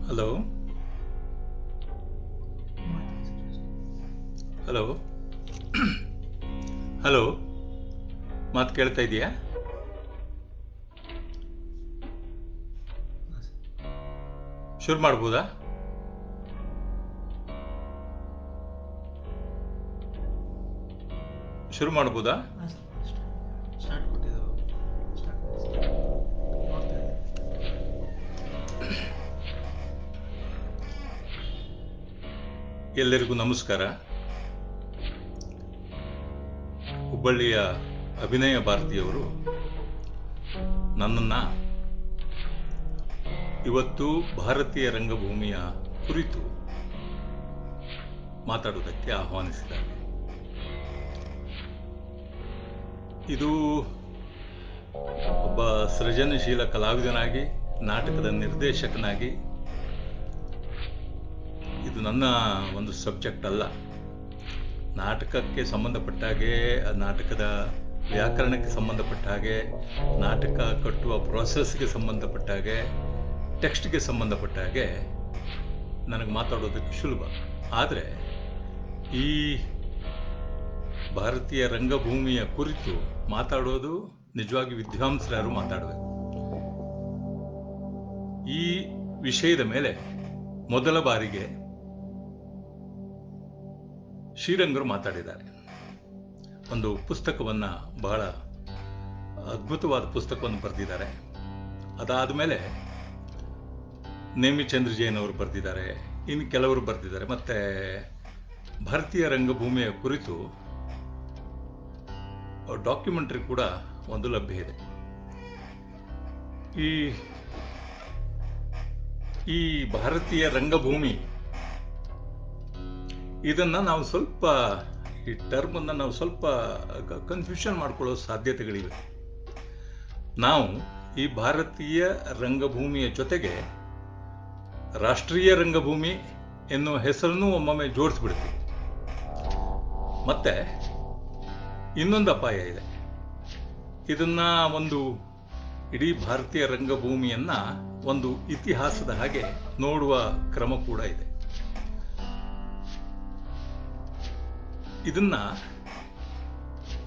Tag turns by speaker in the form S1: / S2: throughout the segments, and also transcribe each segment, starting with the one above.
S1: Hello hello hello, ಮಾತು ಕೇಳ್ತಾ ಇದೆಯಾ? ಶುರು ಮಾಡ್ಬೋದಾ? ಶುರು ಮಾಡ್ಬೋದಾ?
S2: ಸ್ಟಾರ್ಟ್ ಕೊಟ್ಟಿದ್ದು ನೋಡ್ತಾ ಇದ್ದೀನಿ.
S1: ಎಲ್ಲರಿಗೂ ನಮಸ್ಕಾರ. ಹುಬ್ಬಳ್ಳಿಯ ಅಭಿನಯ ಭಾರತಿಯವರು ನನ್ನನ್ನು ಇವತ್ತು ಭಾರತೀಯ ರಂಗಭೂಮಿಯ ಕುರಿತು ಮಾತಾಡುವುದಕ್ಕೆ ಆಹ್ವಾನಿಸಿದ್ದಾರೆ. ಇದು ಒಬ್ಬ ಸೃಜನಶೀಲ ಕಲಾವಿದನಾಗಿ, ನಾಟಕದ ನಿರ್ದೇಶಕನಾಗಿ, ಇದು ನನ್ನ ಒಂದು ಸಬ್ಜೆಕ್ಟ್ ಅಲ್ಲ. ನಾಟಕಕ್ಕೆ ಸಂಬಂಧಪಟ್ಟ ಹಾಗೆ, ನಾಟಕದ ವ್ಯಾಕರಣಕ್ಕೆ ಸಂಬಂಧಪಟ್ಟ ಹಾಗೆ, ನಾಟಕ ಕಟ್ಟುವ ಪ್ರೊಸೆಸ್ಗೆ ಸಂಬಂಧಪಟ್ಟ ಹಾಗೆ, ಟೆಕ್ಸ್ಟ್ಗೆ ಸಂಬಂಧಪಟ್ಟ ಹಾಗೆ ನನಗೆ ಮಾತಾಡೋದಕ್ಕೆ ಸುಲಭ. ಆದರೆ ಈ ಭಾರತೀಯ ರಂಗಭೂಮಿಯ ಕುರಿತು ಮಾತಾಡೋದು ನಿಜವಾಗಿ ವಿದ್ವಾಂಸರು ಮಾತಾಡಬೇಕು. ಈ ವಿಷಯದ ಮೇಲೆ ಮೊದಲ ಬಾರಿಗೆ ಶ್ರೀರಂಗರು ಮಾತಾಡಿದ್ದಾರೆ. ಒಂದು ಪುಸ್ತಕವನ್ನು, ಬಹಳ ಅದ್ಭುತವಾದ ಪುಸ್ತಕವನ್ನು ಬರೆದಿದ್ದಾರೆ. ಅದಾದ ಮೇಲೆ ನೇಮಿಚಂದ್ರ ಜೈನ್ ಅವರು ಬರೆದಿದ್ದಾರೆ, ಇನ್ನು ಕೆಲವರು ಬರೆದಿದ್ದಾರೆ. ಮತ್ತು ಭಾರತೀಯ ರಂಗಭೂಮಿಯ ಕುರಿತು ಡಾಕ್ಯುಮೆಂಟ್ರಿ ಕೂಡ ಒಂದು ಲಭ್ಯ ಇದೆ. ಈ ಭಾರತೀಯ ರಂಗಭೂಮಿ, ಇದನ್ನು ನಾವು ಸ್ವಲ್ಪ, ಈ ಟರ್ಮನ್ನು ನಾವು ಸ್ವಲ್ಪ ಕನ್ಫ್ಯೂಷನ್ ಮಾಡ್ಕೊಳ್ಳೋ ಸಾಧ್ಯತೆಗಳಿವೆ. ನಾವು ಈ ಭಾರತೀಯ ರಂಗಭೂಮಿಯ ಜೊತೆಗೆ ರಾಷ್ಟ್ರೀಯ ರಂಗಭೂಮಿ ಎನ್ನುವ ಹೆಸರನ್ನು ಒಮ್ಮೊಮ್ಮೆ ಜೋಡಿಸ್ಬಿಡ್ತೀವಿ. ಮತ್ತೆ ಇನ್ನೊಂದು ಅಪಾಯ ಇದೆ. ಇದನ್ನ ಒಂದು ಇಡೀ ಭಾರತೀಯ ರಂಗಭೂಮಿಯನ್ನ ಒಂದು ಇತಿಹಾಸದ ಹಾಗೆ ನೋಡುವ ಕ್ರಮ ಕೂಡ ಇದೆ. ಇದನ್ನ,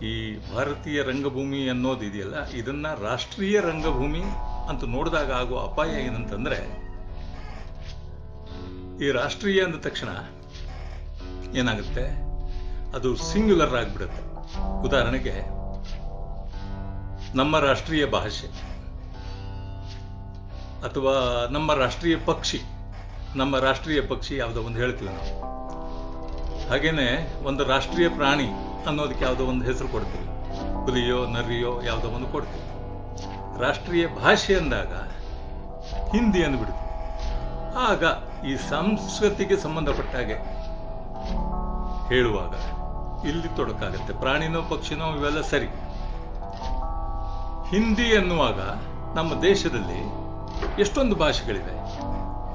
S1: ಈ ಭಾರತೀಯ ರಂಗಭೂಮಿ ಅನ್ನೋದು ಇದೆಯಲ್ಲ, ಇದನ್ನ ರಾಷ್ಟ್ರೀಯ ರಂಗಭೂಮಿ ಅಂತ ನೋಡಿದಾಗ ಆಗುವ ಅಪಾಯ ಏನಂತಂದ್ರೆ, ಈ ರಾಷ್ಟ್ರೀಯ ಅಂದ ತಕ್ಷಣ ಏನಾಗುತ್ತೆ, ಅದು ಸಿಂಗ್ಯುಲರ್ ಆಗಿಬಿಡುತ್ತೆ. ಉದಾಹರಣೆಗೆ, ನಮ್ಮ ರಾಷ್ಟ್ರೀಯ ಭಾಷೆ ಅಥವಾ ನಮ್ಮ ರಾಷ್ಟ್ರೀಯ ಪಕ್ಷಿ, ನಮ್ಮ ರಾಷ್ಟ್ರೀಯ ಪಕ್ಷಿ ಯಾವುದೋ ಒಂದು ಹೇಳ್ತೀವಿ ನಾವು. ಹಾಗೇನೆ ಒಂದು ರಾಷ್ಟ್ರೀಯ ಪ್ರಾಣಿ ಅನ್ನೋದಕ್ಕೆ ಯಾವುದೋ ಒಂದು ಹೆಸರು ಕೊಡ್ತೀವಿ, ಹುಲಿಯೋ ನರಿಯೋ ಯಾವುದೋ ಒಂದು ಕೊಡ್ತೀವಿ. ರಾಷ್ಟ್ರೀಯ ಭಾಷೆ ಅಂದಾಗ ಹಿಂದಿ ಅಂದ್ಬಿಡ್ತೀವಿ. ಆಗ ಈ ಸಂಸ್ಕೃತಿಗೆ ಸಂಬಂಧಪಟ್ಟ ಹಾಗೆ ಹೇಳುವಾಗ ಇಲ್ಲಿ ತೊಡಕಾಗುತ್ತೆ. ಪ್ರಾಣಿನೋ ಪಕ್ಷಿನೋ ಇವೆಲ್ಲ ಸರಿ. ಹಿಂದಿ ಎನ್ನುವಾಗ ನಮ್ಮ ದೇಶದಲ್ಲಿ ಎಷ್ಟೊಂದು ಭಾಷೆಗಳಿವೆ,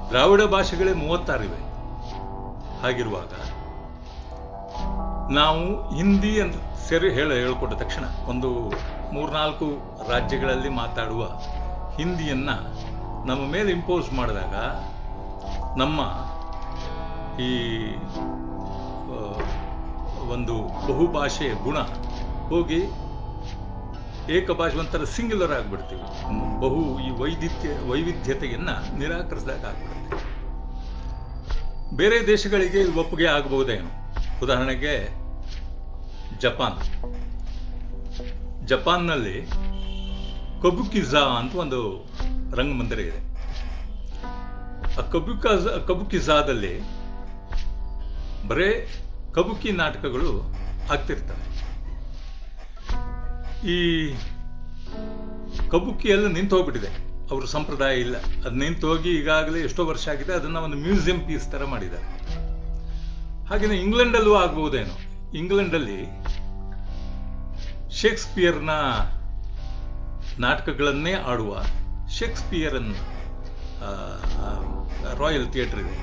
S1: ದ್ರಾವಿಡ ಭಾಷೆಗಳೇ 36 ಇವೆ. ಹಾಗಿರುವಾಗ ನಾವು ಹಿಂದಿ ಅಂತ ಹೇಳ್ಕೊಟ್ಟ ತಕ್ಷಣ ಒಂದು 3-4 ರಾಜ್ಯಗಳಲ್ಲಿ ಮಾತಾಡುವ ಹಿಂದಿಯನ್ನ ನಮ್ಮ ಮೇಲೆ ಇಂಪೋಸ್ ಮಾಡಿದಾಗ ನಮ್ಮ ಈ ಒಂದು ಬಹುಭಾಷೆಯ ಗುಣ ಹೋಗಿ ಏಕಭಾಷೆ, ಒಂಥರ ಸಿಂಗ್ಯುಲರ್ ಆಗಿಬಿಡ್ತೀವಿ. ಈ ವೈವಿಧ್ಯತೆಯನ್ನ ನಿರಾಕರಿಸಿದಾಗ ಆಗ್ಬಿಡುತ್ತೆ. ಬೇರೆ ದೇಶಗಳಿಗೆ ಒಪ್ಪಿಗೆ ಆಗಬಹುದೇನು? ಉದಾಹರಣೆಗೆ ಜಪಾನ್ನಲ್ಲಿ ಕಬುಕಿಜಾ ಅಂತ ಒಂದು ರಂಗಮಂದಿರ ಇದೆ. ಆ ಕಬುಕಿಜಾದಲ್ಲಿ ಬರೇ ಕಬುಕಿ ನಾಟಕಗಳು ಆಗ್ತಿರ್ತವೆ. ಈ ಕಬುಕಿ ಎಲ್ಲ ನಿಂತು ಹೋಗ್ಬಿಟ್ಟಿದೆ, ಅವ್ರ ಸಂಪ್ರದಾಯ ಇಲ್ಲ. ಅದು ನಿಂತು ಹೋಗಿ ಈಗಾಗಲೇ ಎಷ್ಟೋ ವರ್ಷ ಆಗಿದೆ. ಅದನ್ನ ಒಂದು ಮ್ಯೂಸಿಯಂ ಪೀಸ್ ತರ ಮಾಡಿದ್ದಾರೆ. ಹಾಗೆಯೇ ಇಂಗ್ಲೆಂಡಲ್ಲೂ ಆಗ್ಬಹುದೇನೋ. ಇಂಗ್ಲೆಂಡಲ್ಲಿ ಶೇಕ್ಸ್ಪಿಯರ್ನ ನಾಟಕಗಳನ್ನೇ ಆಡುವ ಶೇಕ್ಸ್ಪಿಯರನ್ ರಾಯಲ್ ಥಿಯೇಟರ್ ಇದೆ.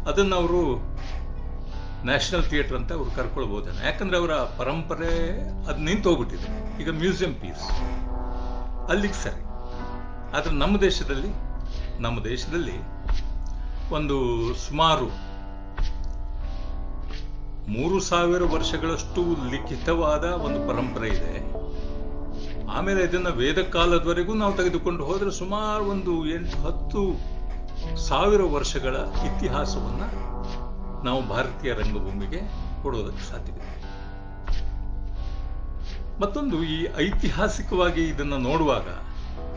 S1: ಅದನ್ನು ಅವರು ನ್ಯಾಷನಲ್ ಥಿಯೇಟರ್ ಅಂತ ಅವ್ರು ಕರ್ಕೊಳ್ಬೋದೇನೋ. ಯಾಕಂದ್ರೆ ಅವರ ಪರಂಪರೆ ಅದು ನಿಂತು ಹೋಗ್ಬಿಟ್ಟಿದೆ. ಈಗ ಮ್ಯೂಸಿಯಂ ಪೀಸ್ ಅಲ್ಲಿಗೆ ಸರಿ. ಆದ್ರೆ ನಮ್ಮ ದೇಶದಲ್ಲಿ ಒಂದು ಸುಮಾರು 3000 ವರ್ಷಗಳಷ್ಟು ಲಿಖಿತವಾದ ಒಂದು ಪರಂಪರೆ ಇದೆ. ಆಮೇಲೆ ಇದನ್ನ ವೇದ ಕಾಲದವರೆಗೂ ನಾವು ತೆಗೆದುಕೊಂಡು ಹೋದ್ರೆ ಸುಮಾರು ಒಂದು 8-10 ಸಾವಿರ ವರ್ಷಗಳ ಇತಿಹಾಸವನ್ನ ನಾವು ಭಾರತೀಯ ರಂಗಭೂಮಿಗೆ ಕೊಡೋದಕ್ಕೆ ಸಾಧ್ಯವಿದೆ. ಮತ್ತೊಂದು, ಈ ಐತಿಹಾಸಿಕವಾಗಿ ಇದನ್ನ ನೋಡುವಾಗ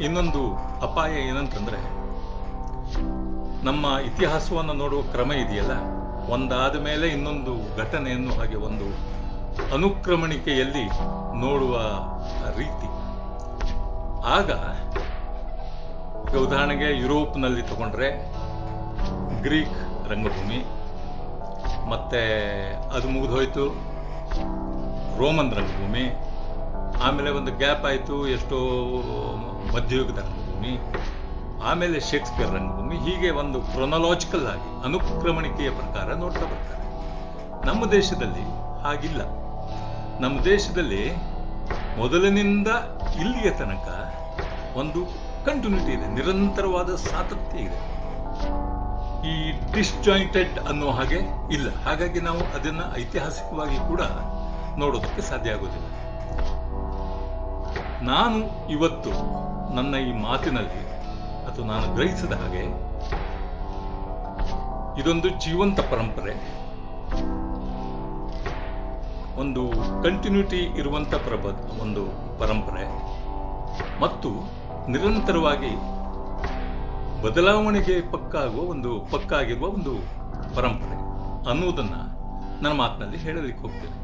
S1: ಇನ್ನೊಂದು ಅಪಾಯ ಏನಂತಂದ್ರೆ, ನಮ್ಮ ಇತಿಹಾಸವನ್ನು ನೋಡುವ ಕ್ರಮ ಇದೆಯಲ್ಲ, ಒಂದಾದ ಮೇಲೆ ಇನ್ನೊಂದು ಘಟನೆಯನ್ನು ಹಾಗೆ ಒಂದು ಅನುಕ್ರಮಣಿಕೆಯಲ್ಲಿ ನೋಡುವ ರೀತಿ. ಆಗ ಈಗ ಉದಾಹರಣೆಗೆ ಯುರೋಪ್ನಲ್ಲಿ ತಗೊಂಡ್ರೆ ಗ್ರೀಕ್ ರಂಗಭೂಮಿ, ಮತ್ತೆ ಅದು ಮುಗಿದೋಯ್ತು ರೋಮನ್ ರಂಗಭೂಮಿ, ಆಮೇಲೆ ಒಂದು ಗ್ಯಾಪ್ ಆಯಿತು ಎಷ್ಟೋ ಮಧ್ಯಯುಗದ ರಂಗಭೂಮಿ, ಆಮೇಲೆ ಶೇಕ್ಸ್ಪಿಯರ್ ರಂಗಭೂಮಿ. ಹೀಗೆ ಒಂದು ಕ್ರೊನಾಲಾಜಿಕಲ್ ಆಗಿ ಅನುಕ್ರಮಣಿಕೆಯ ಪ್ರಕಾರ ನೋಡ್ತಾ ಬರ್ತಾರೆ. ನಮ್ಮ ದೇಶದಲ್ಲಿ ಹಾಗಿಲ್ಲ. ನಮ್ಮ ದೇಶದಲ್ಲಿ ಮೊದಲಿನಿಂದ ಇಲ್ಲಿಯ ತನಕ ಒಂದು ಕಂಟಿನ್ಯೂಟಿ ಇದೆ, ನಿರಂತರವಾದ ಸಾತತ್ಯ ಇದೆ. ಈ ಡಿಸ್ಜಾಯಿಂಟೆಡ್ ಅನ್ನೋ ಹಾಗೆ ಇಲ್ಲ. ಹಾಗಾಗಿ ನಾವು ಅದನ್ನ ಐತಿಹಾಸಿಕವಾಗಿ ಕೂಡ ನೋಡೋದಕ್ಕೆ ಸಾಧ್ಯ ಆಗೋದಿಲ್ಲ. ನಾನು ಇವತ್ತು ನನ್ನ ಈ ಮಾತಿನಲ್ಲಿ ಅಥವಾ ನಾನು ಗ್ರಹಿಸಿದ ಹಾಗೆ ಇದೊಂದು ಜೀವಂತ ಪರಂಪರೆ, ಒಂದು ಕಂಟಿನ್ಯೂಟಿ ಇರುವಂತ ಒಂದು ಪರಂಪರೆ ಮತ್ತು ನಿರಂತರವಾಗಿ ಬದಲಾವಣೆಗೆ ಪಕ್ಕಾಗಿರುವ ಒಂದು ಪರಂಪರೆ ಅನ್ನುವುದನ್ನ ನನ್ನ ಮಾತಿನಲ್ಲಿ ಹೇಳಲಿಕ್ಕೆ ಹೋಗ್ತೇನೆ.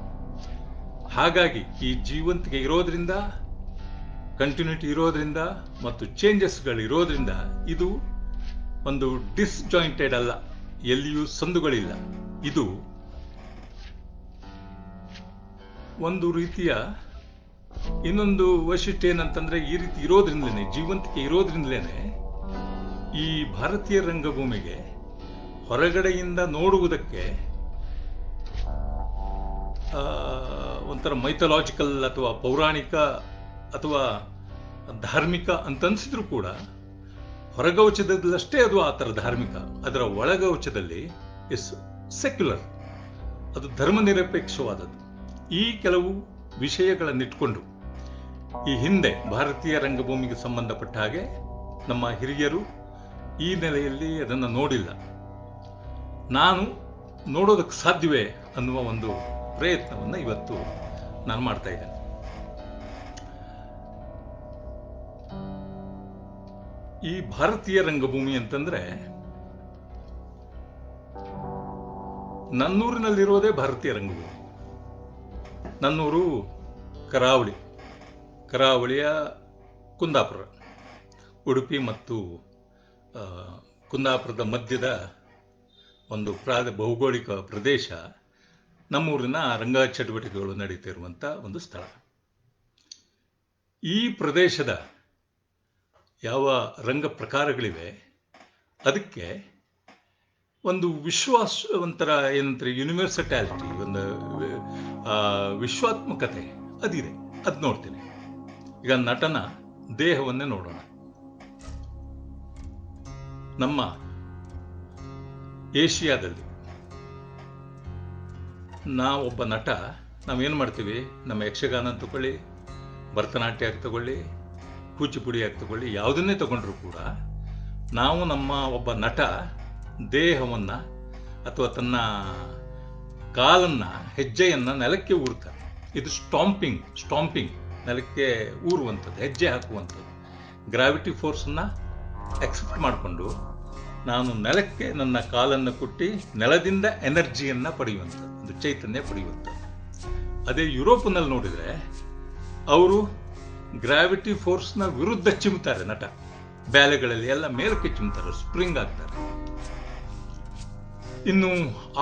S1: ಹಾಗಾಗಿ ಈ ಜೀವಂತಿಕೆ ಇರೋದ್ರಿಂದ, ಕಂಟಿನ್ಯೂಟಿ ಇರೋದ್ರಿಂದ ಮತ್ತು ಚೇಂಜಸ್ಗಳು ಇರೋದ್ರಿಂದ ಇದು ಒಂದು ಡಿಸ್ಜಾಯಿಂಟೆಡ್ ಅಲ್ಲ, ಎಲ್ಲಿಯೂ ಸಂದುಗಳಿಲ್ಲ. ಇದು ಒಂದು ರೀತಿಯ ಇನ್ನೊಂದು ವೈಶಿಷ್ಟ್ಯ ಏನಂತಂದ್ರೆ, ಈ ರೀತಿ ಇರೋದ್ರಿಂದಲೇ, ಜೀವಂತಿಕೆ ಇರೋದ್ರಿಂದಲೇ ಈ ಭಾರತೀಯ ರಂಗಭೂಮಿಗೆ ಹೊರಗಡೆಯಿಂದ ನೋಡುವುದಕ್ಕೆ ಒಂಥರ ಮೈಥಾಲಜಿಕಲ್ ಅಥವಾ ಪೌರಾಣಿಕ ಅಥವಾ ಧಾರ್ಮಿಕ ಅಂತನ್ಸಿದ್ರು ಕೂಡ ಹೊರಗವಚದಲ್ಲಷ್ಟೇ ಅದು ಆ ಥರ ಧಾರ್ಮಿಕ, ಅದರ ಒಳಗವಚದಲ್ಲಿ ಇಸ್ ಸೆಕ್ಯುಲರ್, ಅದು ಧರ್ಮನಿರಪೇಕ್ಷವಾದದ್ದು. ಈ ಕೆಲವು ವಿಷಯಗಳನ್ನಿಟ್ಕೊಂಡು ಈ ಹಿಂದೆ ಭಾರತೀಯ ರಂಗಭೂಮಿಗೆ ಸಂಬಂಧಪಟ್ಟ ಹಾಗೆ ನಮ್ಮ ಹಿರಿಯರು ಈ ನೆಲೆಯಲ್ಲಿ ಅದನ್ನು ನೋಡಿಲ್ಲ. ನಾನು ನೋಡೋದಕ್ಕೆ ಸಾಧ್ಯವೇ ಅನ್ನುವ ಒಂದು ಪ್ರಯತ್ನವನ್ನು ಇವತ್ತು ನಾನು ಮಾಡ್ತಾ ಇದ್ದೇನೆ. ಈ ಭಾರತೀಯ ರಂಗಭೂಮಿ ಅಂತಂದ್ರೆ, ನನ್ನೂರಿನಲ್ಲಿರೋದೇ ಭಾರತೀಯ ರಂಗಭೂಮಿ. ನನ್ನೂರು ಕರಾವಳಿಯ ಕುಂದಾಪುರ, ಉಡುಪಿ ಮತ್ತು ಕುಂದಾಪುರದ ಮಧ್ಯದ ಒಂದು ಭೌಗೋಳಿಕ ಪ್ರದೇಶ ನಮ್ಮೂರಿನ ರಂಗ ಚಟುವಟಿಕೆಗಳು ನಡೀತಿರುವಂಥ ಒಂದು ಸ್ಥಳ. ಈ ಪ್ರದೇಶದ ಯಾವ ರಂಗ ಪ್ರಕಾರಗಳಿವೆ ಅದಕ್ಕೆ ಒಂದು ಒಂಥರ ಏನಂತಾರೆ ಯೂನಿವರ್ಸಟಾಲಿಟಿ, ಒಂದು ವಿಶ್ವಾತ್ಮಕತೆ ಅದಿದೆ. ಅದು ನೋಡ್ತೀನಿ. ಈಗ ನಟನ ದೇಹವನ್ನೇ ನೋಡೋಣ. ನಮ್ಮ ಏಷ್ಯಾದಲ್ಲಿ ನಾವೊಬ್ಬ ನಟ, ನಾವೇನು ಮಾಡ್ತೀವಿ, ನಮ್ಮ ಯಕ್ಷಗಾನ ತಗೊಳ್ಳಿ, ಭರತನಾಟ್ಯ ತಗೊಳ್ಳಿ, ಕೂಚಿಪುಡಿ ತಗೊಳ್ಳಿ, ಯಾವುದನ್ನೇ ತಗೊಂಡ್ರು ಕೂಡ ನಾವು ನಮ್ಮ ಒಬ್ಬ ನಟ ದೇಹವನ್ನ ಅಥವಾ ತನ್ನ ಕಾಲನ್ನ, ಹೆಜ್ಜೆಯನ್ನ ನೆಲಕ್ಕೆ ಊರ್ತಾರೆ. ಇದು ಸ್ಟಾಂಪಿಂಗ್, ನೆಲಕ್ಕೆ ಊರುವಂಥದ್ದು, ಹೆಜ್ಜೆ ಹಾಕುವಂಥದ್ದು. ಗ್ರಾವಿಟಿ ಫೋರ್ಸನ್ನ ಎಕ್ಸೆಪ್ಟ್ ಮಾಡಿಕೊಂಡು ನಾನು ನೆಲಕ್ಕೆ ನನ್ನ ಕಾಲನ್ನು ಕೊಟ್ಟು ನೆಲದಿಂದ ಎನರ್ಜಿಯನ್ನ ಪಡೆಯುವಂಥದ್ದು, ಒಂದು ಚೈತನ್ಯ ಪಡೆಯುವಂಥದ್ದು. ಅದೇ ಯುರೋಪ್ನಲ್ಲಿ ನೋಡಿದ್ರೆ ಅವರು ಗ್ರಾವಿಟಿ ಫೋರ್ಸ್ನ ವಿರುದ್ಧ ಚಿಮ್ತಾರೆ. ನಟ ಬ್ಯಾಲೆಗಳಲ್ಲಿ ಎಲ್ಲ ಮೇಲಕ್ಕೆ ಚಿಮ್ತಾರೆ, ಸ್ಪ್ರಿಂಗ್ ಆಗ್ತಾರೆ. ಇನ್ನು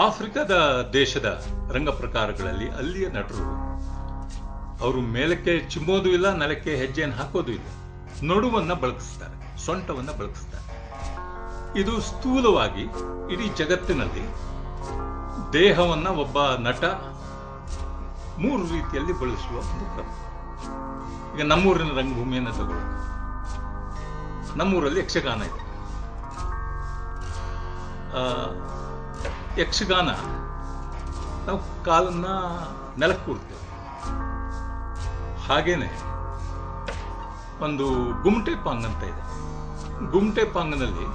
S1: ಆಫ್ರಿಕಾದ ದೇಶದ ರಂಗ ಪ್ರಕಾರಗಳಲ್ಲಿ ಅಲ್ಲಿಯ ನಟರು ಅವರು ಮೇಲಕ್ಕೆ ಚಿಮ್ಮೋದು ಇಲ್ಲ, ನೆಲಕ್ಕೆ ಹೆಜ್ಜೆಯನ್ನು ಹಾಕೋದು ಇಲ್ಲ, ನಡುವನ್ನ ಬಳಕಿಸ್ತಾರೆ, ಸೊಂಟವನ್ನ ಬಳಕಿಸ್ತಾರೆ. ಇದು ಸ್ಥೂಲವಾಗಿ ಇಡೀ ಜಗತ್ತಿನಲ್ಲಿ ದೇಹವನ್ನ ಒಬ್ಬ ನಟ 3 ರೀತಿಯಲ್ಲಿ ಬಳಸುವ ಒಂದು ಕ್ರಮ. ಈಗ ನಮ್ಮೂರಿನ ರಂಗಭೂಮಿಯನ್ನು ತಗೊಳ್ಳಿ. ನಮ್ಮೂರಲ್ಲಿ ಯಕ್ಷಗಾನ ಇದೆ. ಯಕ್ಷಗಾನ ನಾವು ಕಾಲನ್ನ ನೆಲಕ್ಕೆ ಕೂಡ್ತೇವೆ. ಹಾಗೇನೆ ಒಂದು ಗುಮ್ಟೆ ಪಾಂಗ್ ಅಂತ ಇದೆ. ಗುಮ್ಟೆ ಪಾಂಗ್ನಲ್ಲಿ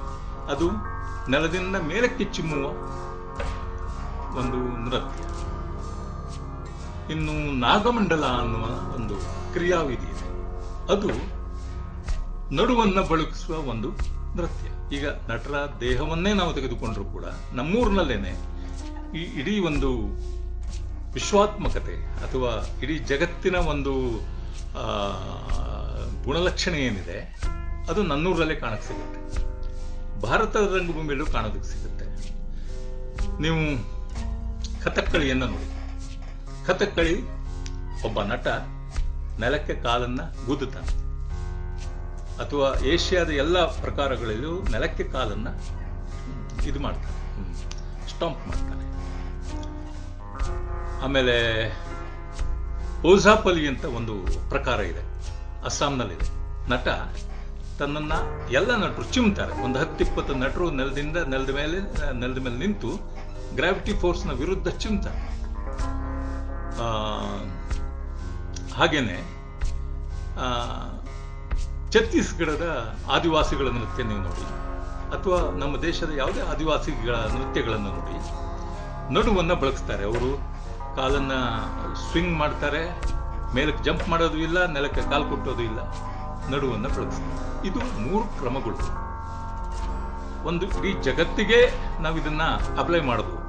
S1: ಅದು ನೆಲದಿಂದ ಮೇಲಕ್ಕೆ ಚಿಮ್ಮುವ ಒಂದು ನೃತ್ಯ. ಇನ್ನು ನಾಗಮಂಡಲ ಅನ್ನುವ ಒಂದು ಕ್ರಿಯಾವಿಧಿ ಇದೆ. ಅದು ನಡುವನ್ನ ಬಳಸುವ ಒಂದು ನೃತ್ಯ. ಈಗ ನಟರ ದೇಹವನ್ನೇ ನಾವು ತೆಗೆದುಕೊಂಡ್ರು ಕೂಡ ನಮ್ಮೂರಿನಲ್ಲೇನೆ ಈ ಇಡೀ ಒಂದು ವಿಶ್ವಾತ್ಮಕತೆ ಅಥವಾ ಇಡೀ ಜಗತ್ತಿನ ಒಂದು ಗುಣಲಕ್ಷಣ ಏನಿದೆ ಅದು ನನ್ನೂರಲ್ಲೇ ಕಾಣಕ್ಕೆ ಸಿಗುತ್ತೆ. ಭಾರತದ ರಂಗಭೂಮಿಯಲ್ಲೂ ಕಾಣೋದಕ್ಕೆ ಸಿಗುತ್ತೆ. ನೀವು ಕಥಕ್ಕಳಿಯನ್ನು ನೋಡಿ. ಕಥಕ್ಕಳಿ ಒಬ್ಬ ನಟ ನೆಲಕ್ಕೆ ಕಾಲನ್ನ ಗುದ್ದುತ್ತಾನೆ, ಅಥವಾ ಏಷ್ಯಾದ ಎಲ್ಲ ಪ್ರಕಾರಗಳಲ್ಲೂ ನೆಲಕ್ಕೆ ಕಾಲನ್ನ ಇದು ಮಾಡ್ತಾನೆ, ಸ್ಟಾಂಪ್ ಮಾಡ್ತಾನೆ. ಆಮೇಲೆ ಓಝಾಪಲಿ ಅಂತ ಒಂದು ಪ್ರಕಾರ ಇದೆ, ಅಸ್ಸಾಂನಲ್ಲಿದೆ. ನಟ ತನ್ನನ್ನ ಎಲ್ಲ ನಟರು ಚಿಮ್ತಾರೆ. ಒಂದು 10-20 ನಟರು ನೆಲದ ಮೇಲೆ ನಿಂತು ಗ್ರಾವಿಟಿ ಫೋರ್ಸ್ನ ವಿರುದ್ಧ ಚಿಮ್ತಾರೆ. ಹಾಗೇನೆ ಛತ್ತೀಸ್ಗಢದ ಆದಿವಾಸಿಗಳ ನೃತ್ಯ ನೀವು ನೋಡಿ, ಅಥವಾ ನಮ್ಮ ದೇಶದ ಯಾವುದೇ ಆದಿವಾಸಿಗಳ ನೃತ್ಯಗಳನ್ನು ನೋಡಿ, ನಡುವನ್ನ ಬಳಸ್ತಾರೆ. ಅವರು ಕಾಲನ್ನ ಸ್ವಿಂಗ್ ಮಾಡ್ತಾರೆ, ಮೇಲಕ್ಕೆ ಜಂಪ್ ಮಾಡೋದು ಇಲ್ಲ, ನೆಲಕ್ಕೆ ಕಾಲು ಕೊಟ್ಟೋದು ಇಲ್ಲ, ನಡುವನ್ನ ಬಳಸ್ತಾರೆ. ಇದು 3 ಕ್ರಮಗಳು. ಒಂದು ಇಡೀ ಜಗತ್ತಿಗೆ ನಾವು ಇದನ್ನ ಅಪ್ಲೈ ಮಾಡಬಹುದು.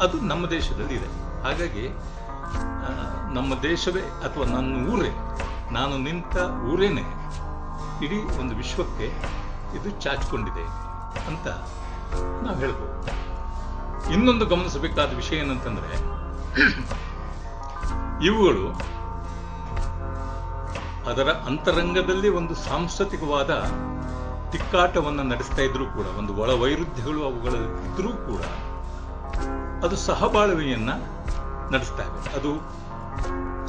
S1: ಅದು ನಮ್ಮ ದೇಶದಲ್ಲಿ ಇದೆ. ಹಾಗಾಗಿ ನಮ್ಮ ದೇಶವೇ ಅಥವಾ ನನ್ನ ಊರೇ, ನಾನು ನಿಂತ ಊರೇನೆ ಇಡೀ ಒಂದು ವಿಶ್ವಕ್ಕೆ ಇದು ಚಾಚಿಕೊಂಡಿದೆ ಅಂತ ನಾವು ಹೇಳ್ಬೋದು. ಇನ್ನೊಂದು ಗಮನಿಸಬೇಕಾದ ವಿಷಯ ಏನಂತಂದ್ರೆ, ಇವುಗಳು ಅದರ ಅಂತರಂಗದಲ್ಲಿ ಒಂದು ಸಾಂಸ್ಕೃತಿಕವಾದ ತಿಕ್ಕಾಟವನ್ನು ನಡೆಸ್ತಾ ಇದ್ರೂ ಕೂಡ, ಒಂದು ಒಳ ವೈರುಧ್ಯಗಳು ಅವುಗಳಲ್ಲಿ ಇದ್ರೂ ಕೂಡ ಅದು ಸಹಬಾಳ್ವೆಯನ್ನ ನಡೆಸ್ತಾ ಇದೆ. ಅದು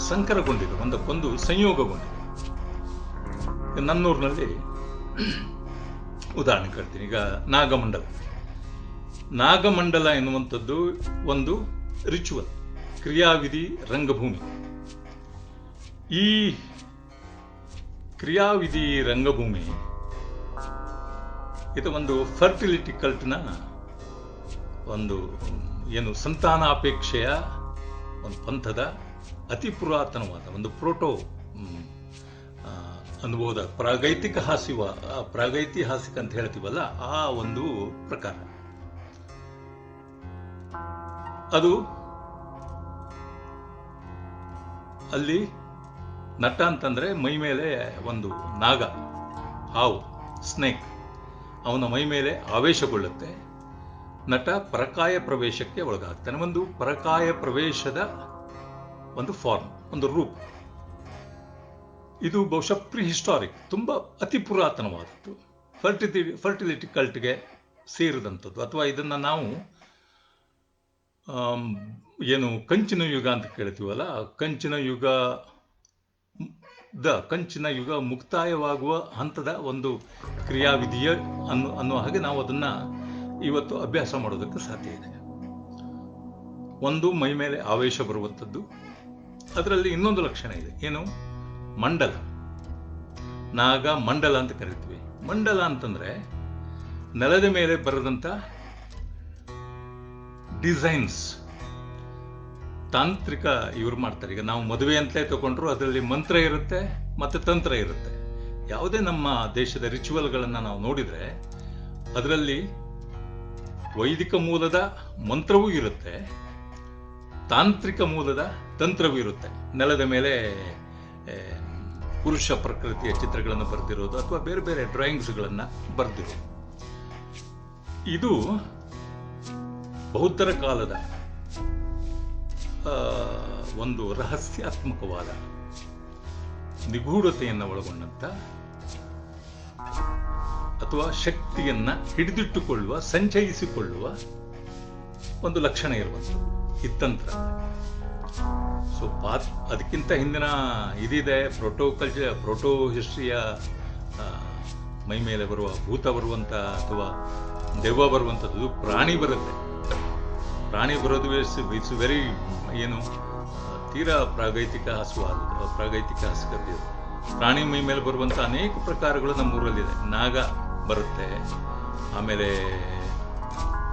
S1: ಸಂಕರಗೊಂಡಿದೆ, ಒಂದಕ್ಕೊಂದು ಸಂಯೋಗಗೊಂಡಿದೆ. ನನ್ನೂರಿನಲ್ಲಿ ಉದಾಹರಣೆ ಹೇಳ್ತೀನಿ. ಈಗ ನಾಗಮಂಡಲ ಎನ್ನುವಂಥದ್ದು ಒಂದು ರಿಚುವಲ್, ಕ್ರಿಯಾವಿಧಿ ರಂಗಭೂಮಿ. ಈ ಕ್ರಿಯಾವಿಧಿ ರಂಗಭೂಮಿ ಇದು ಒಂದು ಫರ್ಟಿಲಿಟಿ ಕಲ್ಟ್ನ ಒಂದು ಏನು ಸಂತಾನಾಪೇಕ್ಷೆಯ ಒಂದು ಪಂಥದ ಅತಿ ಪುರಾತನವಾದ ಒಂದು ಪ್ರೋಟೋ ಅನುಭವದ ಪ್ರಾಗೈತಿಹಾಸಿಕ ಅಂತ ಹೇಳ್ತೀವಲ್ಲ, ಆ ಒಂದು ಪ್ರಕಾರ. ಅದು ಅಲ್ಲಿ ನಟ ಅಂತಂದ್ರೆ ಮೈ ಮೇಲೆ ಒಂದು ನಾಗ, ಹಾವು, ಸ್ನೇಕ್ ಅವನ ಮೈ ಮೇಲೆ ಆವೇಶಗೊಳ್ಳುತ್ತೆ. ನಟ ಪರಕಾಯ ಪ್ರವೇಶಕ್ಕೆ ಒಳಗಾಗ್ತಾನೆ. ಒಂದು ಪರಕಾಯ ಪ್ರವೇಶದ ಒಂದು ಫಾರ್ಮ್, ಒಂದು ರೂಪ. ಇದು ಬಹುಶಃ ಪ್ರಿಹಿಸ್ಟಾರಿಕ್, ತುಂಬಾ ಅತಿ ಪುರಾತನವಾದದ್ದು, ಫರ್ಟಿಲಿಟಿ ಕಲ್ಟ್ಗೆ ಸೇರಿದಂಥದ್ದು. ಅಥವಾ ಇದನ್ನ ನಾವು ಏನು ಕಂಚಿನ ಯುಗ ಅಂತ ಕೇಳ್ತೀವಲ್ಲ, ಕಂಚಿನ ಯುಗ ಮುಕ್ತಾಯವಾಗುವ ಹಂತದ ಒಂದು ಕ್ರಿಯಾವಿಧಿಯ ಅನ್ನೋ ಹಾಗೆ ನಾವು ಅದನ್ನ ಇವತ್ತು ಅಭ್ಯಾಸ ಮಾಡೋದಕ್ಕೆ ಸಾಧ್ಯ ಇದೆ. ಒಂದು ಮೈ ಮೇಲೆ ಆವೇಶ ಬರುವಂಥದ್ದು. ಅದರಲ್ಲಿ ಇನ್ನೊಂದು ಲಕ್ಷಣ ಇದೆ, ಏನು? ಮಂಡಲ. ನಾಗ ಮಂಡಲ ಅಂತ ಕರಿತೀವಿ. ಮಂಡಲ ಅಂತಂದ್ರೆ ನೆಲದ ಮೇಲೆ ಬರೆದಂತ ಡಿಸೈನ್ಸ್, ತಾಂತ್ರಿಕ ಇವರು ಮಾಡ್ತಾರೆ. ಈಗ ನಾವು ಮದುವೆ ಅಂತಲೇ ತಗೊಂಡ್ರು ಅದರಲ್ಲಿ ಮಂತ್ರ ಇರುತ್ತೆ ಮತ್ತೆ ತಂತ್ರ ಇರುತ್ತೆ. ಯಾವುದೇ ನಮ್ಮ ದೇಶದ ರಿಚುವಲ್ಗಳನ್ನು ನಾವು ನೋಡಿದ್ರೆ ಅದರಲ್ಲಿ ವೈದಿಕ ಮೂಲದ ಮಂತ್ರವೂ ಇರುತ್ತೆ, ತಾಂತ್ರಿಕ ಮೂಲದ ತಂತ್ರವೂ ಇರುತ್ತೆ. ನೆಲದ ಮೇಲೆ ಪುರುಷ ಪ್ರಕೃತಿಯ ಚಿತ್ರಗಳನ್ನು ಬರೆದಿರೋದು ಅಥವಾ ಬೇರೆ ಬೇರೆ ಡ್ರಾಯಿಂಗ್ಸ್ಗಳನ್ನು ಬರೆದಿರೋದು. ಇದು ಬೌದ್ಧರ ಕಾಲದ ಒಂದು ರಹಸ್ಯಾತ್ಮಕವಾದ ನಿಗೂಢತೆಯನ್ನು ಒಳಗೊಂಡಂತ ಅಥವಾ ಶಕ್ತಿಯನ್ನ ಹಿಡಿದಿಟ್ಟುಕೊಳ್ಳುವ, ಸಂಚಯಿಸಿಕೊಳ್ಳುವ ಒಂದು ಲಕ್ಷಣ ಇರುವಂಥದ್ದು ಈ ತಂತ್ರ. ಸೊ ಅದಕ್ಕಿಂತ ಹಿಂದಿನ ಇದಿದೆ, ಪ್ರೋಟೋ ಹಿಸ್ಟ್ರಿಯ ಮೈ ಮೇಲೆ ಬರುವ ಭೂತ ಬರುವಂತ ಅಥವಾ ದೆವ್ವ ಬರುವಂಥದ್ದು, ಪ್ರಾಣಿ ಬರುತ್ತೆ. ಪ್ರಾಣಿ ಬರೋದು ಇಟ್ಸ್ ವೆರಿ ಏನು ತೀರಾ ಪ್ರಾಗೈತಿಕ ಪ್ರಾಗೈತಿಕ ಹಸುಗದ್ದು. ಪ್ರಾಣಿ ಮೈ ಮೇಲೆ ಬರುವಂಥ ಅನೇಕ ಪ್ರಕಾರಗಳು ನಮ್ಮೂರಲ್ಲಿದೆ. ನಾಗ ಬರುತ್ತೆ, ಆಮೇಲೆ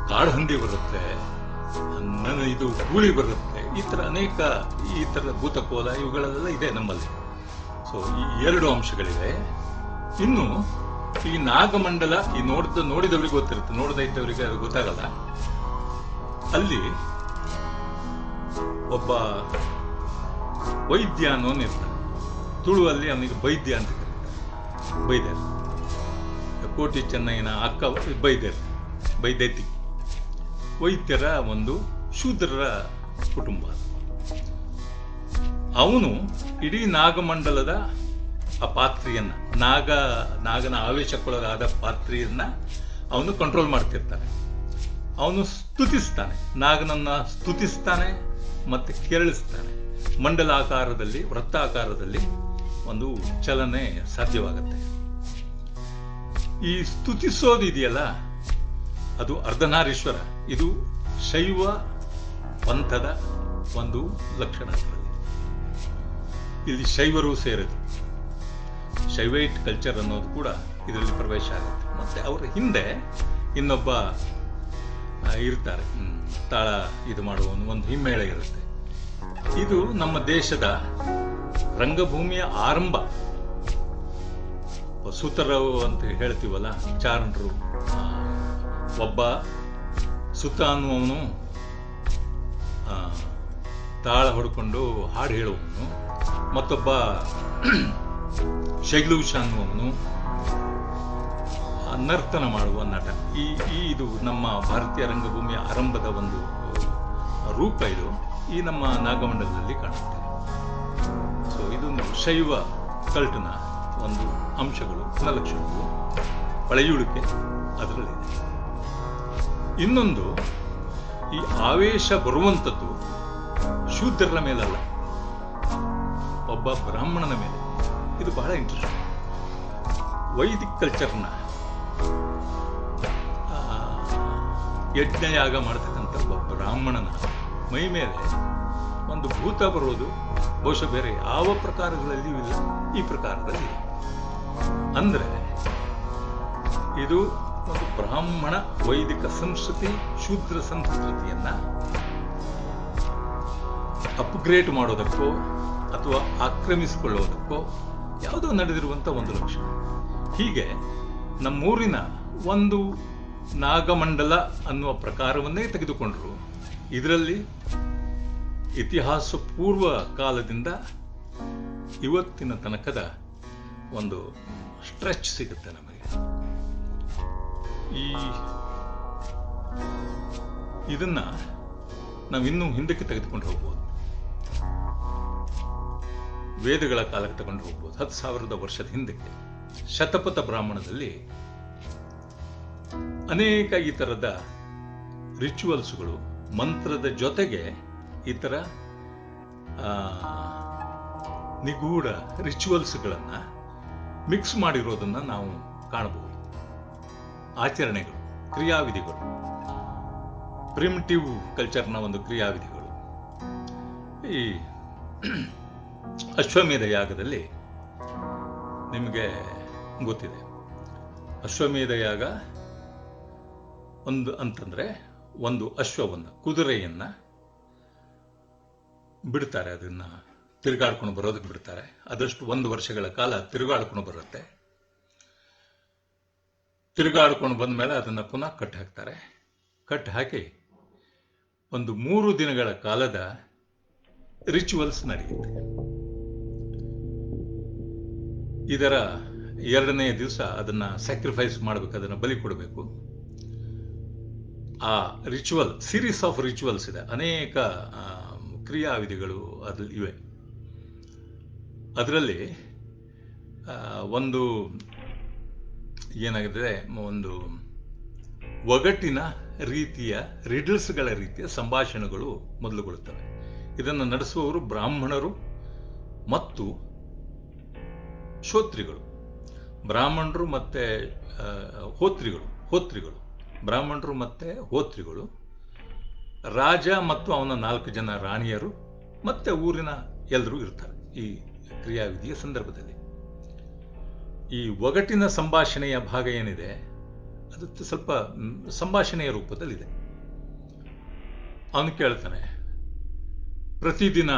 S1: ಕಾಡು ಹಂದಿ ಬರುತ್ತೆ, ಇದು ಗೂಳಿ ಬರುತ್ತೆ, ಈ ಥರ ಅನೇಕ ಈ ಥರದ ಭೂತಕೋಲ ಇವುಗಳೆಲ್ಲ ಇದೆ ನಮ್ಮಲ್ಲಿ. ಸೊ ಈ 2 ಅಂಶಗಳಿವೆ. ಇನ್ನು ಈ ನಾಗಮಂಡಲ ಈ ನೋಡಿದವರಿಗೆ ಗೊತ್ತಿರುತ್ತೆ, ನೋಡದೇ ಇದ್ದವರಿಗೆ ಅದು ಗೊತ್ತಾಗಲ್ಲ. ಅಲ್ಲಿ ಒಬ್ಬ ವೈದ್ಯ ಅನ್ನೋನು ಇರ್ತಾನೆ. ತುಳುವಲ್ಲಿ ಅವನಿಗೆ ಬೈದ್ಯ ಅಂತ ಕರೀತಾರೆ. ಬೈದ್ಯರು, ಕೋಟಿ ಚೆನ್ನೈನ ಅಕ್ಕ ಬೈದ್ಯತಿ. ವೈದ್ಯರ ಒಂದು ಶೂದ್ರರ ಕುಟುಂಬ. ಅವನು ಇಡೀ ನಾಗಮಂಡಲದ ಆ ಪಾತ್ರೆಯನ್ನ, ನಾಗನ ಆವೇಶಕ್ಕೊಳಗಾದ ಪಾತ್ರೆಯನ್ನ ಅವನು ಕಂಟ್ರೋಲ್ ಮಾಡ್ತಿರ್ತಾನೆ. ಅವನು ಸ್ತುತಿಸ್ತಾನೆ, ನಾಗನನ್ನ ಸ್ತುತಿಸ್ತಾನೆ ಮತ್ತೆ ಕೆರಳಿಸ್ತಾನೆ. ಮಂಡಲಾಕಾರದಲ್ಲಿ, ವೃತ್ತಾಕಾರದಲ್ಲಿ ಒಂದು ಚಲನೆ ಸಾಧ್ಯವಾಗುತ್ತೆ. ಈ ಸ್ತುತಿಸೋದಿದೆಯಲ್ಲ, ಅದು ಅರ್ಧನಾರೀಶ್ವರ. ಇದು ಶೈವ ಪಂಥದ ಒಂದು ಲಕ್ಷಣ. ಇಲ್ಲಿ ಶೈವರು ಸೇರಿದ್ರು. ಶೈವೈಟ್ ಕಲ್ಚರ್ ಅನ್ನೋದು ಕೂಡ ಇದರಲ್ಲಿ ಪ್ರವೇಶ ಆಗುತ್ತೆ. ಮತ್ತೆ ಅವರ ಹಿಂದೆ ಇನ್ನೊಬ್ಬ ಇರ್ತಾರೆ, ತಾಳ ಇದು ಮಾಡುವವನು, ಒಂದು ಹಿಮ್ಮೇಳ ಇರುತ್ತೆ. ಇದು ನಮ್ಮ ದೇಶದ ರಂಗಭೂಮಿಯ ಆರಂಭ. ಸುತರವು ಅಂತ ಹೇಳ್ತೀವಲ್ಲ, ಚಾರಣರು. ಒಬ್ಬ ಸುತ ಅನ್ನುವವನು ತಾಳ ಹೊಡ್ಕೊಂಡು ಹಾಡು ಹೇಳುವವನು, ಮತ್ತೊಬ್ಬ ಶೈಲೂಷ ಅನ್ನುವವನು ನರ್ತನ ಮಾಡುವ ನಟ. ಇದು ನಮ್ಮ ಭಾರತೀಯ ರಂಗಭೂಮಿಯ ಆರಂಭದ ಒಂದು ರೂಪ. ಇದು ಈ ನಮ್ಮ ನಾಗಮಂಡಲದಲ್ಲಿ ಕಾಣುತ್ತೆ. ಸೊ ಇದೊಂದು ಶೈವ ಕಲ್ಟ್ನ ಒಂದು ಅಂಶಗಳು, ಗುಣಲಕ್ಷಣಗಳು, ಪಳೆಯುಳಿಕೆ ಅದರಲ್ಲಿದೆ. ಇನ್ನೊಂದು, ಈ ಆವೇಶ ಬರುವಂಥದ್ದು ಶೂದ್ರರ ಮೇಲಲ್ಲ, ಒಬ್ಬ ಬ್ರಾಹ್ಮಣನ ಮೇಲೆ. ಇದು ಬಹಳ ಇಂಟ್ರೆಸ್ಟ್. ವೈದಿಕ್ ಕಲ್ಚರ್ನ ಯಜ್ಞಯಾಗ ಮಾಡ್ತಕ್ಕಂಥ ಒಬ್ಬ ಬ್ರಾಹ್ಮಣನ ಮೈ ಮೇಲೆ ಒಂದು ಭೂತ ಬರೋದು ಬಹುಶಃ ಬೇರೆ ಯಾವ ಪ್ರಕಾರಗಳಲ್ಲಿಯೂ ಇಲ್ಲ, ಈ ಪ್ರಕಾರದಲ್ಲಿ. ಅಂದ್ರೆ ಇದು ಒಂದು ಬ್ರಾಹ್ಮಣ ವೈದಿಕ ಸಂಸ್ಕೃತಿ ಶೂದ್ರ ಸಂಸ್ಕೃತಿಯನ್ನ ಅಪ್ಗ್ರೇಡ್ ಮಾಡೋದಕ್ಕೋ ಅಥವಾ ಆಕ್ರಮಿಸಿಕೊಳ್ಳೋದಕ್ಕೋ ಯಾವುದೋ ನಡೆದಿರುವಂಥ ಒಂದು ಲಕ್ಷಣ. ಹೀಗೆ ನಮ್ಮೂರಿನ ಒಂದು ನಾಗಮಂಡಲ ಅನ್ನುವ ಪ್ರಕಾರವನ್ನೇ ತೆಗೆದುಕೊಂಡ್ರು, ಇದರಲ್ಲಿ ಇತಿಹಾಸ ಪೂರ್ವ ಕಾಲದಿಂದ ಇವತ್ತಿನ ತನಕದ ಒಂದು ಸ್ಟ್ರೆಚ್ ಸಿಗುತ್ತೆ ನಮಗೆ. ಇದನ್ನ ನಾವಿನ್ನೂ ಹಿಂದಕ್ಕೆ ತೆಗೆದುಕೊಂಡು ಹೋಗ್ಬೋದು, ವೇದಗಳ ಕಾಲಕ್ಕೆ ತಗೊಂಡು ಹೋಗ್ಬೋದು, 10,000 ವರ್ಷದ ಹಿಂದಕ್ಕೆ. ಶತಪಥ ಬ್ರಾಹ್ಮಣದಲ್ಲಿ ಅನೇಕ ಈ ತರದ ರಿಚುವಲ್ಸ್ಗಳು, ಮಂತ್ರದ ಜೊತೆಗೆ ಈ ತರ ನಿಗೂಢ ರಿಚುವಲ್ಸ್ಗಳನ್ನ ಮಿಕ್ಸ್ ಮಾಡಿರೋದನ್ನ ನಾವು ಕಾಣಬಹುದು. ಆಚರಣೆಗಳು, ಕ್ರಿಯಾವಿಧಿಗಳು, ಪ್ರಿಮಿಟಿವ್ ಕಲ್ಚರ್ನ ಒಂದು ಕ್ರಿಯಾವಿಧಿಗಳು. ಈ ಅಶ್ವಮೇಧ ಯಾಗದಲ್ಲಿ ನಿಮಗೆ ಗೊತ್ತಿದೆ, ಅಶ್ವಮೇಧ ಯಾಗ ಅಂತಂದ್ರೆ ಒಂದು ಅಶ್ವವನ್ನ, ಕುದುರೆಯನ್ನ ಬಿಡ್ತಾರೆ, ಅದನ್ನ ತಿರುಗಾಡ್ಕೊಂಡು ಬರೋದಕ್ಕೆ ಬಿಡ್ತಾರೆ. ಅದಷ್ಟು 1 ವರ್ಷಗಳ ಕಾಲ ತಿರುಗಾಡ್ಕೊಂಡು ಬರುತ್ತೆ. ತಿರುಗಾಡ್ಕೊಂಡು ಬಂದ ಮೇಲೆ ಅದನ್ನ ಪುನಃ ಕಟ್ ಹಾಕ್ತಾರೆ. ಕಟ್ ಹಾಕಿ ಒಂದು 3 ದಿನಗಳ ಕಾಲದ ರಿಚುವಲ್ಸ್ ನಡೆಯುತ್ತೆ. ಇದರ 2ನೇ ದಿವಸ ಅದನ್ನ ಸ್ಯಾಕ್ರಿಫೈಸ್ ಮಾಡಬೇಕು, ಅದನ್ನ ಬಲಿ ಕೊಡಬೇಕು. ಆ ರಿಚುವಲ್, ಸೀರೀಸ್ ಆಫ್ ರಿಚುವಲ್ಸ್ ಇದೆ, ಅನೇಕ ಕ್ರಿಯಾವಿಧಿಗಳು ಅದ್ರಲ್ಲಿ ಇವೆ. ಅದರಲ್ಲಿ ಒಂದು ಏನಾಗಿದೆ, ಒಂದು ಒಗಟಿನ ರೀತಿಯ ರಿಡಲ್ಸ್ಗಳ ರೀತಿಯ ಸಂಭಾಷಣೆಗಳು ಮೊದಲುಗೊಳ್ಳುತ್ತವೆ. ಇದನ್ನು ನಡೆಸುವವರು ಬ್ರಾಹ್ಮಣರು ಮತ್ತು ಶ್ರೋತ್ರಿಗಳು. ಬ್ರಾಹ್ಮಣರು ಮತ್ತೆ ಹೋತ್ರಿಗಳು ಬ್ರಾಹ್ಮಣರು ಮತ್ತು ಹೋತ್ರಿಗಳು, ರಾಜ ಮತ್ತು ಅವನ 4 ಜನ ರಾಣಿಯರು ಮತ್ತು ಊರಿನ ಎಲ್ಲರೂ ಇರ್ತಾರೆ ಈ ಕ್ರಿಯಾವಿಧಿಯ ಸಂದರ್ಭದಲ್ಲಿ. ಈ ಒಗಟಿನ ಸಂಭಾಷಣೆಯ ಭಾಗ ಏನಿದೆ ಅದು ಸ್ವಲ್ಪ ಸಂಭಾಷಣೆಯ ರೂಪದಲ್ಲಿದೆ. ಅವನು ಕೇಳ್ತಾನೆ, ಪ್ರತಿದಿನ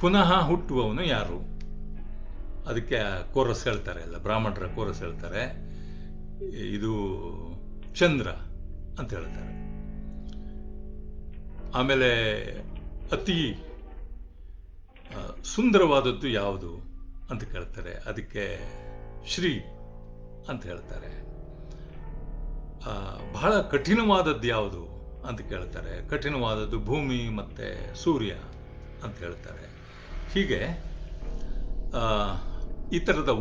S1: ಪುನಃ ಹುಟ್ಟುವವನು ಯಾರು? ಅದಕ್ಕೆ ಕೋರಸ್ ಹೇಳ್ತಾರೆ, ಎಲ್ಲ ಬ್ರಾಹ್ಮಣರ ಕೋರಸ್ ಹೇಳ್ತಾರೆ, ಇದು ಚಂದ್ರ ಅಂತ ಹೇಳ್ತಾರೆ. ಆಮೇಲೆ ಅತಿ ಸುಂದರವಾದದ್ದು ಯಾವುದು ಅಂತ ಕೇಳ್ತಾರೆ, ಅದಕ್ಕೆ ಶ್ರೀ ಅಂತ ಹೇಳ್ತಾರೆ. ಬಹಳ ಕಠಿಣವಾದದ್ದು ಯಾವುದು ಅಂತ ಕೇಳ್ತಾರೆ, ಕಠಿಣವಾದದ್ದು ಭೂಮಿ ಮತ್ತು ಸೂರ್ಯ ಅಂತ ಹೇಳ್ತಾರೆ. ಹೀಗೆ ಈ ಥರದ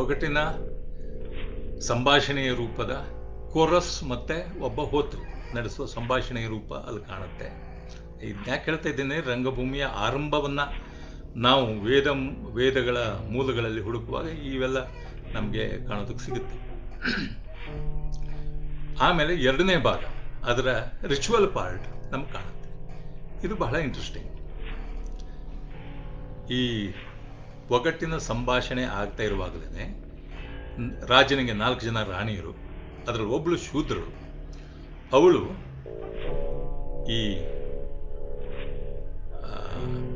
S1: ಒಗಟಿನ ಸಂಭಾಷಣೆಯ ರೂಪದ ಕೋರಸ್ ಮತ್ತು ಒಬ್ಬ ಹೋತ್ರಿ ನಡೆಸುವ ಸಂಭಾಷಣೆಯ ರೂಪ ಅಲ್ಲಿ ಕಾಣುತ್ತೆ. ಇದನ್ಯಾಕೆ ಹೇಳ್ತಾ ಇದ್ದೇನೆ, ರಂಗಭೂಮಿಯ ಆರಂಭವನ್ನು ನಾವು ವೇದಗಳ ಮೂಲಗಳಲ್ಲಿ ಹುಡುಕುವಾಗ ಇವೆಲ್ಲ ನಮಗೆ ಕಾಣೋದಕ್ಕೆ ಸಿಗುತ್ತೆ. ಆಮೇಲೆ ಎರಡನೇ ಭಾಗ, ಅದರ ರಿಚುವಲ್ ಪಾರ್ಟ್ ನಮ್ಗೆ ಕಾಣುತ್ತೆ. ಇದು ಬಹಳ ಇಂಟ್ರೆಸ್ಟಿಂಗ್. ಈ ಒಗಟ್ಟಿನ ಸಂಭಾಷಣೆ ಆಗ್ತಾ ಇರುವಾಗಲೇ ರಾಜನಿಗೆ 4 ಜನ ರಾಣಿಯರು, ಅದರಲ್ಲಿ ಒಬ್ಬಳು ಶೂದ್ರಳು. ಅವಳು ಈ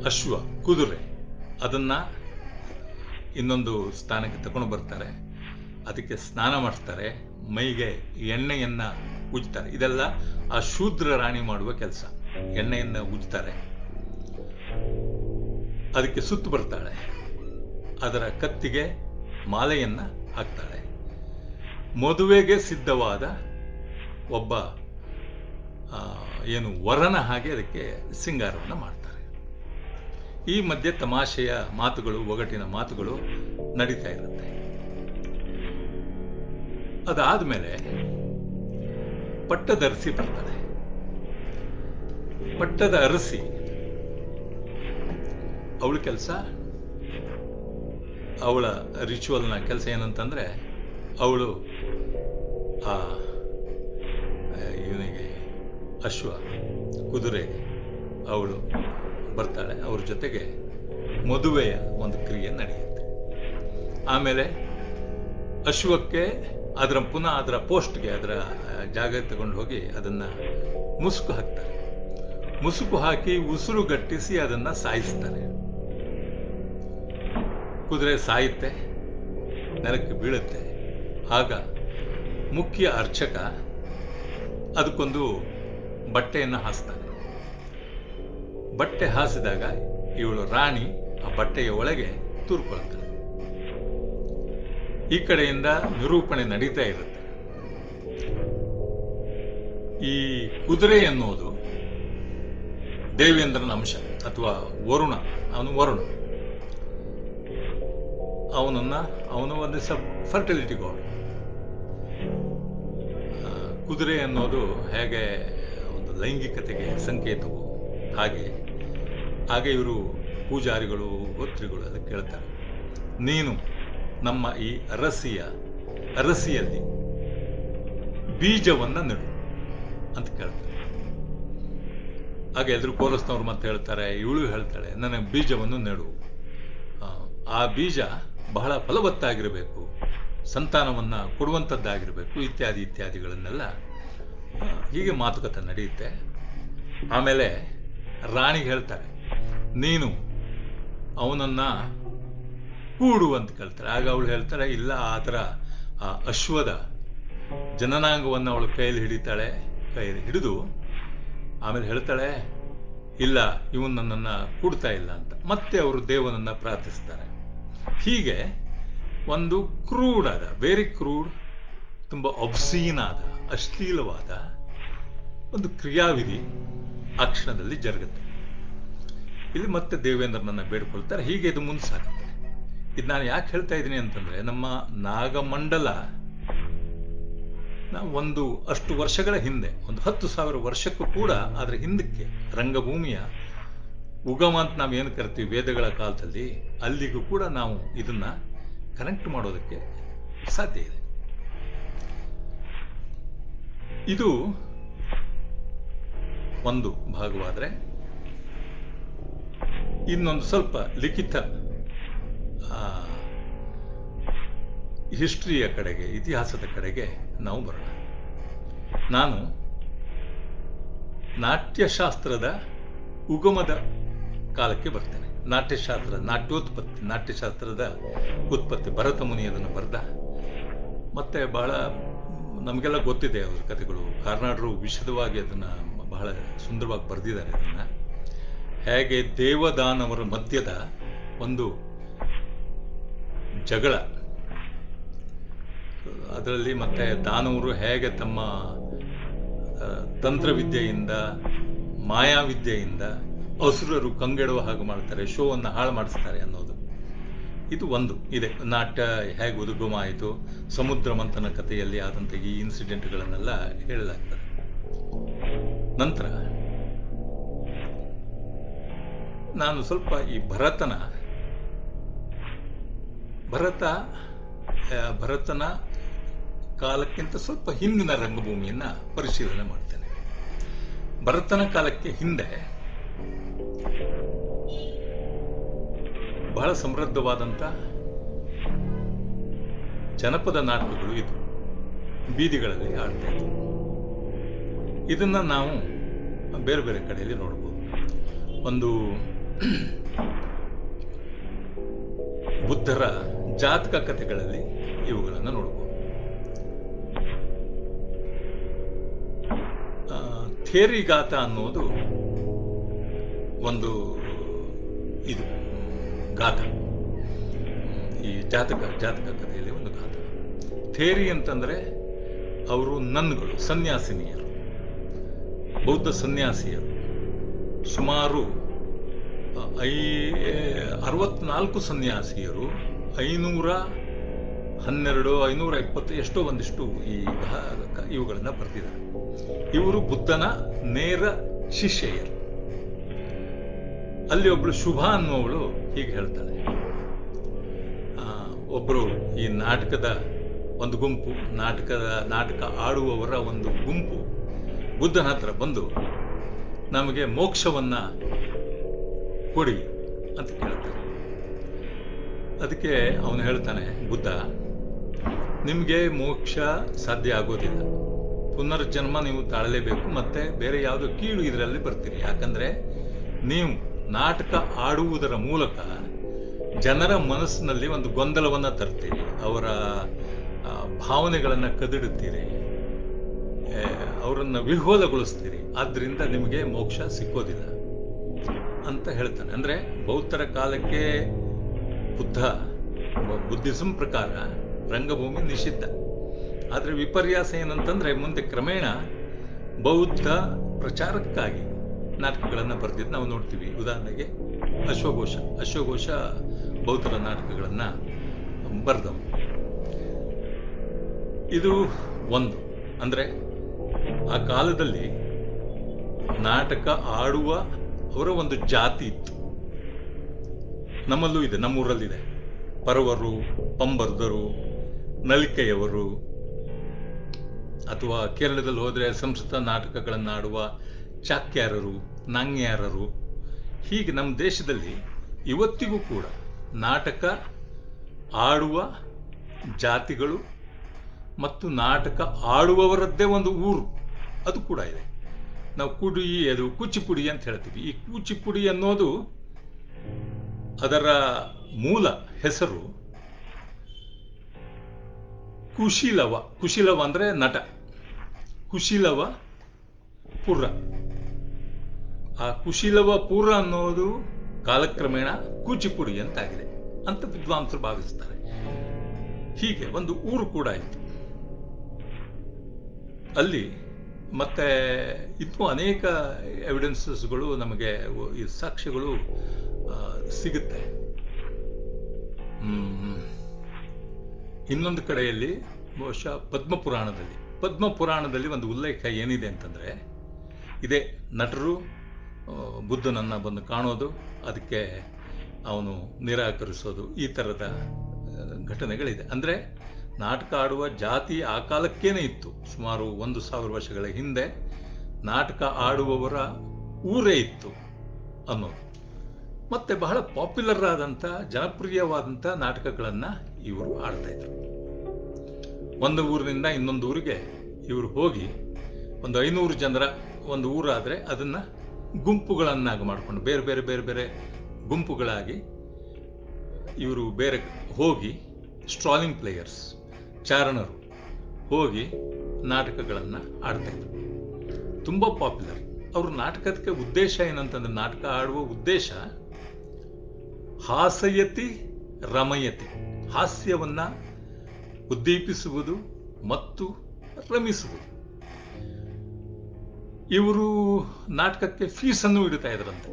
S1: ಅಶ್ವ, ಕುದುರೆ, ಅದನ್ನ ಇನ್ನೊಂದು ಸ್ಥಾನಕ್ಕೆ ತಗೊಂಡು ಬರ್ತಾರೆ. ಅದಕ್ಕೆ ಸ್ನಾನ ಮಾಡಿಸ್ತಾರೆ, ಮೈಗೆ ಎಣ್ಣೆಯನ್ನ ಉಜ್ತಾರೆ. ಇದೆಲ್ಲ ಆ ಶೂದ್ರ ರಾಣಿ ಮಾಡುವ ಕೆಲಸ. ಎಣ್ಣೆಯನ್ನ ಉಜ್ತಾರೆ, ಅದಕ್ಕೆ ಸುತ್ತು ಬರ್ತಾಳೆ, ಅದರ ಕತ್ತಿಗೆ ಮಾಲೆಯನ್ನ ಹಾಕ್ತಾಳೆ. ಮದುವೆಗೆ ಸಿದ್ಧವಾದ ಒಬ್ಬ ವರನ ಹಾಗೆ ಅದಕ್ಕೆ ಸಿಂಗಾರವನ್ನು ಮಾಡ್ತಾರೆ. ಈ ಮಧ್ಯೆ ತಮಾಷೆಯ ಮಾತುಗಳು, ಒಗಟಿನ ಮಾತುಗಳು ನಡೀತಾ ಇರುತ್ತೆ. ಅದಾದ್ಮೇಲೆ ಪಟ್ಟದ ಅರಸಿ ಬರ್ತಾಳೆ. ಪಟ್ಟದ ಅರಸಿ ಅವಳ ಕೆಲಸ, ಅವಳ ರಿಚುವಲ್ನ ಕೆಲಸ ಏನಂತಂದ್ರೆ, ಅವಳು ಇವನಿಗೆ ಅಶ್ವ, ಕುದುರೆಗೆ ಅವಳು ಬರ್ತಾಳೆ. ಅವ್ರ ಜೊತೆಗೆ ಮದುವೆಯ ಒಂದು ಕ್ರಿಯೆ ನಡೆಯುತ್ತೆ. ಆಮೇಲೆ ಅಶ್ವಕ್ಕೆ ಪುನಃ ಅದರ ಪೋಸ್ಟ್ಗೆ, ಅದರ ಜಾಗ ತಗೊಂಡು ಹೋಗಿ ಅದನ್ನ ಮುಸುಕು ಹಾಕ್ತಾರೆ. ಮುಸುಕು ಹಾಕಿ ಉಸಿರುಗಟ್ಟಿಸಿ ಅದನ್ನ ಸಾಯಿಸ್ತಾರೆ. ಕುದುರೆ ಸಾಯುತ್ತೆ, ನೆಲಕ್ಕೆ ಬೀಳುತ್ತೆ. ಆಗ ಮುಖ್ಯ ಅರ್ಚಕ ಅದಕ್ಕೊಂದು ಬಟ್ಟೆಯನ್ನು ಹಾಸ್ತಾನೆ. ಬಟ್ಟೆ ಹಾಸಿದಾಗ ಇವಳು ರಾಣಿ ಆ ಬಟ್ಟೆಯ ಒಳಗೆ ತೂರ್ಕೊಳ್ತಾಳೆ. ಈ ಕಡೆಯಿಂದ ನಿರೂಪಣೆ ನಡೀತಾ ಇರುತ್ತೆ. ಈ ಕುದುರೆ ಎನ್ನುವುದು ದೇವೇಂದ್ರನ ಅಂಶ ಅಥವಾ ವರುಣ. ವರುಣ ಅವನು ಒಂದು ಫರ್ಟಿಲಿಟಿ ಗಾಡ್. ಕುದುರೆ ಅನ್ನೋದು ಹೇಗೆ ಒಂದು ಲೈಂಗಿಕತೆಗೆ ಸಂಕೇತವು, ಹಾಗೆ ಇವರು ಪೂಜಾರಿಗಳು, ಹೋತ್ರಿಗಳು ಅದಕ್ಕೆ ಕೇಳ್ತಾರೆ, ನೀನು ನಮ್ಮ ಈ ಅರಸಿಯಲ್ಲಿ ಬೀಜವನ್ನ ನೆಡು ಅಂತ ಕೇಳ್ತಾರೆ. ಹಾಗೆ ಎದುರು ಕೋರಸ್ನವ್ರು ಮತ್ತೆ ಹೇಳ್ತಾರೆ, ಇವಳು ಹೇಳ್ತಾಳೆ, ನನಗೆ ಬೀಜವನ್ನು ನೆಡು, ಆ ಬೀಜ ಬಹಳ ಫಲವತ್ತಾಗಿರಬೇಕು, ಸಂತಾನವನ್ನ ಕೊಡುವಂಥದ್ದಾಗಿರಬೇಕು, ಇತ್ಯಾದಿಗಳನ್ನೆಲ್ಲ ಹೀಗೆ ಮಾತುಕತೆ ನಡೆಯುತ್ತೆ. ಆಮೇಲೆ ರಾಣಿಗೆ ಹೇಳ್ತಾರೆ, ನೀನು ಅವನನ್ನ ಕೂಡು ಅಂತ ಕೇಳ್ತಾರೆ. ಆಗ ಅವಳು ಹೇಳ್ತಾರೆ, ಇಲ್ಲ, ಆ ಥರ ಆ ಅಶ್ವದ ಜನನಾಂಗವನ್ನು ಅವಳು ಕೈಯಲ್ಲಿ ಹಿಡಿದು ಆಮೇಲೆ ಹೇಳ್ತಾಳೆ, ಇಲ್ಲ, ಇವನು ನನ್ನನ್ನು ಕೂಡ್ತಾ ಇಲ್ಲ ಅಂತ. ಮತ್ತೆ ಅವರು ದೇವನನ್ನ ಪ್ರಾರ್ಥಿಸ್ತಾರೆ. ಹೀಗೆ ಒಂದು ವೆರಿ ಕ್ರೂಡ್, ತುಂಬ ಒಬ್ಸೀನ್ ಆದ, ಅಶ್ಲೀಲವಾದ ಒಂದು ಕ್ರಿಯಾವಿಧಿ ಆ ಕ್ಷಣದಲ್ಲಿ ಜರುಗುತ್ತೆ. ಇಲ್ಲಿ ಮತ್ತೆ ದೇವೇಂದ್ರನನ್ನ ಬೇಡ್ಕೊಳ್ತಾರೆ. ಹೀಗೆ ಇದು ಮುಂಸಾಗುತ್ತೆ. ಇದು ನಾನು ಯಾಕೆ ಹೇಳ್ತಾ ಇದ್ದೀನಿ ಅಂತಂದ್ರೆ, ನಮ್ಮ ನಾಗಮಂಡಲ ಒಂದು ಅಷ್ಟು ವರ್ಷಗಳ ಹಿಂದೆ, ಒಂದು 10,000 ವರ್ಷಕ್ಕೂ ಕೂಡ ಅದರ ಹಿಂದಕ್ಕೆ ರಂಗಭೂಮಿಯ ಉಗಮ ಅಂತ ನಾವೇನು ಕರಿತೀವಿ ವೇದಗಳ ಕಾಲದಲ್ಲಿ, ಅಲ್ಲಿಗೂ ಕೂಡ ನಾವು ಇದನ್ನ ಕನೆಕ್ಟ್ ಮಾಡೋದಕ್ಕೆ ಸಾಧ್ಯ ಇದೆ. ಇದು ಒಂದು ಭಾಗವಾದರೆ, ಇನ್ನೊಂದು ಸ್ವಲ್ಪ ಲಿಖಿತ ಹಿಸ್ಟ್ರಿಯ ಕಡೆಗೆ, ಇತಿಹಾಸದ ಕಡೆಗೆ ನಾವು ಬರೋಣ. ನಾನು ನಾಟ್ಯಶಾಸ್ತ್ರದ ಉಗಮದ ಕಾಲಕ್ಕೆ ಬರ್ತೇನೆ. ನಾಟ್ಯಶಾಸ್ತ್ರದ ಉತ್ಪತ್ತಿ ಭರತ ಮುನಿ ಅದನ್ನು ಬರೆದ. ಮತ್ತೆ ಬಹಳ ನಮಗೆಲ್ಲ ಗೊತ್ತಿದೆ ಅವರ ಕಥೆಗಳು. ಕಾರ್ನಾಡರು ವಿಶದವಾಗಿ ಅದನ್ನು ಬಹಳ ಸುಂದರವಾಗಿ ಬರೆದಿದ್ದಾರೆ. ಅದನ್ನು ಹೇಗೆ ದೇವದಾನವರ ಮಧ್ಯದ ಒಂದು ಜಗಳ, ಅದರಲ್ಲಿ ಮತ್ತೆ ದಾನವರು ಹೇಗೆ ತಮ್ಮ ತಂತ್ರವಿದ್ಯೆಯಿಂದ, ಮಾಯಾವಿದ್ಯೆಯಿಂದ ಅಸುರರು ಕಂಗೆಡುವ ಹಾಗೆ ಮಾಡ್ತಾರೆ, ಶೋವನ್ನು ಹಾಳು ಮಾಡಿಸ್ತಾರೆ ಅನ್ನೋದು ಇದು ಒಂದು ಇದೆ. ನಾಟ್ಯ ಹೇಗೆ ಉದ್ಗಮ ಆಯಿತು, ಸಮುದ್ರ ಮಂಥನ ಕಥೆಯಲ್ಲಿ ಆದಂಥ ಈ ಇನ್ಸಿಡೆಂಟ್ಗಳನ್ನೆಲ್ಲ ಹೇಳಲಾಗ್ತದೆ. ನಂತರ ನಾನು ಸ್ವಲ್ಪ ಈ ಭರತನ ಕಾಲಕ್ಕಿಂತ ಸ್ವಲ್ಪ ಹಿಂದಿನ ರಂಗಭೂಮಿಯನ್ನ ಪರಿಶೀಲನೆ ಮಾಡ್ತೇನೆ. ಭರತನ ಕಾಲಕ್ಕೆ ಹಿಂದೆ ಬಹಳ ಸಮೃದ್ಧವಾದಂಥ ಜನಪದ ನಾಟಕಗಳು ಇದು ಬೀದಿಗಳಲ್ಲಿ ಆಡ್ತಾ ಇದ್ವು. ಇದನ್ನ ನಾವು ಬೇರೆ ಬೇರೆ ಕಡೆಯಲ್ಲಿ ನೋಡ್ಬೋದು. ಒಂದು ಬುದ್ಧರ ಜಾತಕ ಕಥೆಗಳಲ್ಲಿ ಇವುಗಳನ್ನು ನೋಡ್ಬೋದು. ಥೇರಿಗಾತ ಅನ್ನೋದು ಒಂದು ಇದು ಗಾಥ, ಈ ಜಾತಕ ಕಥೆಯಲ್ಲಿ ಒಂದು ಗಾಥ. ಥೇರಿ ಅಂತಂದ್ರೆ ಅವರು ನನ್ಗಳು, ಸನ್ಯಾಸಿನಿಯರು, ಬೌದ್ಧ ಸನ್ಯಾಸಿಯರು. ಸುಮಾರು 64 ಸನ್ಯಾಸಿಯರು, 512, 520 ಎಷ್ಟೋ ಒಂದಿಷ್ಟು ಇವುಗಳನ್ನ ಬರೆದಿದ್ದಾರೆ. ಇವರು ಬುದ್ಧನ ನೇರ ಶಿಷ್ಯೆಯರು. ಅಲ್ಲಿ ಒಬ್ಳು ಶುಭ ಅನ್ನುವವಳು ಹೀಗೆ ಹೇಳ್ತಾಳೆ, ಒಬ್ರು ಈ ನಾಟಕದ ಒಂದು ಗುಂಪು, ನಾಟಕ ಆಡುವವರ ಒಂದು ಗುಂಪು ಬುದ್ಧನ ಹತ್ರ ಬಂದು ನಮಗೆ ಮೋಕ್ಷವನ್ನ ಕೊಡಿ ಅಂತ ಕೇಳ್ತಾರೆ. ಅದಕ್ಕೆ ಅವನು ಹೇಳ್ತಾನೆ, ಬುದ್ಧ, ನಿಮಗೆ ಮೋಕ್ಷ ಸಾಧ್ಯ ಆಗೋದಿಲ್ಲ, ಪುನರ್ಜನ್ಮ ನೀವು ತಾಳಲೇಬೇಕು, ಮತ್ತೆ ಬೇರೆ ಯಾವುದೋ ಕೀಳು ಇದರಲ್ಲಿ ಬರ್ತೀರಿ. ಯಾಕಂದ್ರೆ ನೀವು ನಾಟಕ ಆಡುವುದರ ಮೂಲಕ ಜನರ ಮನಸ್ಸಿನಲ್ಲಿ ಒಂದು ಗೊಂದಲವನ್ನ ತರ್ತೀರಿ, ಅವರ ಭಾವನೆಗಳನ್ನ ಕದಿಡುತ್ತೀರಿ, ಅವರನ್ನ ವಿಹ್ವಲಗೊಳಿಸ್ತೀರಿ. ಆದ್ರಿಂದ ನಿಮಗೆ ಮೋಕ್ಷ ಸಿಕ್ಕೋದಿಲ್ಲ ಅಂತ ಹೇಳ್ತಾನೆ. ಅಂದ್ರೆ ಬೌದ್ಧರ ಕಾಲಕ್ಕೆ ಬುದ್ಧಿಸಂ ಪ್ರಕಾರ ರಂಗಭೂಮಿ ನಿಷಿದ್ಧ. ಆದ್ರೆ ವಿಪರ್ಯಾಸ ಏನಂತಂದ್ರೆ ಮುಂದೆ ಕ್ರಮೇಣ ಬೌದ್ಧ ಪ್ರಚಾರಕ್ಕಾಗಿ ನಾಟಕಗಳನ್ನು ಬರೆದಿದ್ದು ನಾವು ನೋಡ್ತೀವಿ. ಉದಾಹರಣೆಗೆ ಅಶ್ವಘೋಷ ಬೌದ್ಧರ ನಾಟಕಗಳನ್ನ ಬರೆದವು. ಇದು ಒಂದು, ಅಂದ್ರೆ ಆ ಕಾಲದಲ್ಲಿ ನಾಟಕ ಆಡುವ ಅವರ ಒಂದು ಜಾತಿ ಇತ್ತು. ನಮ್ಮಲ್ಲೂ ಇದೆ, ನಮ್ಮೂರಲ್ಲಿದೆ. ಪರವರು, ಪಂಬರ್ದರು, ನಲಿಕೆಯವರು, ಅಥವಾ ಕೇರಳದಲ್ಲಿ ಹೋದರೆ ಸಂಸ್ಕೃತ ನಾಟಕಗಳನ್ನಾಡುವ ಚಾಕ್ಯಾರರು, ನಾಂಗ್ಯಾರರು. ಹೀಗೆ ನಮ್ಮ ದೇಶದಲ್ಲಿ ಇವತ್ತಿಗೂ ಕೂಡ ನಾಟಕ ಆಡುವ ಜಾತಿಗಳು ಮತ್ತು ನಾಟಕ ಆಡುವವರದ್ದೇ ಒಂದು ಊರು ಅದು ಕೂಡ ಇದೆ. ನಾವು ಅದು ಕೂಚಿಪುಡಿ ಅಂತ ಹೇಳ್ತೀವಿ. ಈ ಕೂಚಿಪುಡಿ ಅನ್ನೋದು ಅದರ ಮೂಲ ಹೆಸರು ಕುಶೀಲವ ಅಂದ್ರೆ ನಟ, ಕುಶೀಲವ ಪುರ. ಆ ಕುಶೀಲವ ಪುರ ಅನ್ನೋದು ಕಾಲಕ್ರಮೇಣ ಕೂಚಿಪುಡಿ ಅಂತಾಗಿದೆ ಅಂತ ವಿದ್ವಾಂಸರು ಭಾವಿಸ್ತಾರೆ. ಹೀಗೆ ಒಂದು ಊರು ಕೂಡ ಇತ್ತು ಅಲ್ಲಿ. ಮತ್ತೆ ಇನ್ನೂ ಅನೇಕ ಎವಿಡೆನ್ಸಸ್ಗಳು ನಮಗೆ, ಈ ಸಾಕ್ಷ್ಯಗಳು ಸಿಗುತ್ತೆ. ಇನ್ನೊಂದು ಕಡೆಯಲ್ಲಿ ಬಹುಶಃ ಪದ್ಮಪುರಾಣದಲ್ಲಿ ಒಂದು ಉಲ್ಲೇಖ ಏನಿದೆ ಅಂತಂದ್ರೆ, ಇದೇ ನಟರು ಬುದ್ಧನನ್ನ ಬಂದು ಕಾಣೋದು, ಅದಕ್ಕೆ ಅವನು ನಿರಾಕರಿಸೋದು, ಈ ಥರದ ಘಟನೆಗಳಿದೆ. ಅಂದ್ರೆ ನಾಟಕ ಆಡುವ ಜಾತಿ ಆ ಕಾಲಕ್ಕೇನೆ ಇತ್ತು. ಸುಮಾರು 1,000 ವರ್ಷಗಳ ಹಿಂದೆ ನಾಟಕ ಆಡುವವರ ಊರೇ ಇತ್ತು ಅನ್ನೋದು. ಮತ್ತೆ ಬಹಳ ಪಾಪ್ಯುಲರ್ ಆದಂಥ ಜನಪ್ರಿಯವಾದಂಥ ನಾಟಕಗಳನ್ನು ಇವರು ಆಡ್ತಾ ಇದ್ರು. ಒಂದು ಊರಿನಿಂದ ಇನ್ನೊಂದು ಊರಿಗೆ ಇವರು ಹೋಗಿ ಒಂದು 500 ಜನರ ಒಂದು ಊರಾದರೆ ಅದನ್ನು ಗುಂಪುಗಳನ್ನಾಗಿ ಮಾಡಿಕೊಂಡು ಬೇರೆ ಬೇರೆ ಬೇರೆ ಬೇರೆ ಗುಂಪುಗಳಾಗಿ ಇವರು ಬೇರೆ ಹೋಗಿ ಸ್ಟ್ರಾಲಿಂಗ್ ಪ್ಲೇಯರ್ಸ್, ಚಾರಣರು ಹೋಗಿ ನಾಟಕಗಳನ್ನು ಆಡ್ತಾಯಿದ್ರು. ತುಂಬ ಪಾಪ್ಯುಲರ್. ಅವರು ನಾಟಕಕ್ಕೆ ಉದ್ದೇಶ ಏನಂತಂದ್ರೆ, ನಾಟಕ ಆಡುವ ಉದ್ದೇಶ ಹಾಸ್ಯತಿ ರಮಯತಿ, ಹಾಸ್ಯವನ್ನು ಉದ್ದೀಪಿಸುವುದು ಮತ್ತು ರಮಿಸುವುದು. ಇವರು ನಾಟಕಕ್ಕೆ ಫೀಸನ್ನು ಇಡ್ತಾ ಇದ್ರಂತೆ,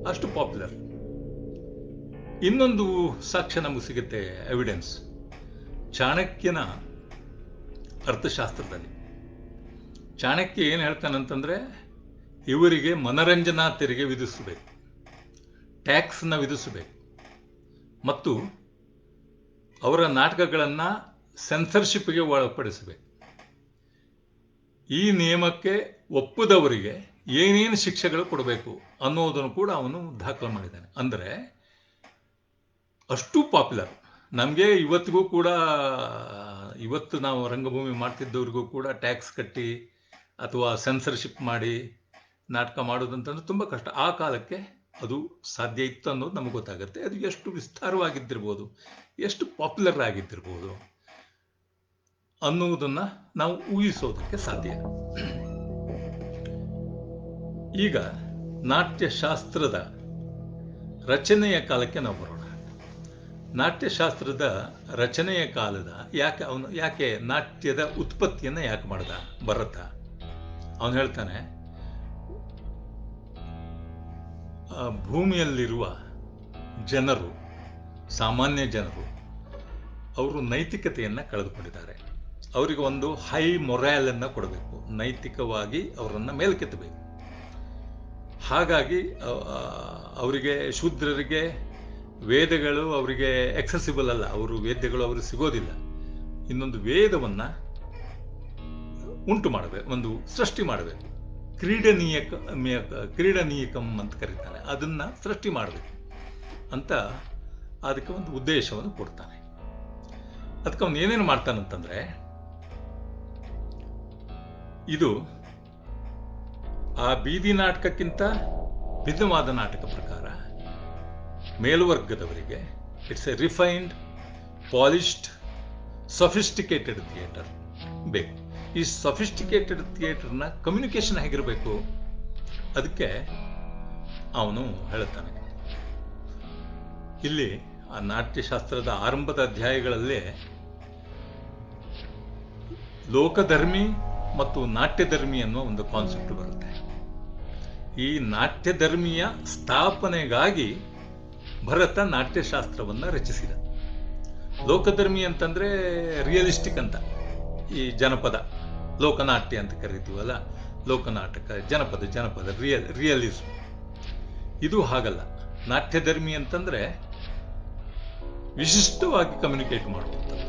S1: ಅಷ್ಟು ಪಾಪ್ಯುಲರ್. ಇನ್ನೊಂದು ಸಾಕ್ಷ್ಯ ನಮಗೆ ಸಿಗುತ್ತೆ, ಎವಿಡೆನ್ಸ್. ಚಾಣಕ್ಯನ ಅರ್ಥಶಾಸ್ತ್ರದಲ್ಲಿ ಚಾಣಕ್ಯ ಏನು ಹೇಳ್ತಾನಂತಂದ್ರೆ, ಇವರಿಗೆ ಮನರಂಜನಾ ತೆರಿಗೆ ವಿಧಿಸಬೇಕು, ಟ್ಯಾಕ್ಸ್ನ ವಿಧಿಸಬೇಕು, ಮತ್ತು ಅವರ ನಾಟಕಗಳನ್ನು ಸೆನ್ಸರ್ಶಿಪ್ಗೆ ಒಳಪಡಿಸಬೇಕು. ಈ ನಿಯಮಕ್ಕೆ ಒಪ್ಪದವರಿಗೆ ಏನೇನು ಶಿಕ್ಷೆಗಳು ಕೊಡಬೇಕು ಅನ್ನೋದನ್ನು ಕೂಡ ಅವನು ದಾಖಲೆ ಮಾಡಿದ್ದಾನೆ. ಅಂದರೆ ಅಷ್ಟು ಪಾಪ್ಯುಲರ್. ನಮಗೆ ಇವತ್ತಿಗೂ ಕೂಡ, ಇವತ್ತು ನಾವು ರಂಗಭೂಮಿ ಮಾಡ್ತಿದ್ದವ್ರಿಗೂ ಕೂಡ ಟ್ಯಾಕ್ಸ್ ಕಟ್ಟಿ ಅಥವಾ ಸೆನ್ಸರ್ಶಿಪ್ ಮಾಡಿ ನಾಟಕ ಮಾಡೋದಂತಂದ್ರೆ ತುಂಬ ಕಷ್ಟ. ಆ ಕಾಲಕ್ಕೆ ಅದು ಸಾಧ್ಯ ಇತ್ತು ಅನ್ನೋದು ನಮಗೆ ಗೊತ್ತಾಗುತ್ತೆ. ಅದು ಎಷ್ಟು ವಿಸ್ತಾರವಾಗಿದ್ದಿರ್ಬೋದು, ಎಷ್ಟು ಪಾಪ್ಯುಲರ್ ಆಗಿದ್ದಿರ್ಬೋದು ಅನ್ನುವುದನ್ನು ನಾವು ಊಹಿಸೋದಕ್ಕೆ ಸಾಧ್ಯ. ಈಗ ನಾಟ್ಯಶಾಸ್ತ್ರದ ರಚನೆಯ ಕಾಲಕ್ಕೆ ನಾವು ಬರೋಣ. ನಾಟ್ಯಶಾಸ್ತ್ರದ ರಚನೆಯ ಕಾಲದ ಯಾಕೆ ನಾಟ್ಯದ ಉತ್ಪತ್ತಿಯನ್ನು ಯಾಕೆ ಮಾಡ್ದ ಭರತ? ಅವನು ಹೇಳ್ತಾನೆ, ಭೂಮಿಯಲ್ಲಿರುವ ಜನರು, ಸಾಮಾನ್ಯ ಜನರು, ಅವರು ನೈತಿಕತೆಯನ್ನು ಕಳೆದುಕೊಂಡಿದ್ದಾರೆ. ಅವರಿಗೆ ಒಂದು ಹೈ ಮೊರಾಲನ್ನು ಕೊಡಬೇಕು, ನೈತಿಕವಾಗಿ ಅವರನ್ನು ಮೇಲ್ಕೆತ್ತಬೇಕು. ಹಾಗಾಗಿ ಅವರಿಗೆ, ಶೂದ್ರರಿಗೆ ವೇದಗಳು ಅವರಿಗೆ ಎಕ್ಸೆಸಿಬಲ್ ಅಲ್ಲ, ವೇದ್ಯಗಳು ಅವ್ರಿಗೆ ಸಿಗೋದಿಲ್ಲ. ಇನ್ನೊಂದು ವೇದವನ್ನು ಉಂಟು ಮಾಡಬೇಕು, ಒಂದು ಸೃಷ್ಟಿ ಮಾಡಬೇಕು. ಕ್ರೀಡನೀಯಕಂ ಅಂತ ಕರೀತಾನೆ, ಅದನ್ನ ಸೃಷ್ಟಿ ಮಾಡಬೇಕು ಅಂತ ಅದಕ್ಕೆ ಒಂದು ಉದ್ದೇಶವನ್ನು ಕೊಡ್ತಾನೆ. ಅದಕ್ಕೆ ಅವನು ಏನೇನು ಮಾಡ್ತಾನಂತಂದ್ರೆ, ಇದು ಆ ಬೀದಿ ನಾಟಕಕ್ಕಿಂತ ಭಿನ್ನವಾದ ನಾಟಕ ಪ್ರಕಾರ ಮೇಲ್ವರ್ಗದವರಿಗೆ it's a refined, polished, sophisticated theatre ಬೇಕು. ಈ ಸೊಫಿಸ್ಟಿಕೇಟೆಡ್ ಥಿಯೇಟರ್ನ ಕಮ್ಯುನಿಕೇಶನ್ ಹೇಗಿರಬೇಕು, ಅದಕ್ಕೆ ಅವನು ಹೇಳುತ್ತಾನೆ. ಇಲ್ಲಿ ಆ ನಾಟ್ಯಶಾಸ್ತ್ರದ ಆರಂಭದ ಅಧ್ಯಾಯಗಳಲ್ಲೇ ಲೋಕಧರ್ಮಿ ಮತ್ತು ನಾಟ್ಯಧರ್ಮಿ ಅನ್ನುವ ಒಂದು ಕಾನ್ಸೆಪ್ಟ್ ಬರುತ್ತೆ. ಈ ನಾಟ್ಯಧರ್ಮಿಯ ಸ್ಥಾಪನೆಗಾಗಿ ಭರತ ನಾಟ್ಯಶಾಸ್ತ್ರವನ್ನು ರಚಿಸಿದ. ಲೋಕಧರ್ಮಿ ಅಂತಂದ್ರೆ ರಿಯಲಿಸ್ಟಿಕ್ ಅಂತ, ಈ ಜನಪದ ಲೋಕನಾಟ್ಯ ಅಂತ ಕರಿತೀವಲ್ಲ, ಲೋಕನಾಟಕ, ಜನಪದ ರಿಯಲಿಸಮ್. ಇದು ಹಾಗಲ್ಲ. ನಾಟ್ಯಧರ್ಮಿ ಅಂತಂದ್ರೆ ವಿಶಿಷ್ಟವಾಗಿ ಕಮ್ಯುನಿಕೇಟ್ ಮಾಡುವಂಥದ್ದು,